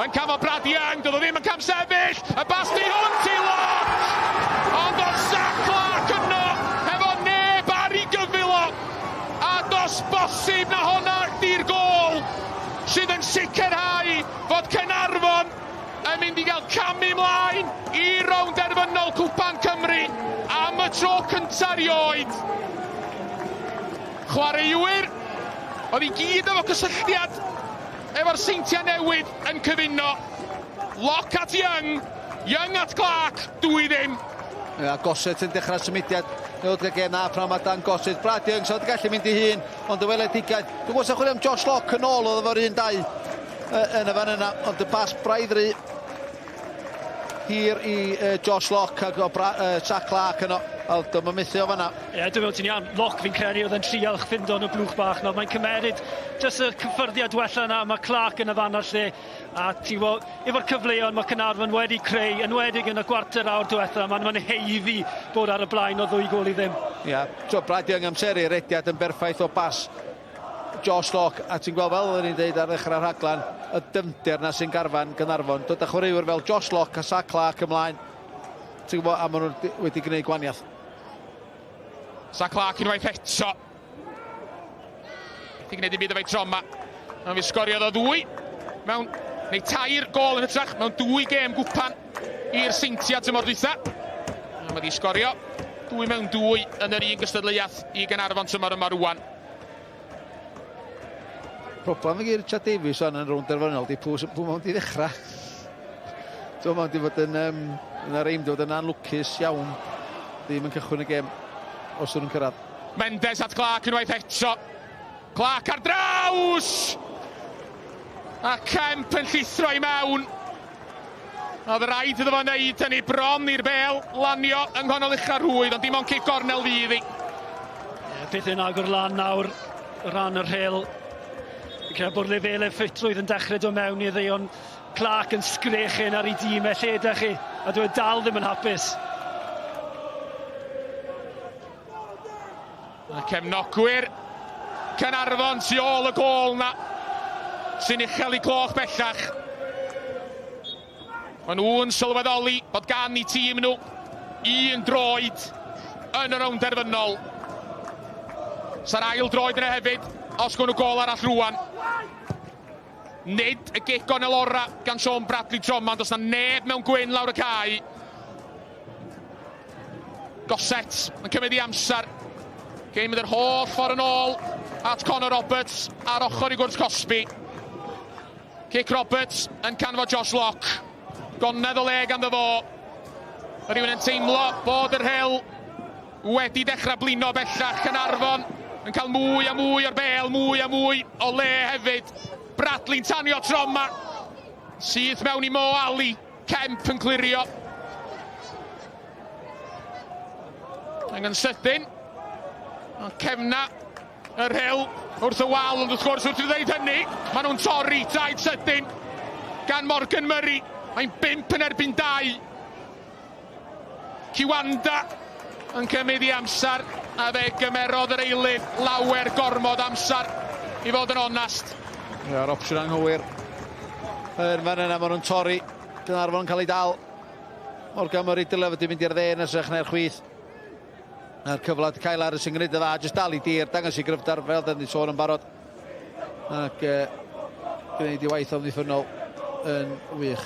yn cafod Brad Young, doedd o ddim yn cam sefyll. Y basti hwnt i Lock! Ond oedd Zach Clark yno, efo neb ar ei gyfil o. A dos bosib na honna di'r gol, sydd yn sicrhau fod Caernarfon yn mynd i gael camu ymlaen i Rownd Gynderfynol Cwpan Cymru am y tro cyntaf erioed. Chwaraewyr oedd i gyd efo cysylltiad efo'r seintiau newydd yn cyfuno. Lock at Young, Young at Clark, dwi ddim. Gosset yn dechrau symudiad newid y gem na pram a dan Gosset. Brad Young sy'n gallu mynd i hun, ond y weledigaeth. Dwi'n gwybod sy'n chwilio am Josh Lock yn ôl oedd efo'r 1-2 yn y fan yna, ond y bas braiddru hir i Josh Lock ac o Zach Clark yno. Dyma methu o fanna. Dwi'n meddwl ti'n iawn. Lock fi'n credu oedd yn trial ffindo yn y blwch bach. Mae'n cymeryd jyst y cyffyrddiad wella yna. Mae Clark yn y fan o'r lle. A ti'n gwybod, efo'r cyfleon mae Caernarfon wedi creu, enwedig yn y gwarter awr diwetha. Mae'n heiddi bod ar y blaen o 2 gol i ddim. Brad Young amseru rediad yn berffaith o bas Josh Lock. A ti'n gweld fel o'n i'n dweud ar ddechrau'r rhaglan, y dyfnder na sy'n garfan Caernarfon. Dod â chwaraewyr fel Josh Lock a Zach Clark ymlaen. Ti'n gwybod, a maen nhw wedi gwneud gwaniaeth. Zach Clark unwaith eto. Ti'n gwneud i byd efo'i troma. Mae'n fi sgoriodd o 2. Neu 3 gol yn hytrach mewn 2 gêm gwpan i'r seintiad tymor dwytha. Mae wedi sgorio 2 mewn 2 yn yr un gystadleuaeth i Caernarfon tymor yma rwan. Problem i Richard Davies yn Rownd Gynderfynol di pwy mewn di ddechrau. Dwi'n mewn di fod yn reim di fod yn anlwcus iawn. Ddim yn cychwyn y gêm os ydyn nhw'n cyrraedd. Mendes at Clark unwaith eto. Clark ar draws! A Kemp yn llithro i mewn. Oedd rhaid iddo fo wneud hynny bron i'r bêl lanio yng nghanol ucha rhwydd, ond dim ond cic gornel fydd hi. Beth yn agor lan nawr, ran yr Rhyl. Fi'n credu bod lefelau ffitrwydd yn dechrau do mewn iddi, ond Clark yn sgrechen ar ei dîm lle ydych chi, a dwi'n dal ddim yn hapus. A cefnogwyr Caernarfon tu ôl y gol na sy'n uchel i cloch bellach. Mae nhw'n sylweddoli bod gan i tîm nhw 1 droed yn y Rownd Gynderfynol. Sa'r ail droed yna hefyd os gwn nhw gol arall rwan. Nid y gic o Nelora gan Sean Bradley Drummond, os na neb mewn gwyn lawr y cae. Gosset yn cymryd i amser. Ge'n mynd yr holl ffordd yn ôl at Connor Roberts ar ochr i gwrs Cosby. Cic Roberts yn canfod Josh Lock. Gonedd o le ganddo fo. Rhywun yn teimlo bod yr Rhyl wedi dechrau blino bellach. Caernarfon yn cael mwy a mwy o'r bêl, mwy a mwy o le hefyd. Bradley'n tanio troma. Sydd mewn i Mo Ali. Kemp yn clirio. Yn sydyn. Cefna yr Rhyl wrth y wal, ond wrth gwrs wrth i ddweud hynny, maen nhw'n torri traed sydyn gan Morgan Murray. Mae'n 5 yn erbyn 2. Cwanda yn cymryd i amser, a fe gymerodd yr eilydd lawer gormod amser i fod yn onast. Yr opsiwn anghywir yn fan yna, maen nhw'n torri. Caernarfon yn cael ei dal. Morgan Murray dylai wedi mynd i'r dde yn ysrych neu'r chwith. A'r cyfle di cael ar y sy'n gwneud y dda, jyst dal i dir, dangos i gryfdar fel da ni sôn yn barod. Ac gwneud i waith omddiffynol yn wych.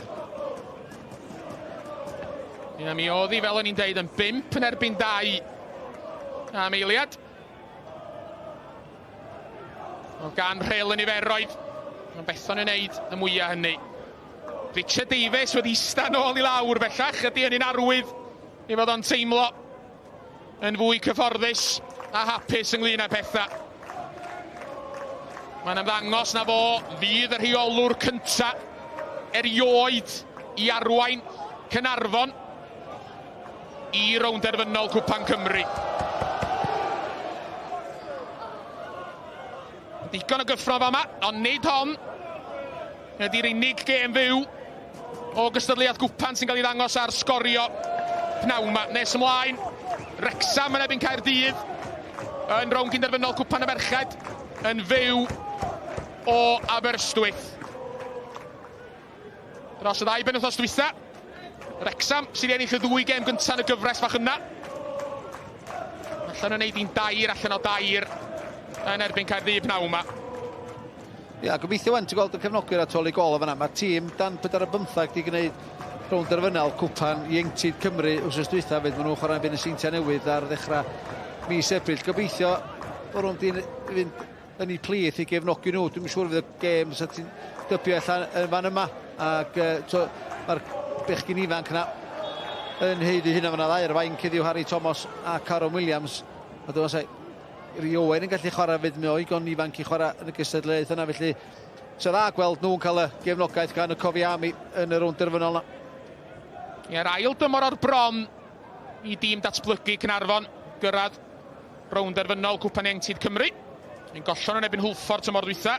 Mi oedd hi fel o'n i'n deud yn 5 yn erbyn 2 am eiliad. O gan Rhyl yn niferoedd. Mae'n Bethan yn wneud y mwyaf hynny. Richard Davies wedi ista nôl i lawr bellach, ydy hynny'n arwydd i fod o'n teimlo yn fwy cyfforddus a hapus ynglŷn â pethau. Mae'n ymddangos na fo fydd y rheolwr cynta erioed i arwain Caernarfon i Rownd Gynderfynol Cwpan Cymru. Digon o gyffro fama, ond nid hon ydy'r unig gêm fyw o gystadleuaeth Cwpan sy'n cael ei ddangos ar sgorio pnawma. Nes ymlaen, Wrexham yn ebyn Caerdydd yn Rownd Gynderfynol Cwpan y Merched yn fyw o Aberystwyth. Dros y ddau benwythnos dwytha. Wrexham sydd wedi ennill y 2 gêm gyntaf yn y gyfres fach yna. Allan yn neud 1 dair allan o 2 yn erbyn Caerdydd pnawn yma. Ia, gobeithio wan, ti'n gweld y cefnogwyr at ôl i gol o fanna. Mae tîm dan 45 di gwneud Rownd Gynderfynol Cwpan ieuenctid Cymru wrth dwytha fyd. Maen nhw'n chwarae byn y seintia newydd ar ddechrau mis Ebrill. Gobeithio bod nhw'n fynd yn ei plith i gefnogi nhw. Dwi'n siŵr fydd y gêm sa ti'n dybio allan yn fan yma. Ac mae'r bechgyn ifanc yna yn heiddi hynna fanna ddau. Fain cyddiw Harry Thomas a Caron Williams. A dwi'n say, Riowen yn gallu chwarae fydd me oigon ifanc i chwarae yn y gystadleuaeth yna. Felly, so dda gweld nhw'n cael y gefnogaeth gan y Cofiami yn y Rownd Gynderfynol yna. Ia'r ail dymor o'r bron i dîm datblygu Caernarfon gyrraedd Rownd Gynderfynol Cwpan ieuenctid Cymru. Ni'n gollon yn ebyn Hwlffordd tymor dwytha.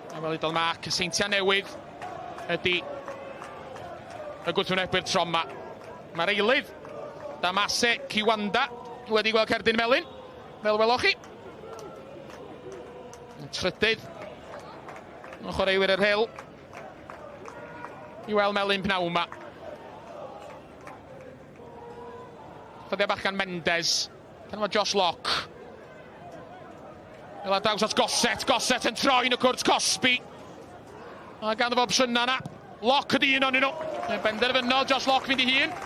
A fel idol Marc, y seintia newydd ydy y gwrthwynebu'r tro yma. Mae'r eilydd Damase Ciwanda wedi gweld cerdyn melyn, fel welwch chi. Yn trydydd yn chwaraewyr yr Rhyl i weld melyn pnawn yma. Ffyddiau bach gan Mendes. Pan mae Josh Locke. Fel a daws at Gosset yn troi yn y cwrt Cosby. A ganddo fo opsiynau yna. Locke ydi un o'n nhw. Yn benderfynol, Josh Locke fynd i hun.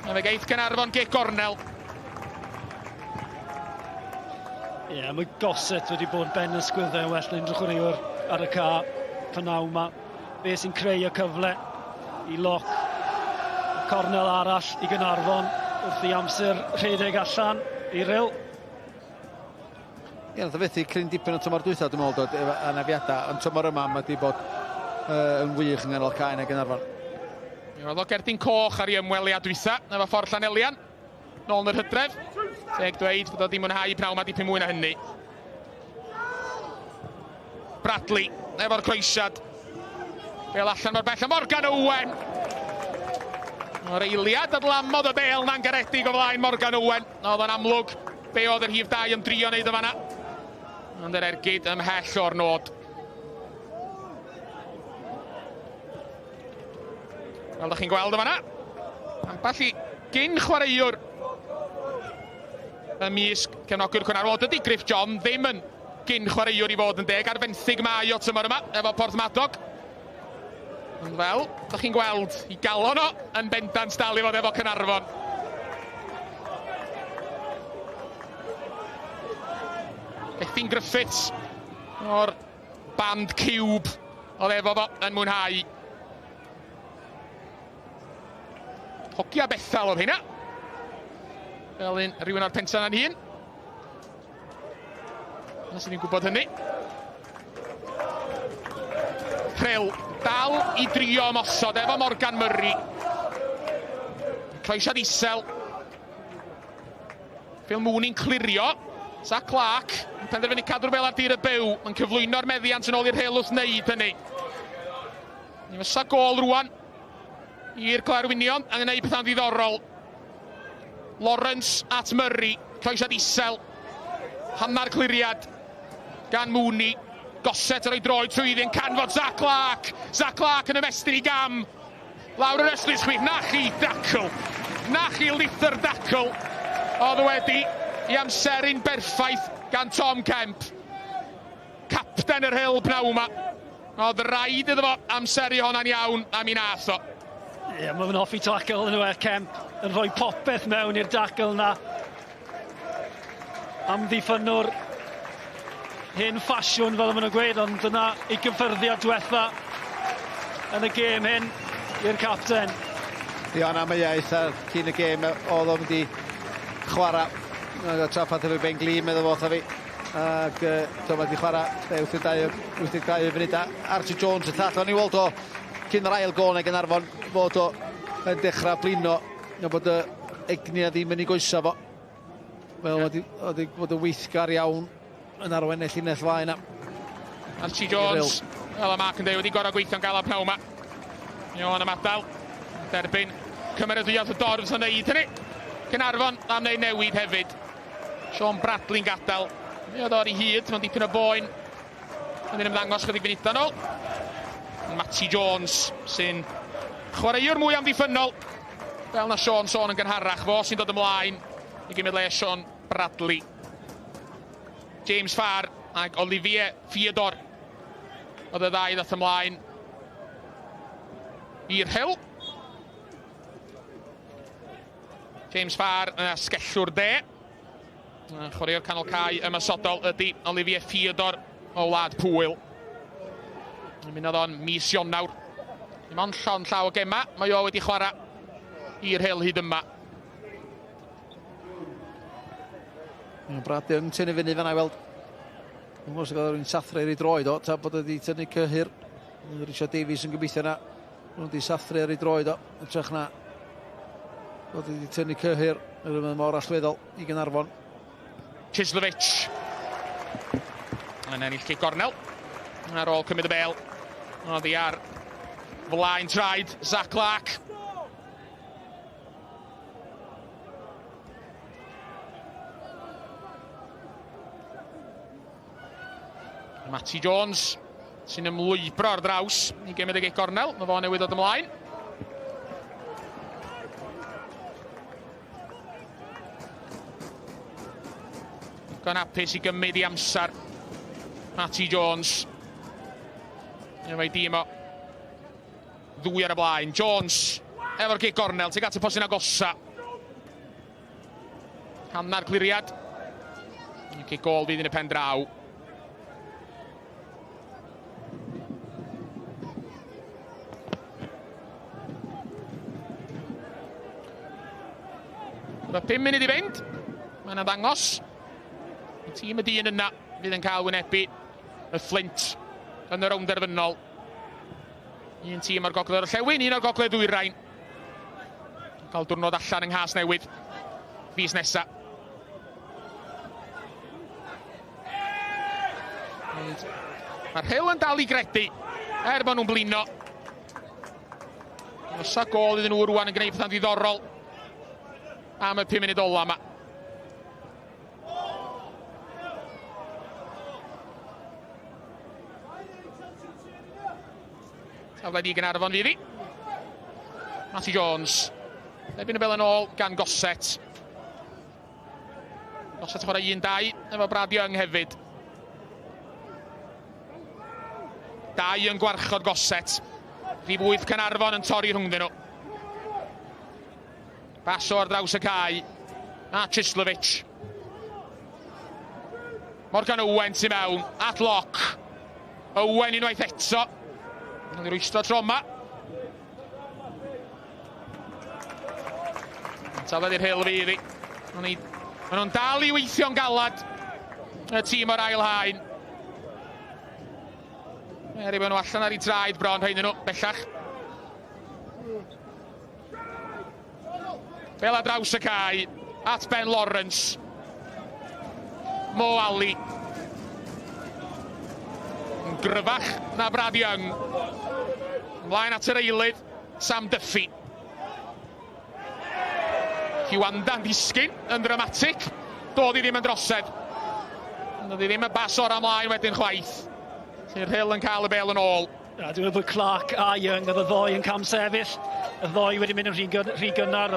A fe geith Caernarfon gic gornel. Ie, mae Gosset wedi bod ben ysgwyddau well yn chwaraewr ar y ca pnawn yma. Fe sy'n creu y cyfle i Locke. Cornel arall i Caernarfon wrth i amser rhedeg allan i Rhyl. Ie, nath o fethu cryn dipyn o tymor dwytha, dwi'n meddwl, dod anafiadau. Yn tymor yma, mae wedi bod yn wych yn ganol caen a Caernarfon. Mi oedd o gerdyn coch ar ei ymweliad dwytha, efo ffordd Llanelian. Nôl yn yr Hydref. Teg dweud fod o ddim yn hau pnawn ma dipyn mwy na hynny. Bradley, efo'r croesiad. Bel allan o'r bell, a Morgan Owen. O'r eiliad adlamodd y bel na'n garedig o flaen Morgan Owen. Oedd o'n amlwg be oedd yr hif 2 yn drio wneud o fanna. Ond yr ergyd ymhell o'r nod. Fel da chi'n gweld o fanna. Amball i gyn chwaraewr ymysg cefnogwyr Caernarfon. Dydy Griff John ddim yn gyn chwaraewr i fod yn deg ar 20 Mai o tymor yma efo Porthmadog. Ond fel, da chi'n gweld, i galon o yn bendant dal i fod efo Caernarfon. Bethyn Griffiths o'r band Cube oedd efo fo yn mwynhau. Hogia Bethel oedd hynna. Fel un rhywun o'r pensan yn hun. Nes ni'n gwybod hynny. Rhyl dal i drio mosod efo Morgan Murray. Croesiad isel. Phil Mooney'n clirio. Zach Clark yn penderfynu cadw'r bel ar dir y byw. Yn cyflwyno'r meddiant yn ôl i'r Rhyl wrth wneud hynny. Ni fysa gol rwan i'r Glarwynion yn gwneud pethau'n ddiddorol. Lawrence at Murray. Croesiad isel. Hanna'r cliriad gan Mooney. Gosset yn rhoi droed trwyddi'n canfod Zach Clark. Zach Clark yn ymestyn i gam. Lawr yr ystwys chwith. Na chi dacl. Na chi lithr dacl. Oedd wedi i amseru'n berffaith gan Tom Kemp. Capten yr Rhyl pnawn yma. Oedd rhaid iddo fo amseru honna'n iawn a mi nath o. Ie, mae fe'n hoffi dacl yn yw Kemp yn rhoi popeth mewn i'r dacl na. Amddiffynwr hen ffasiwn fel maen nhw'n gweud, ond dyna ei gyffyrddiad diwetha yn y gêm hyn i'r capten. Ie, yna mae eitha cyn y gêm oedd o'n wedi chwarae. Traffath efo Ben Glee, meddwl fod fi. Ac dyma wedi chwarae 82 funud. Archie Jones yn llall. O'n i weld o cyn yr ail gol neu Caernarfon fod o yn dechrau blino. Bod y egni a ddim yn ei goesa fo. Fel wedi bod y weithgar iawn yn arwen y llinell fai yna. Archie Jones, fel y Marc yn dweud, wedi gorau gweithio'n gael y pnawn yma. Iwan am adael, derbyn cymeradwyaeth y dorf yn neud hynny. Caernarfon am wneud newid hefyd. Sean Bradley'n gadael. Mi oedd o'r i hyd, mae'n dipyn o boen Yn ymddangos chydig funudau nôl. Matty Jones sy'n chwaraewr mwy amddiffynol. Fel na Sean sôn yn gynharach, fo sy'n dod ymlaen i gymryd le Sean Bradley. James Farr ac Olivier Fiodor. Oedd y ddau ddath ymlaen i'r Rhyl. James Farr yn asgellwr de. Chwaraewr canol cae ymysodol ydy Olivier Fiodor o Wlad Pwyl. Mynd o'n mis Ionawr. Dim ond llon llaw o gema, mae o wedi chwarae i'r Rhyl hyd yma. Brad Young tynnu fyny fan'na i weld. Yn gwrs gael rhywun sathru ar ei droed o, ta bod wedi tynnu cyhyr. Richard Davies yn gobeithio na. Nhw wedi sathru ar ei droed o. Ytrach na bod wedi tynnu cyhyr yr ymwneud mor allweddol i Gaernarfon. Chislovic. Yn ennill kick gornel. Ar ôl cymryd y bel. Oedd hi ar flaen traed Zach Clark. Matty Jones sy'n ymlwybro ar draws i gymryd y kick gornel. Mae fo newydd dod ymlaen. Gan apus i gymryd i amser Matty Jones. Efo'i dîm o ddwy ar y blaen. Jones efo'r kick gornel, tuag at y posyn agosa. Hanna'r gliriad. Kick gol fydd yn y pen draw. Mae 5 munud i fynd. Mae'n ddangos. Y tîm y dyn yna fydd yn cael wynebu y Flint yn y Rownd Gynderfynol. Un tîm o'r gogledd orllewin, un o'r gogledd ddwyrain. Cael diwrnod allan yng Nghas Newydd fis nesa. Mae'r Rhyl yn dal i gredu maen nhw'n blino. Osa gol iddyn nhw rwan yn gwneud pethau'n ddiddorol am y 5 munud ola yma. Safle di Gaernarfon fydd hi. Matty Jones. Erbyn y bel yn ôl gan Gosset. Gosset chwarae 1-2 efo Brad Young hefyd. 2 yn gwarchod Gosset. Rhif 8 Caernarfon yn torri rhwngdyn nhw. Baso ar draws y cae. A Chislovic. Morgan Owen sy'n mewn. At lock. Owen unwaith eto. Yn ei rwystro tro yma. Tafod i'r Rhyl fydd hi. Maen nhw'n dal i weithio'n galad. Y tîm o'r ail haen. Eri maen nhw allan ar ei draed bron rhaid nhw bellach. Fel a draws y cae, at Ben Lawrence. Mo Ali. Yn gryfach na Brad Young. Ymlaen at yr eilydd, Sam Duffy. Hwanda'n disgyn yn dramatic. Doedd hi ddim yn drosedd. Doedd hi ddim yn bas o'r ymlaen wedyn chwaith. Sy'r Rhyl yn cael y bel yn ôl. Dwi'n meddwl bod Clark a Young oedd y ddoi yn cam sefyll. Y ddoi wedi mynd yn rhy gynnar.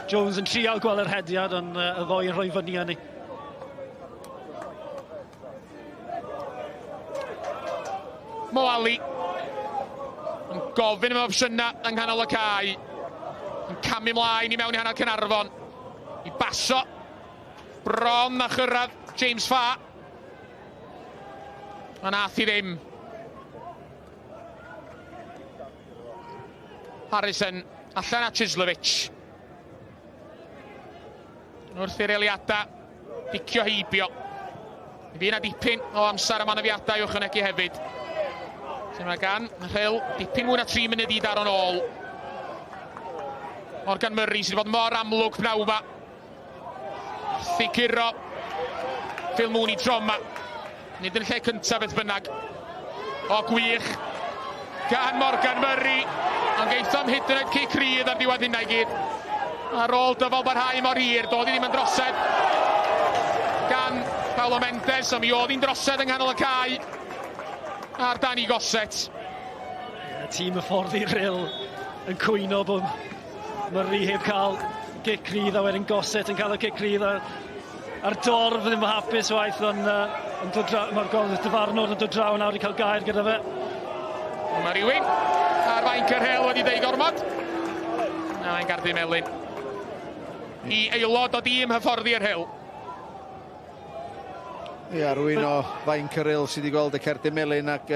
Jones yn trial gweld yr hediad, ond y ddoi yn rhoi fyny yn ei. Mo Ali. Yn gofyn am opsiynau yng nghanol y cae. Yn camu mlaen i mewn i hanner Caernarfon. I baso. Bron a chyrraedd James Farr. A nath i ddim. Harrison allan at Chislovic. Wrth i'r eiliadau dicio heibio. Fydd yna dipyn o amser am anafiadau i'w ychwanegu hefyd. Sy'n mae gan Rhyl dipyn mwy na 3 munud i dar o'n ôl. Morgan Murray sydd wedi bod mor amlwg pnaw yma. Thicuro Phil Mooney tro yma. Nid yn lle cyntaf beth bynnag. O gwych gan Morgan Murray. Ond geithom hyd yn oed cic rydd ar diwedd hynna i gyd. Ar ôl dyfal barhau mor hir, doedd hi ddim yn drosed gan Paulo Mendes, ond mi oedd hi'n drosed yng nghanol y cae. ar Danny Gosset. Tîm y ffordd i Rhyl yn cwyno bod Murray heb cael gic rydd a wedyn Gosset yn cael y gic rydd a'r dorf ddim yn hapus waith mae'r dyfarnwr yn dod draw nawr i cael gair gyda fe. Mae rhywun ar fainc yr Rhyl wedi deud gormod. Na, mae'n gardu melyn i aelod o dîm hyfforddi yr Rhyl. Ia, rhywun o fainc yr Rhyl sydd wedi gweld y cerdyn melyn ac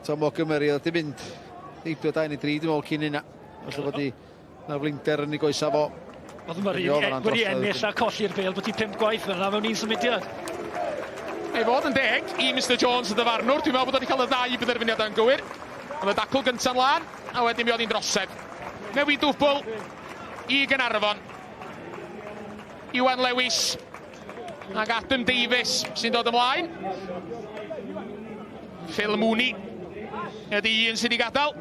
Tom o Gymru oedd wedi mynd 2 neu 3 dwi'n meddwl cyn hynna. Felly bod na'r flinter yn ei goesa fo. Oedd wedi ennill a colli'r bêl bod hi 5 gwaith fyna mewn un symudiad. Ei fod yn 10 i Mr Jones y dyfarnwr. Dwi'n meddwl bod wedi cael y 2 benderfyniad yn gywir. Oedd y dacl gyntaf mlaen a wedyn mi oedd hi'n drosedd. Newid dwbl i Caernarfon. Iwan Lewis ac Adam Davies sy'n dod ymlaen. Phil Mooney ydy un sydd wedi gadael.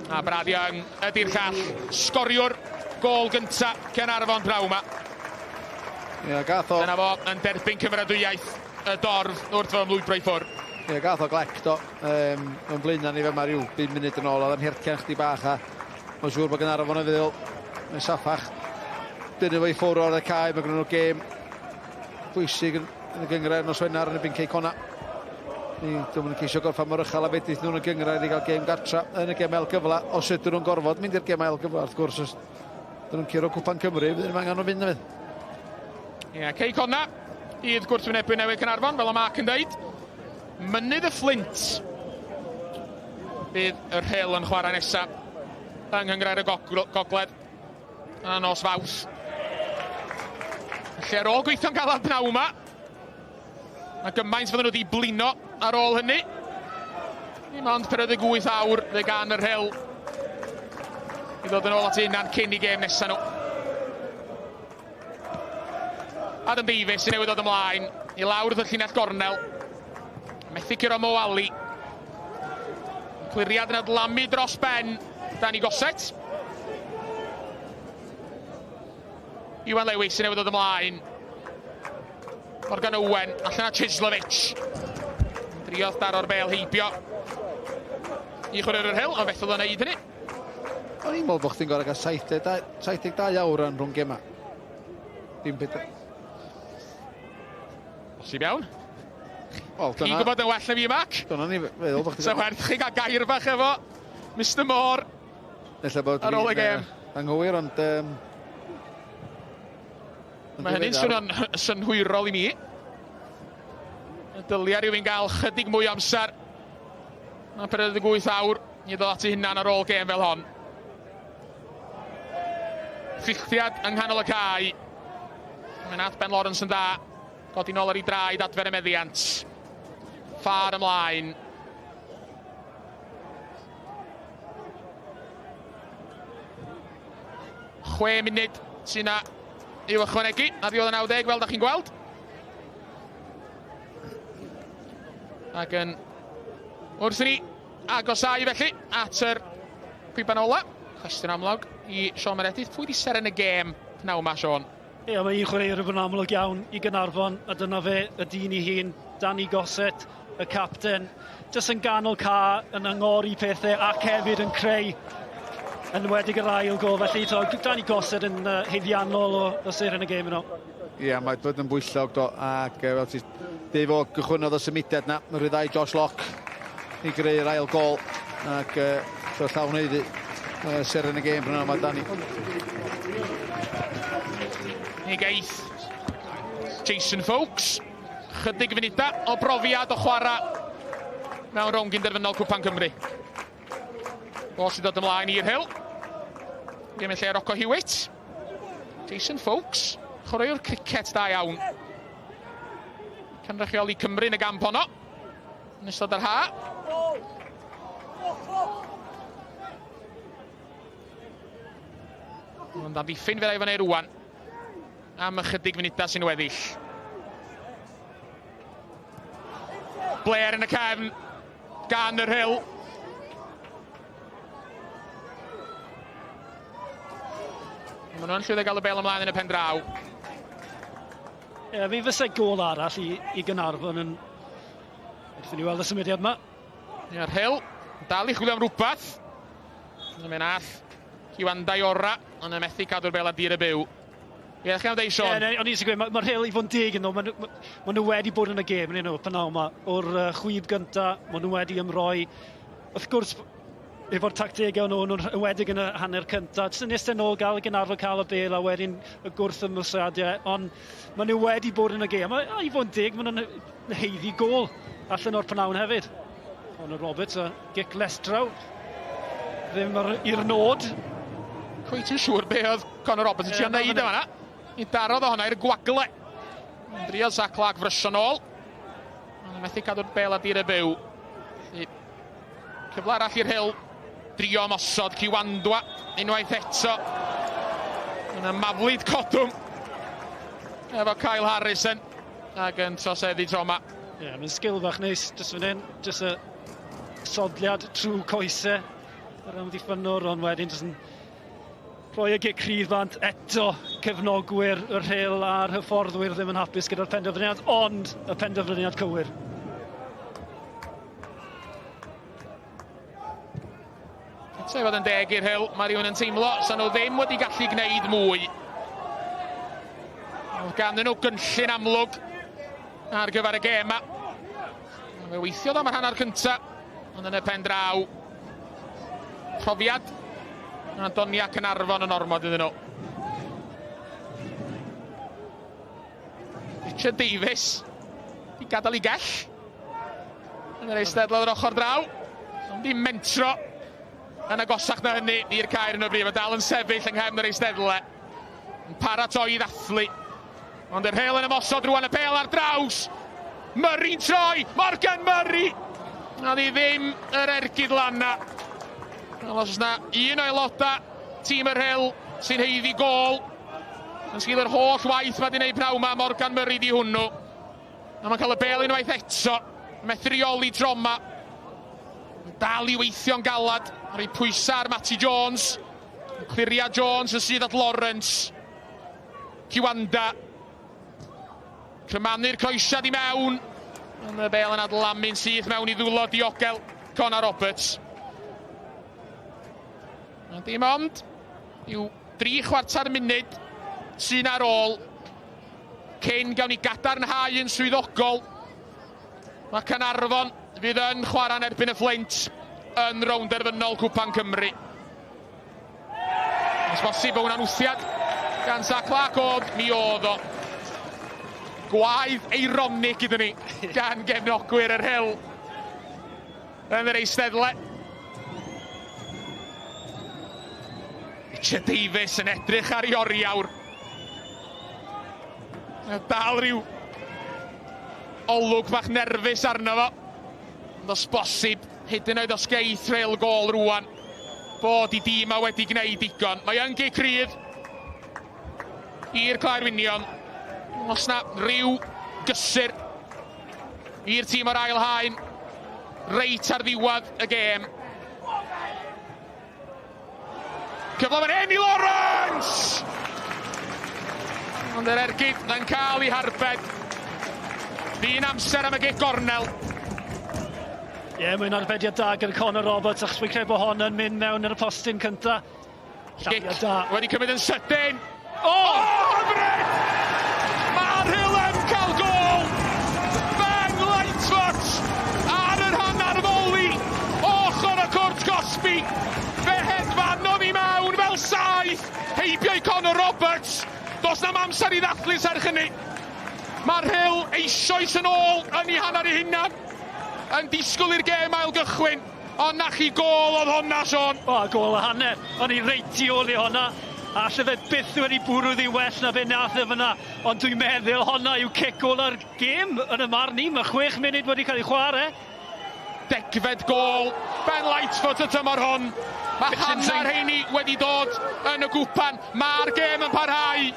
A Brad Young ydy'r llall. Sgoriwr gol gynta Caernarfon praw yma. Ia, gath o... Dyna fo yn derbyn cymeradwyaeth y dorf wrth fo ymlwybro i ffwr. Ia, gath o glec do. Yn blaenau ni fe ma ryw 5 munud yn ôl. Oedd yn hercian chdi bach a mae'n siŵr bod Caernarfon yn feddwl. Mae'n saffach. Dynnu fo i ffwr o'r cae. Mae gen nhw'r gêm bwysig yn y gyngred nos Wener yn y bin Cona. Dwi'n mynd yn ceisio gorffan mor ychal a bedith nhw'n y gyngred i gael gêm gartra yn y gêm ail gyfla. Os ydyn nhw'n gorfod mynd i'r gêm ail gyfla, wrth gwrs, os ydyn nhw'n curo Cwpan Cymru, byddwn nhw'n angen o fynd na fydd. Ie, Cei Conna, idd gwrthwynebu newydd Caernarfon, fel y Mark yn dweud. Mynydd y Flint. Bydd yr Rhyl yn chwarae nesaf yng Nghyngrair y Gogledd a nos Fawrth. Felly ar ôl gweithio'n cael ar bnaw yma, a gymaint fydden nhw wedi blino ar ôl hynny. Dim ond 48 awr fe gan yr Rhyl i ddod yn ôl at unan cyn i gêm nesaf nhw. Adam Davies sy'n newydd dod ymlaen i lawr y llinell gornel. Methu curo Mo Ali. Cliriad yn adlamu dros ben Danny Gosset. Iwan Lewis sy'n newydd dod ymlaen. Morgan Owen, allan a Chislovic. Driodd daro'r bêl heibio i chwarae'r Rhyl, o fethodd o'n neud hynny. O'n i'n meddwl bod chdi'n gorau cael 72 awr yn rhwng gema. Dim beth. Bosib iawn. Chi'n gwybod yn well na fi, Mac? Dyna ni feddwl bod chdi'n... So werth chi gael gair bach efo Mr Moore ar ôl y gêm. Anghywir, ond... Mae hynny'n swnio'n synhwyrol i mi. Y dylia rhywun gael chydig mwy amser. Mae'n 48 awr i ddod ati hynna'n ar ôl gêm fel hon. Chwichtiad yng nghanol y cae. Mae'n at Ben Lawrence yn da. Godi nôl ar ei draed adfer y meddiant. Ffar ymlaen. Chwe munud sy'n na i'w ychwanegu, a ddiwedd y 90 fel da chi'n gweld. Ac yn wrth ni agosau felly at yr Cwpan ola. Cwestiwn amlwg i Sean Meredith. Pwy di seren y gêm naw ma, Sean? Ie, mae un chwaraewr yn amlwg iawn i Caernarfon, a dyna fe y dyn i hun, Danny Gosset, y capten. Jyst yn ganol ca, yn angori pethau ac hefyd yn creu yn wedig yr ail gol, felly Danny Gosset yn heiddiannol o ser yn y gêm yno. Ie, mae'n dod yn bwyllog do, ac fel ti dweud o gychwynodd y symudiad na, mae'n rhyddau Josh Locke i greu'r ail gol, ac so llawn neud ser yn y gêm yno, mae Danny. Ni geith Jason Folks, chydig funuda o brofiad o chwarae mewn Rownd Gynderfynol Cwpan Cymru. O sy'n dod ymlaen i'r Rhyl. Gêm yn lle Rocco Hewitt. Jason Folks, chwaraewr cricet da iawn. Cynrychioli Cymru yn y gamp honno. Yn ystod yr ha. Ond amddiffyn fe ddau fan ei rwan. Am ychydig funuda sy'n weddill. Blair yn y cefn gan yr Rhyl. Maen nhw'n llwyddo gael y bel ymlaen yn y pen draw. Ie, fi fysa gol arall i Caernarfon yn Wrthyn ni weld y symudiad yma. Ia'r Rhyl, dal i chwilio am rhywbeth. Yn mynd all, Cwpan Diora, ond yn methu cadw'r bel a dir y byw. Ie, ddech chi'n dweud, Sean? Ie, o'n i'n gweud, mae'r Rhyl i fod yn deg yn nhw. Maen nhw wedi bod yn y gêm, pan nawr yma. O'r chwib gynta, maen nhw wedi ymroi. Wrth gwrs, efo'r tactegau nhw'n wedig yn y hanner cynta. Jyst yn eistedd nôl gael y Gynarfon cael y bel a wedyn y gwrth ymwysadiau. Ond maen nhw wedi bod yn y gêm. A i fod yn deg, maen nhw'n heiddi gol allan o'r pnawn hefyd. Ond y Roberts a gic lestraw. Ddim i'r nod. Cwyt yn siŵr be oedd Conor Roberts yn trio neud yma na. I darodd o hwnna i'r gwagle. Drio Zach Clark frysio nôl. Ond methu cadw'r bel a dir y byw. Cyfle arall i'r Rhyl. Drio mosod Cwandwa. Unwaith eto. Yna maflid codwm. Efo Kyle Harrison. Ac yn troseddi tro yma. Ie, mae'n sgil bach neis. Jyst fan hyn. Jyst y sodliad trwy coesau. Yr ymddiffynwr, ond wedyn jyst yn rhoi y gic rhydd bant eto. Cefnogwyr y Rhyl a'r hyfforddwyr ddim yn hapus gyda'r penderfyniad, ond y penderfyniad cywir. Eto i fod yn deg i'r Rhyl, mae rhywun yn teimlo, so nhw ddim wedi gallu gwneud mwy. Ganddyn nhw gynllun amlwg ar gyfer y gêm yma. Fe weithiodd am yr hanner cynta, ond yn y pen draw. Profiad Antonia Caernarfon yn ormod iddyn nhw. Richard Davies i gadael i gell. Yn yr eistedlodd yr ochr draw. Ond di mentro yn agosach na hynny i'r Caer yn y brif. Mae dal yn sefyll yng nghefn yr eistedle. Yn paratoi i ddathlu. Ond yr Rhyl yn ymosod rwan y pêl ar draws. Murray'n troi. Morgan Murray. A di ddim yr ergyd lan na. Os yna un o aelodau tîm yr Rhyl sy'n heiddi gol. Yn sgil yr holl waith mae di wneud pnawn yma, Morgan Murray di hwnnw. A mae'n cael y bel unwaith eto. Methrioli droma. Dal i weithio'n galad. Ar ei pwysau ar Matty Jones. Cliria Jones yn sydd at Lawrence. Cwanda. Crymanu'r coesiad i mewn. Ond y bel yn adlamu'n syth mewn i ddwlo diogel Conor Roberts. A dim ond yw 3/4 munud sy'n ar ôl cyn gawn ni gadarnhau yn swyddogol. Mae Caernarfon fydd yn chwarae'n erbyn y Flint yn Rownd Gynderfynol Cwpan Cymru. Os bosib o hwnna'n wthiad gan Zach Clark oedd, mi oedd o. Gwaedd eironig iddyn ni gan gefnogwyr yr Rhyl yn yr eistedle. Richard Davies yn edrych ar ei oriawr. Dal rhyw olwg bach nerfus arno fo. Ond os bosib, hyd yn oed os geith Rhyl gol rwan, bod i dîm a wedi gwneud digon. Mae yn gic rydd i'r Caerwinion. Os na ryw gysur i'r tîm o'r ail haen reit ar ddiwedd y gêm. Cyfle fan hyn i Lawrence! Ond yr ergyd yn cael ei harbed. Fi'n amser am y gic gornel. Ie, mae'n arbediad da gyda Conor Roberts, achos fi'n credu bod hon yn mynd mewn yn y postyn cynta. Gic wedi cymryd yn sydyn. Hyfryd! Mae'r Rhyl yn cael gol! Ben Lightfoot ar yr hanner foli. Ochr y cwrt Gosbi. Fe hedfanodd i mewn fel saith. Heibio i Conor Roberts. Does nam amser i ddathlu serch hynny. Mae'r Rhyl eisoes yn ôl yn ei hanner ei hunan. Yn disgwyl i'r gêm ail gychwyn. Ond na chi gol oedd honna, Sean. O, gol y hanner. O'n i reit i ôl i honna. A lle fe byth wedi bwrw ddi well na fe nath e fyna. Ond dwi'n meddwl honna yw cic gol ar gêm yn y marn ni. Mae 6 munud wedi cael ei chwarae. Degfed gol. Ben Lightfoot y tymor hon. Mae hanner heini wedi dod yn y gwpan. Mae'r gêm yn parhau.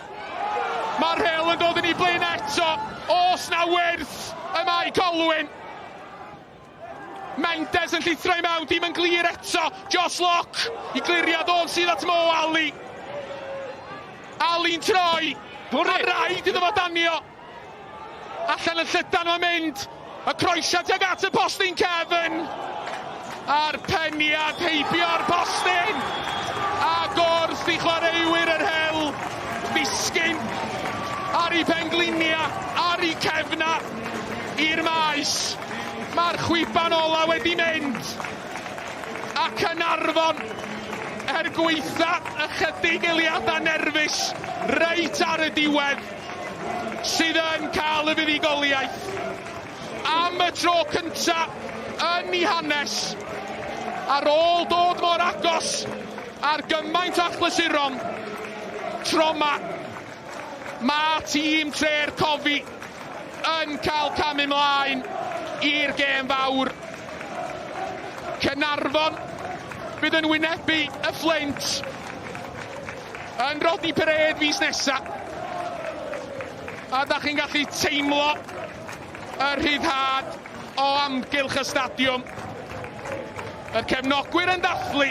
Mae'r Rhyl yn dod yn ei blaen eto. Os na wyrth y Bae Colwyn. Mendes yn llithro i mewn, dim yn glir eto. Josh Locke i gliriad o'n sydd at Mo Ali. Ali'n troi. A rhaid iddo fo danio. Allan yn llydan mae'n mynd. Y croesiad tuag at y postyn Cefn. A'r peniad heibio'r postyn. Ac wrth i chwaraewyr yr Rhyl ddisgyn ar ei penglinia, ar ei cefna i'r maes. Mae'r chwipan ola wedi mynd. A Caernarfon, gweitha ychydig eiliadau nerfus reit ar y diwedd, sydd yn cael y fuddugoliaeth. Am y tro cynta yn ei hanes, ar ôl dod mor agos ar gymaint o achlasuron, tro mae tîm tre'r cofi yn cael cam ymlaen i'r gêm fawr. Caernarfon bydd yn wynebu y Flint yn Rodney Parade fis nesa. A da chi'n gallu teimlo y rhyddhad o amgylch y stadiwm. Y cefnogwyr yn dathlu,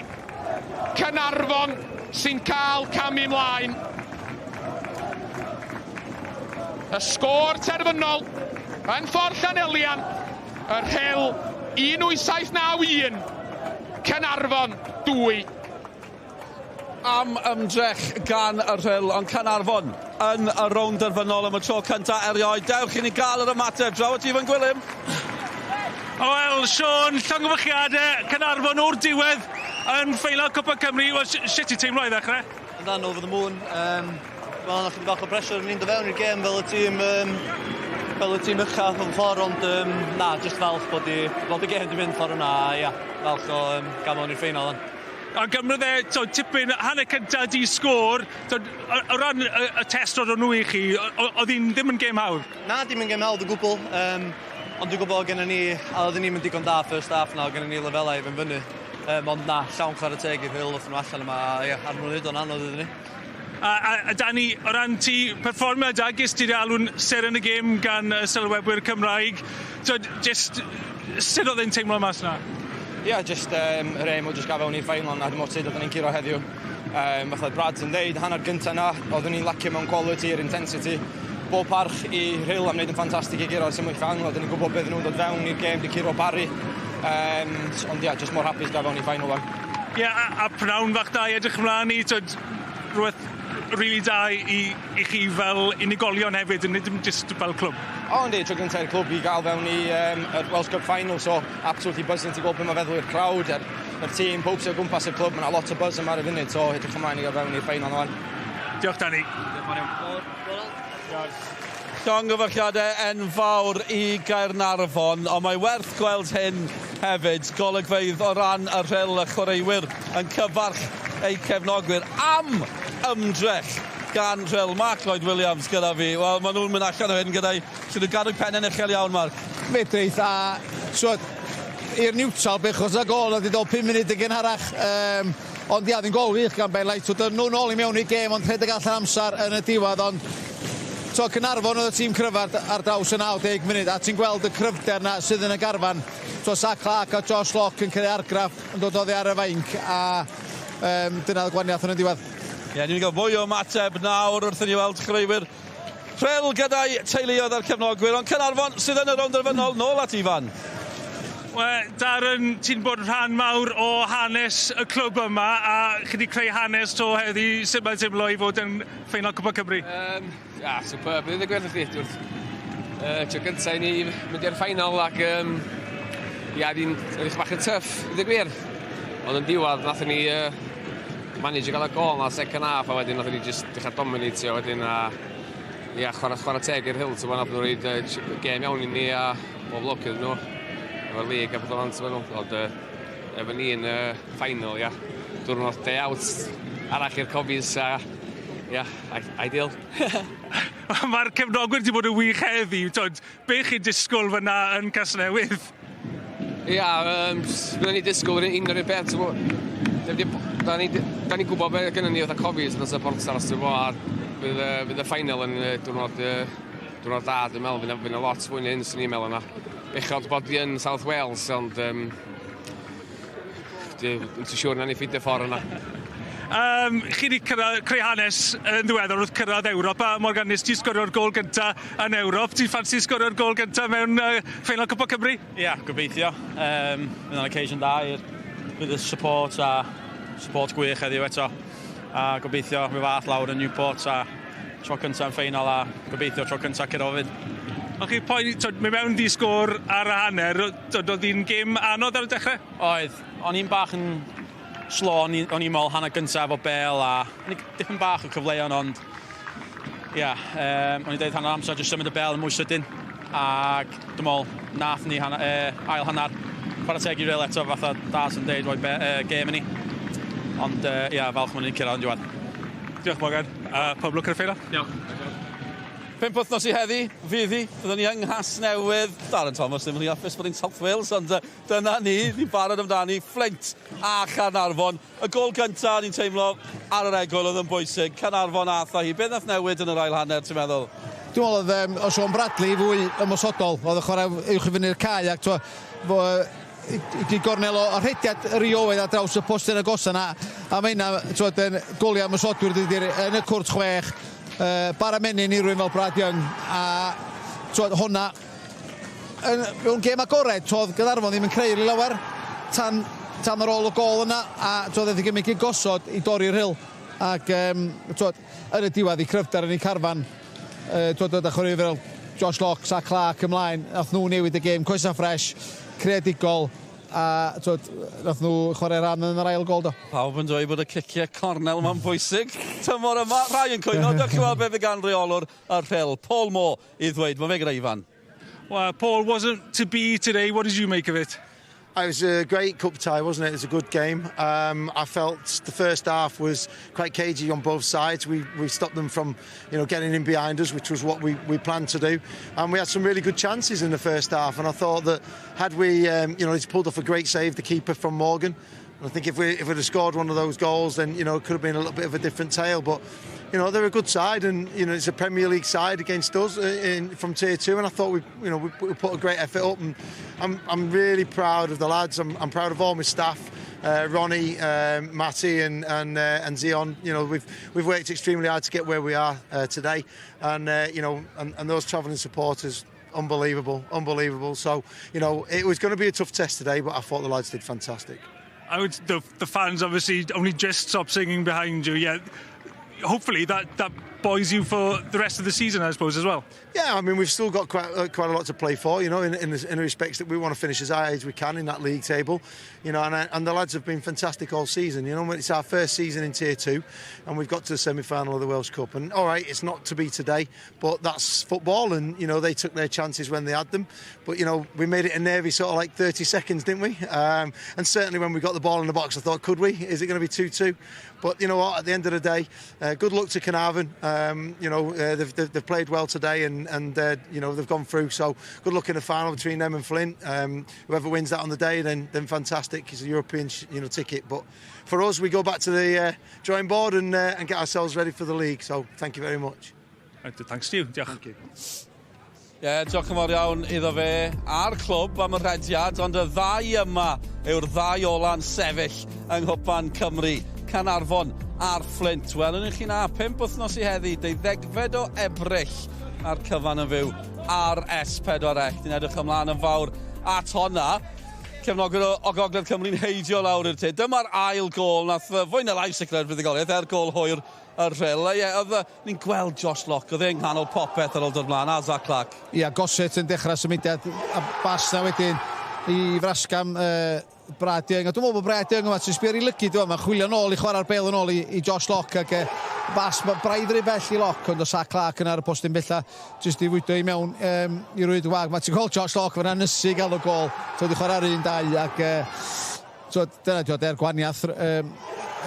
Caernarfon sy'n cael cam ymlaen. Y sgôr terfynol yn ffordd Llanelian, yr Rhyl 1891, Caernarfon 2. Am ymdrech gan y Rhyl, ond Caernarfon yn y rownd derfynol am y tro cyntaf erioed. Dewch i ni gael yr ymateb. Draw at Ifan Gwilym. Wel, Sean, llongyfychiadau Caernarfon o'r diwedd yn ffeinal Cwpan Cymru. Wel, sut i teimlo i ddechrau? Dan over the moon. Wel, na chydig bach o pressure yn un fewn i'r gêm fel y tîm uchaf o'n ffordd, ond na, just falch bod i gêm di mynd ffordd yna, ia, falch o gael mewn i'r ffeinal. A gymryd tipyn hanner cyntaf di sgôr, o ran y test roedd nhw i chi, oedd hi'n ddim yn gêm hawdd? Na, dim yn gêm hawdd o gwbl, ond dwi'n gwybod gennym ni, a oedden ni'n mynd digon da first half na, gennym ni lefelau i fynd fyny. Ond na, llawn chwarae teg i Rhyl wrth nhw allan yma, ia, ar mwyn hyd o'n anodd iddyn ni. A Dani, o ran ti perfformiad agos ti alw'n ser yn y gêm gan sylwebwyr Cymraeg, just sut oedd e'n teimlo mas yna? Ia, just yr aim o just gael fewn i'r ffeinal na, dim o'r sut oedden ni'n curo heddiw. Fatha Brad yn deud, hanner gyntaf na, oedden ni'n lacio mewn quality i'r intensity. Bob parch i Rhyl am wneud yn ffantastig i giro ar symud ffang, oedden ni'n gwybod beth nhw'n dod fewn i'r gêm, di curo Barry. Ond ia, just mor hapus gael fewn i'r ffeinal fan. Ia, a pnawn fach da i edrych ymlaen i, rhywbeth rili da i chi fel unigolion hefyd, yn ddim just fel clwb. O, ynddi, tro gyntaf i'r clwb i gael fewn i'r Welsh Cup Final, so absolutely buzzing ti gweld beth mae feddwl i'r crowd, yr tîm, pob sy'n gwmpas y clwb, mae lot o buzz yma ar y funud, so edrych ymlaen i gael fewn i'r final yma. Diolch, Dani. Llongyfarchiadau enfawr i Caernarfon, ond mae werth gweld hyn hefyd. Golygfeydd o ran y Rhyl a chwaraewyr yn cyfarch eu cefnogwyr am ymdrech gan Rhyl. Mark Lloyd Williams gyda fi. Wel, maen nhw'n mynd allan o hyn gyda'i. Sydd yn gadw pen yn uchel iawn, Mark. Fedrith, a i'r niwtral bechos a gol wedi dod 5 munud y gynharach. Ond ia, ddim gol wych gan Ben Light. Nhw'n ôl i mewn i gêm, ond rhedeg allan amser yn y diwedd. Ond Caernarfon oedd y tîm cryfar ar draws y 90 munud. A ti'n gweld y cryfder na sydd yn y garfan. Zach Clark a Josh Locke yn creu argraff yn dod oddi ar y fainc. A dyna'r gwaniaeth yn y diwedd. Ie, ni'n cael fwy o mateb nawr wrth i ni weld chreuwyr Rhyl gyda'i teuluodd ar cefnogwyr, ond Caernarfon sydd yn y rownd derfynol nôl at Ifan. Wel, Darren, ti'n bod rhan mawr o hanes y clwb yma, a chi wedi creu hanes to heddi, sut mae'n teimlo i fod yn ffeinal Cwpan Cymru? Ia, superb, bydd y gwerth i chdi. Tro gyntaf i ni mynd i'r ffeinal ac ia, di'n edrych bach yn tyff, bydd y gwir. Ond yn diwedd, nath ni manage gael y gol na second half, a wedyn nath ni just dechrau dominatio, wedyn ia, chwarae teg i'r Rhyl, nath nhw reid gêm iawn i ni a bob lwc iddyn nhw. Efo'r lig a beth o'n sefynnol, ond efo ni'n final, ia. Diwrnod day out arall i'r cofis, a ia, ideal. Mae'r cefnogwyr wedi bod yn wych heddi, be chi'n disgwyl fyna yn Casnewydd? Ia, byddwn ni disgwyl yn un o'r beth, da ni'n gwybod beth gynnu ni oedd y cofis yn y supporters os ti'n bod, a bydd y final yn diwrnod da, dwi'n meddwl, fydd yna lot fwy hyn sy'n ni'n meddwl yna. Bechod bod i yn South Wales, ond dwi'n siŵr na ni ffeindio ffordd yna. Chi wedi creu hanes yn ddiweddar wrth cyrraedd Ewrop a Morgan, nes ti sgorio'r gol gyntaf yn Ewrop. Ti'n ffansi sgorio'r gol gyntaf mewn ffeinal Cwpan Cymru? Ia, gobeithio. Mae'n an occasion da bydd y support gwych heddiw eto. A gobeithio mi fath lawr yn Newport a tro cyntaf yn ffeinal a gobeithio tro cyntaf Caernarfon. O'ch chi poen, mewn di sgôr ar y hanner, oedd hi'n gêm anodd ar y dechrau? Oedd, o'n i'n bach yn slo, o'n i'n meddwl hanner gyntaf efo Bêl a dipyn bach o cyfleon, ond ia, o'n i'n deud hanner amser jyst symud y Bêl yn mwy sydyn ac dwi'n meddwl nath ni ail hanner chwarae teg i Rhyl eto fatha das yn deud roi gêm yn ni, ond ia, falch mae'n un cyrraedd yn diwedd. Diolch Morgan, pob lwc ar y ffeinal. Diolch. 5 wythnos i heddi, fydd hi. Byddwn ni yng Nghas Newydd. Darren Thomas ddim yn ei office bod ni'n South Wales, ond dyna ni'n barod amdani. Flint a Caernarfon. Y gol gyntaf ni'n teimlo ar yr egwyl oedd yn bwysig. Caernarfon a tha hi. Beth nath newid yn yr ail hanner, ti'n meddwl? Dwi'n meddwl oedd Sean Bradley fwy ymosodol. Oedd y chwarae uwch i fyny'r cae ac i gornel o rhediad rioedd a draws y post yn y gosan. A mae yna goliau ymosodwyr yn y cwrt 6. Bara menyn i rwy'n fel Brad Young a hwnna mewn gêm agored oedd Caernarfon ddim yn creu i lawer tan ar ôl y gol yna a oedd wedi gymryd i gosod i dorri'r Rhyl ac yn y diwedd i cryfder yn ei carfan oedd y chwarae fel Josh Locks a Clark ymlaen nath nhw newid y gêm coesa ffres creadigol a nath nhw chwarae ran yn yr ail gol do. Pawb yn dweud bod y ciciau cornel ma'n bwysig. Tymor yma, rai yn cwyno, dych chi weld beth y gan reolwr ar Rhyl. Paul Moore i ddweud, mae fe gyda Ifan. Well, Paul, wasn't to be today. What did you make of it? It was a great cup tie, wasn't it? It was a good game. I felt the first half was quite cagey on both sides. We stopped them from, getting in behind us, which was what we planned to do. And we had some really good chances in the first half. And I thought that had we, he's pulled off a great save, the keeper from Morgan. And I think if we'd have scored one of those goals, then it could have been a little bit of a different tale. But they're a good side, and it's a Premier League side against us from Tier 2. And I thought we put a great effort up, and I'm really proud of the lads. I'm proud of all my staff, Ronnie, Matty, and Zion. We've worked extremely hard to get where we are today, and those travelling supporters. Unbelievable. So it was going to be a tough test today, but I thought the lads did fantastic. The fans obviously only just stopped singing behind you. Yeah, hopefully that buoys you for the rest of the season, I suppose, as well. Yeah, I mean, we've still got quite a lot to play for, in the respects that we want to finish as high as we can in that league table, and the lads have been fantastic all season. It's our first season in Tier 2, and we've got to the semi-final of the Welsh Cup. And all right, it's not to be today, but that's football, and they took their chances when they had them. But we made it a nervy sort of like 30 seconds, didn't we? And certainly when we got the ball in the box, I thought, could we? Is it going to be 2-2? But you know what? At the end of the day, good luck to Caernarfon. They've played well today, and they've gone through. So good luck in the final between them and Flint. Whoever wins that on the day, then fantastic. It's a European ticket. But for us, we go back to the drawing board and get ourselves ready for the league. So thank you very much. Thanks to you. Diolch. Thank you. Diolch yn fawr iawn iddo fe a'r clwb am y rhediad, ond y ddau yma yw'r ddau ola'n sefyll yng Cwpan Cymru. Caernarfon a'r Flint. Wel, yn chi na, 5 wythnos i heddi, 12 o Ebrill ar cyfan yn fyw ar S4C. Ni'n edrych ymlaen yn fawr at honna. Cefnogwr o Gogledd Cymru'n heidio lawr i'r tyd. Dyma'r ail gol, nath fwy na lai sicrhau'r fuddugoliaeth gol hwyr yr Rhyl. Ni'n gweld Josh Locke, oedd e'n nghanol popeth ar ôl dod ymlaen, a Zach Clark. Gosset yn dechrau symudiad, a bas na wedyn i frasgam Brad Young. A dwi'n meddwl bod Brad Young yma, ti'n sbio'r i lygu, dwi'n meddwl, chwilio nôl i chwarae'r bel yn ôl i Josh Locke, ac bas braidd ry bell i Locke, ond o Zach Clark yn ar y postyn bella, jyst i fwydo i mewn i rwyd y wag. Mae ti'n gweld Josh Locke fyna nysu gael o gol, wedi chwarae'r 1-2, ac dyna diod gwaniaeth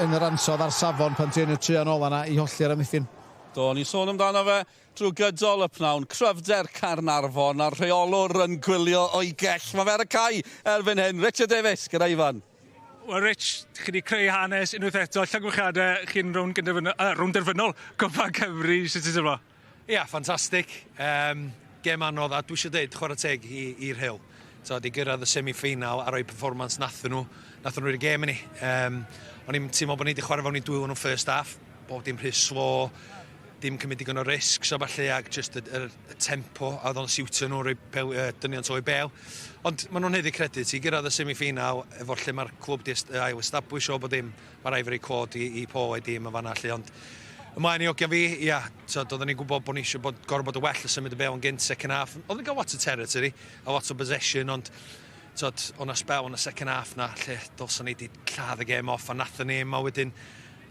yn yr ansod ar safon pan ti'n y trian ola na i holli'r amddiffyn. Do, ni sôn amdano fe drwy gydol y pnawn. Cryfder Caernarfon a'r rheolwr yn gwylio o'i gell. Mae fe ar y cae erbyn hyn. Richard Davies gyda Ifan. Wel, Rich, chi wedi creu hanes unwaith eto. Llangwychiadau chi'n Rownd Gynderfynol Cwpan Cymru. Sut ti'n teimlo? Ia, ffantastig. Gêm anodd, a dwi eisiau dweud chwarae teg i'r Rhyl. di gyrraedd y semi-final a roi performance nathon nhw i'r gêm i ni. O'n i'n teimlo bod ni wedi chwarae fewn i dwy o'n first half, bod dim rhy slow, dim cymryd digon o risks o falle, ac just y tempo a oedd o'n siwtio nhw rhoi dynion to i bel. Ond maen nhw'n heddi credit i gyrraedd y semi-final efo lle mae'r clwb di ail-establish o bod mae'r Ivory Coast i PôL-DROED i yma fanna lle, ond ymlaen i ogia fi, ia, oedden ni'n gwybod bod ni eisiau gorfod y well y symud y bel yn gynt second half. Oedden ni'n cael lot o territory, a lot o possession, ond o'n a spel yn y second half na, lle dylsyn ni wedi lladd y game off, a nathon ni yma wedyn,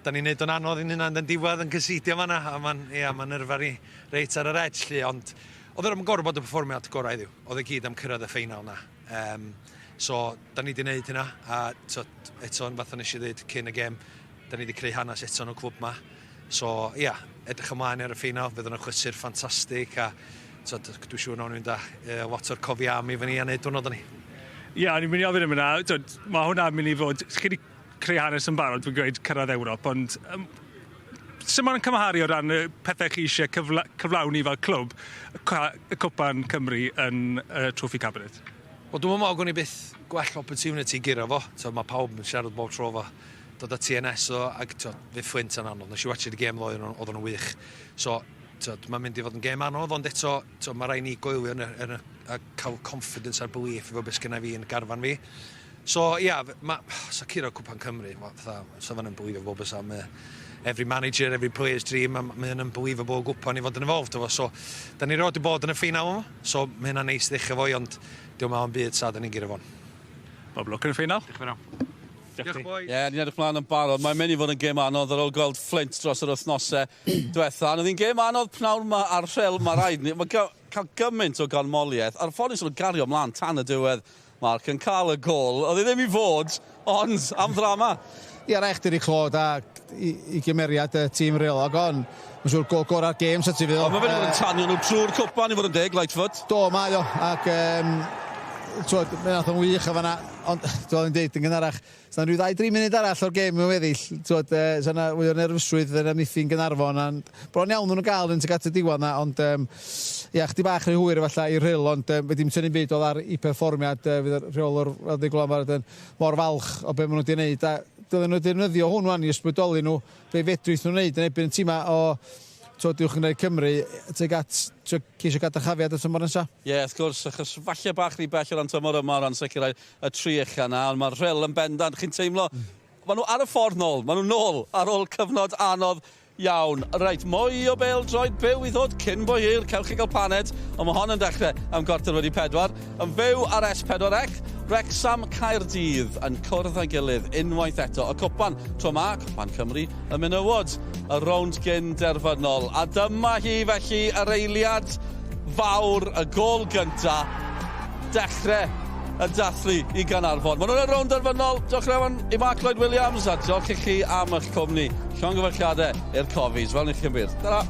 da ni'n neud o'n anodd i'n hynna'n diwedd yn cysidio fanna, a mae'n nyrfar i reit ar yr edge, lle, ond oedd e'n gorfod y perfformiad gorau iddiw. Oedd e gyd am cyrraedd y ffeinal na. So, da ni wedi gwneud hynna, a eto, fath o'n eisiau dweud cyn y gêm, da ni wedi creu hanes eto yn y clwb ma. So, ia, edrych ymlaen ar y ffeinal, fydd yn y chlythyr ffantastig, a dwi'n siŵr nawn ni'n da lot o'r cofiam i fyny a wneud hwnnw da ni. Ia, ni'n mynd i ofyn am hynna. Mae hwnna'n mynd i fod, chi wedi creu hanes yn barod, dwi'n gweud cyrraedd Ewrop, ond sut mae'n cymharu o ran y pethau chi eisiau cyflawni fel clwb y Cwpan Cymru yn Trophy Cabinet? Wel, dwi'n meddwl gwni byth gwell opportunity gyda fo. Mae pawb yn siarad bob tro fo dod â TNS ag fe Flint yn anodd. Nes i watch y gêm loer oedd yn wych. So, mae'n mynd i fod yn gêm anodd, ond eto mae rai ni goelio a cael confidence a'r belief efo beth gyda fi yn garfan fi. So, ia, sa curo Cwpan Cymru, sa fan unbelievable bys am every manager, every player's dream, mae'n unbelievable gwpan i fod yn involved efo. So, da ni rod i bod yn y ffeinal yma, so mae hynna'n neis ddech efo, ond diolch mewn byd sa da ni'n gyda fo'n. Bob lwc yn y ffeinal. Diolch mewn. Diolch boi. Ie, ni'n edrych mlaen yn barod. Mae'n mynd i fod yn gêm anodd ar ôl gweld Flint dros yr wythnosau diwetha. Oedd hi'n gêm anodd pnawn yma ar Rhyl, mae rhaid ni. Mae'n cael gymaint o ganmoliaeth. Ar ffordd ni'n gario mlaen tan y diwedd, Marc, yn cael y gol. Oedd hi ddim i fod, ond am ddrama. Ia, rhaid chdi clod a i gymeriad y tîm Rhyl, ac o'n mae'n siŵr gol gora'r gêm sy'n ti fydd. Mae fe'n yn tanio nhw trwy'r cwpan i fod yn deg, Lightfoot. Do, mae o, ac mae'n nath o'n wych a fanna, ond dwi'n dweud yn gynharach, sa'n rhyw 2-3 munud arall o'r gêm yn weddill, sa'n fwy o nerfysrwydd yn amddiffyn Caernarfon, bron iawn nhw'n gael yn teg at y diwedd na, ond ia, chdi bach rhy hwyr efallai i Rhyl, ond fe dim tynnu'n byd oedd ar i perfformiad, fydd yr rheolwr fel ddeg gwlan mor falch o be maen nhw wedi gwneud, a dylai nhw defnyddio hwn wan i ysbrydoli nhw, be fedrwyth nhw'n gwneud yn ebyn y tîma o diwch yn gwneud Cymru, teg at ceisio gadael chafiad y tymor nesa. Ie, wrth gwrs, achos falle bach rhy bell o ran tymor yma o ran sicrhau y tri eich yna, ond mae'r Rhyl yn bendant, chi'n teimlo, maen nhw ar y ffordd nôl, maen nhw nôl ar ôl cyfnod anodd iawn. Reit, mwy o bêl-droed byw i ddod cyn bo hir, cewch chi gael paned, ond mae hon yn dechrau am gorter wedi 4, yn fyw ar S4C, Wrecsam Caerdydd yn cwrdd â'i gilydd unwaith eto. Y cwpan, tro ma, Cwpan Cymru, y menywod, y Rownd Gynderfynol. A dyma hi felly yr eiliad fawr, y gol gynta, dechrau y dathlu i Caernarfon. Maen nhw'n y Rownd Gynderfynol, diolch rhawn i Mark Lloyd Williams, a diolch i chi am eich cwmni. Llongyfarchiadau i'r cofis, fel ni chi'n byr. Dyna.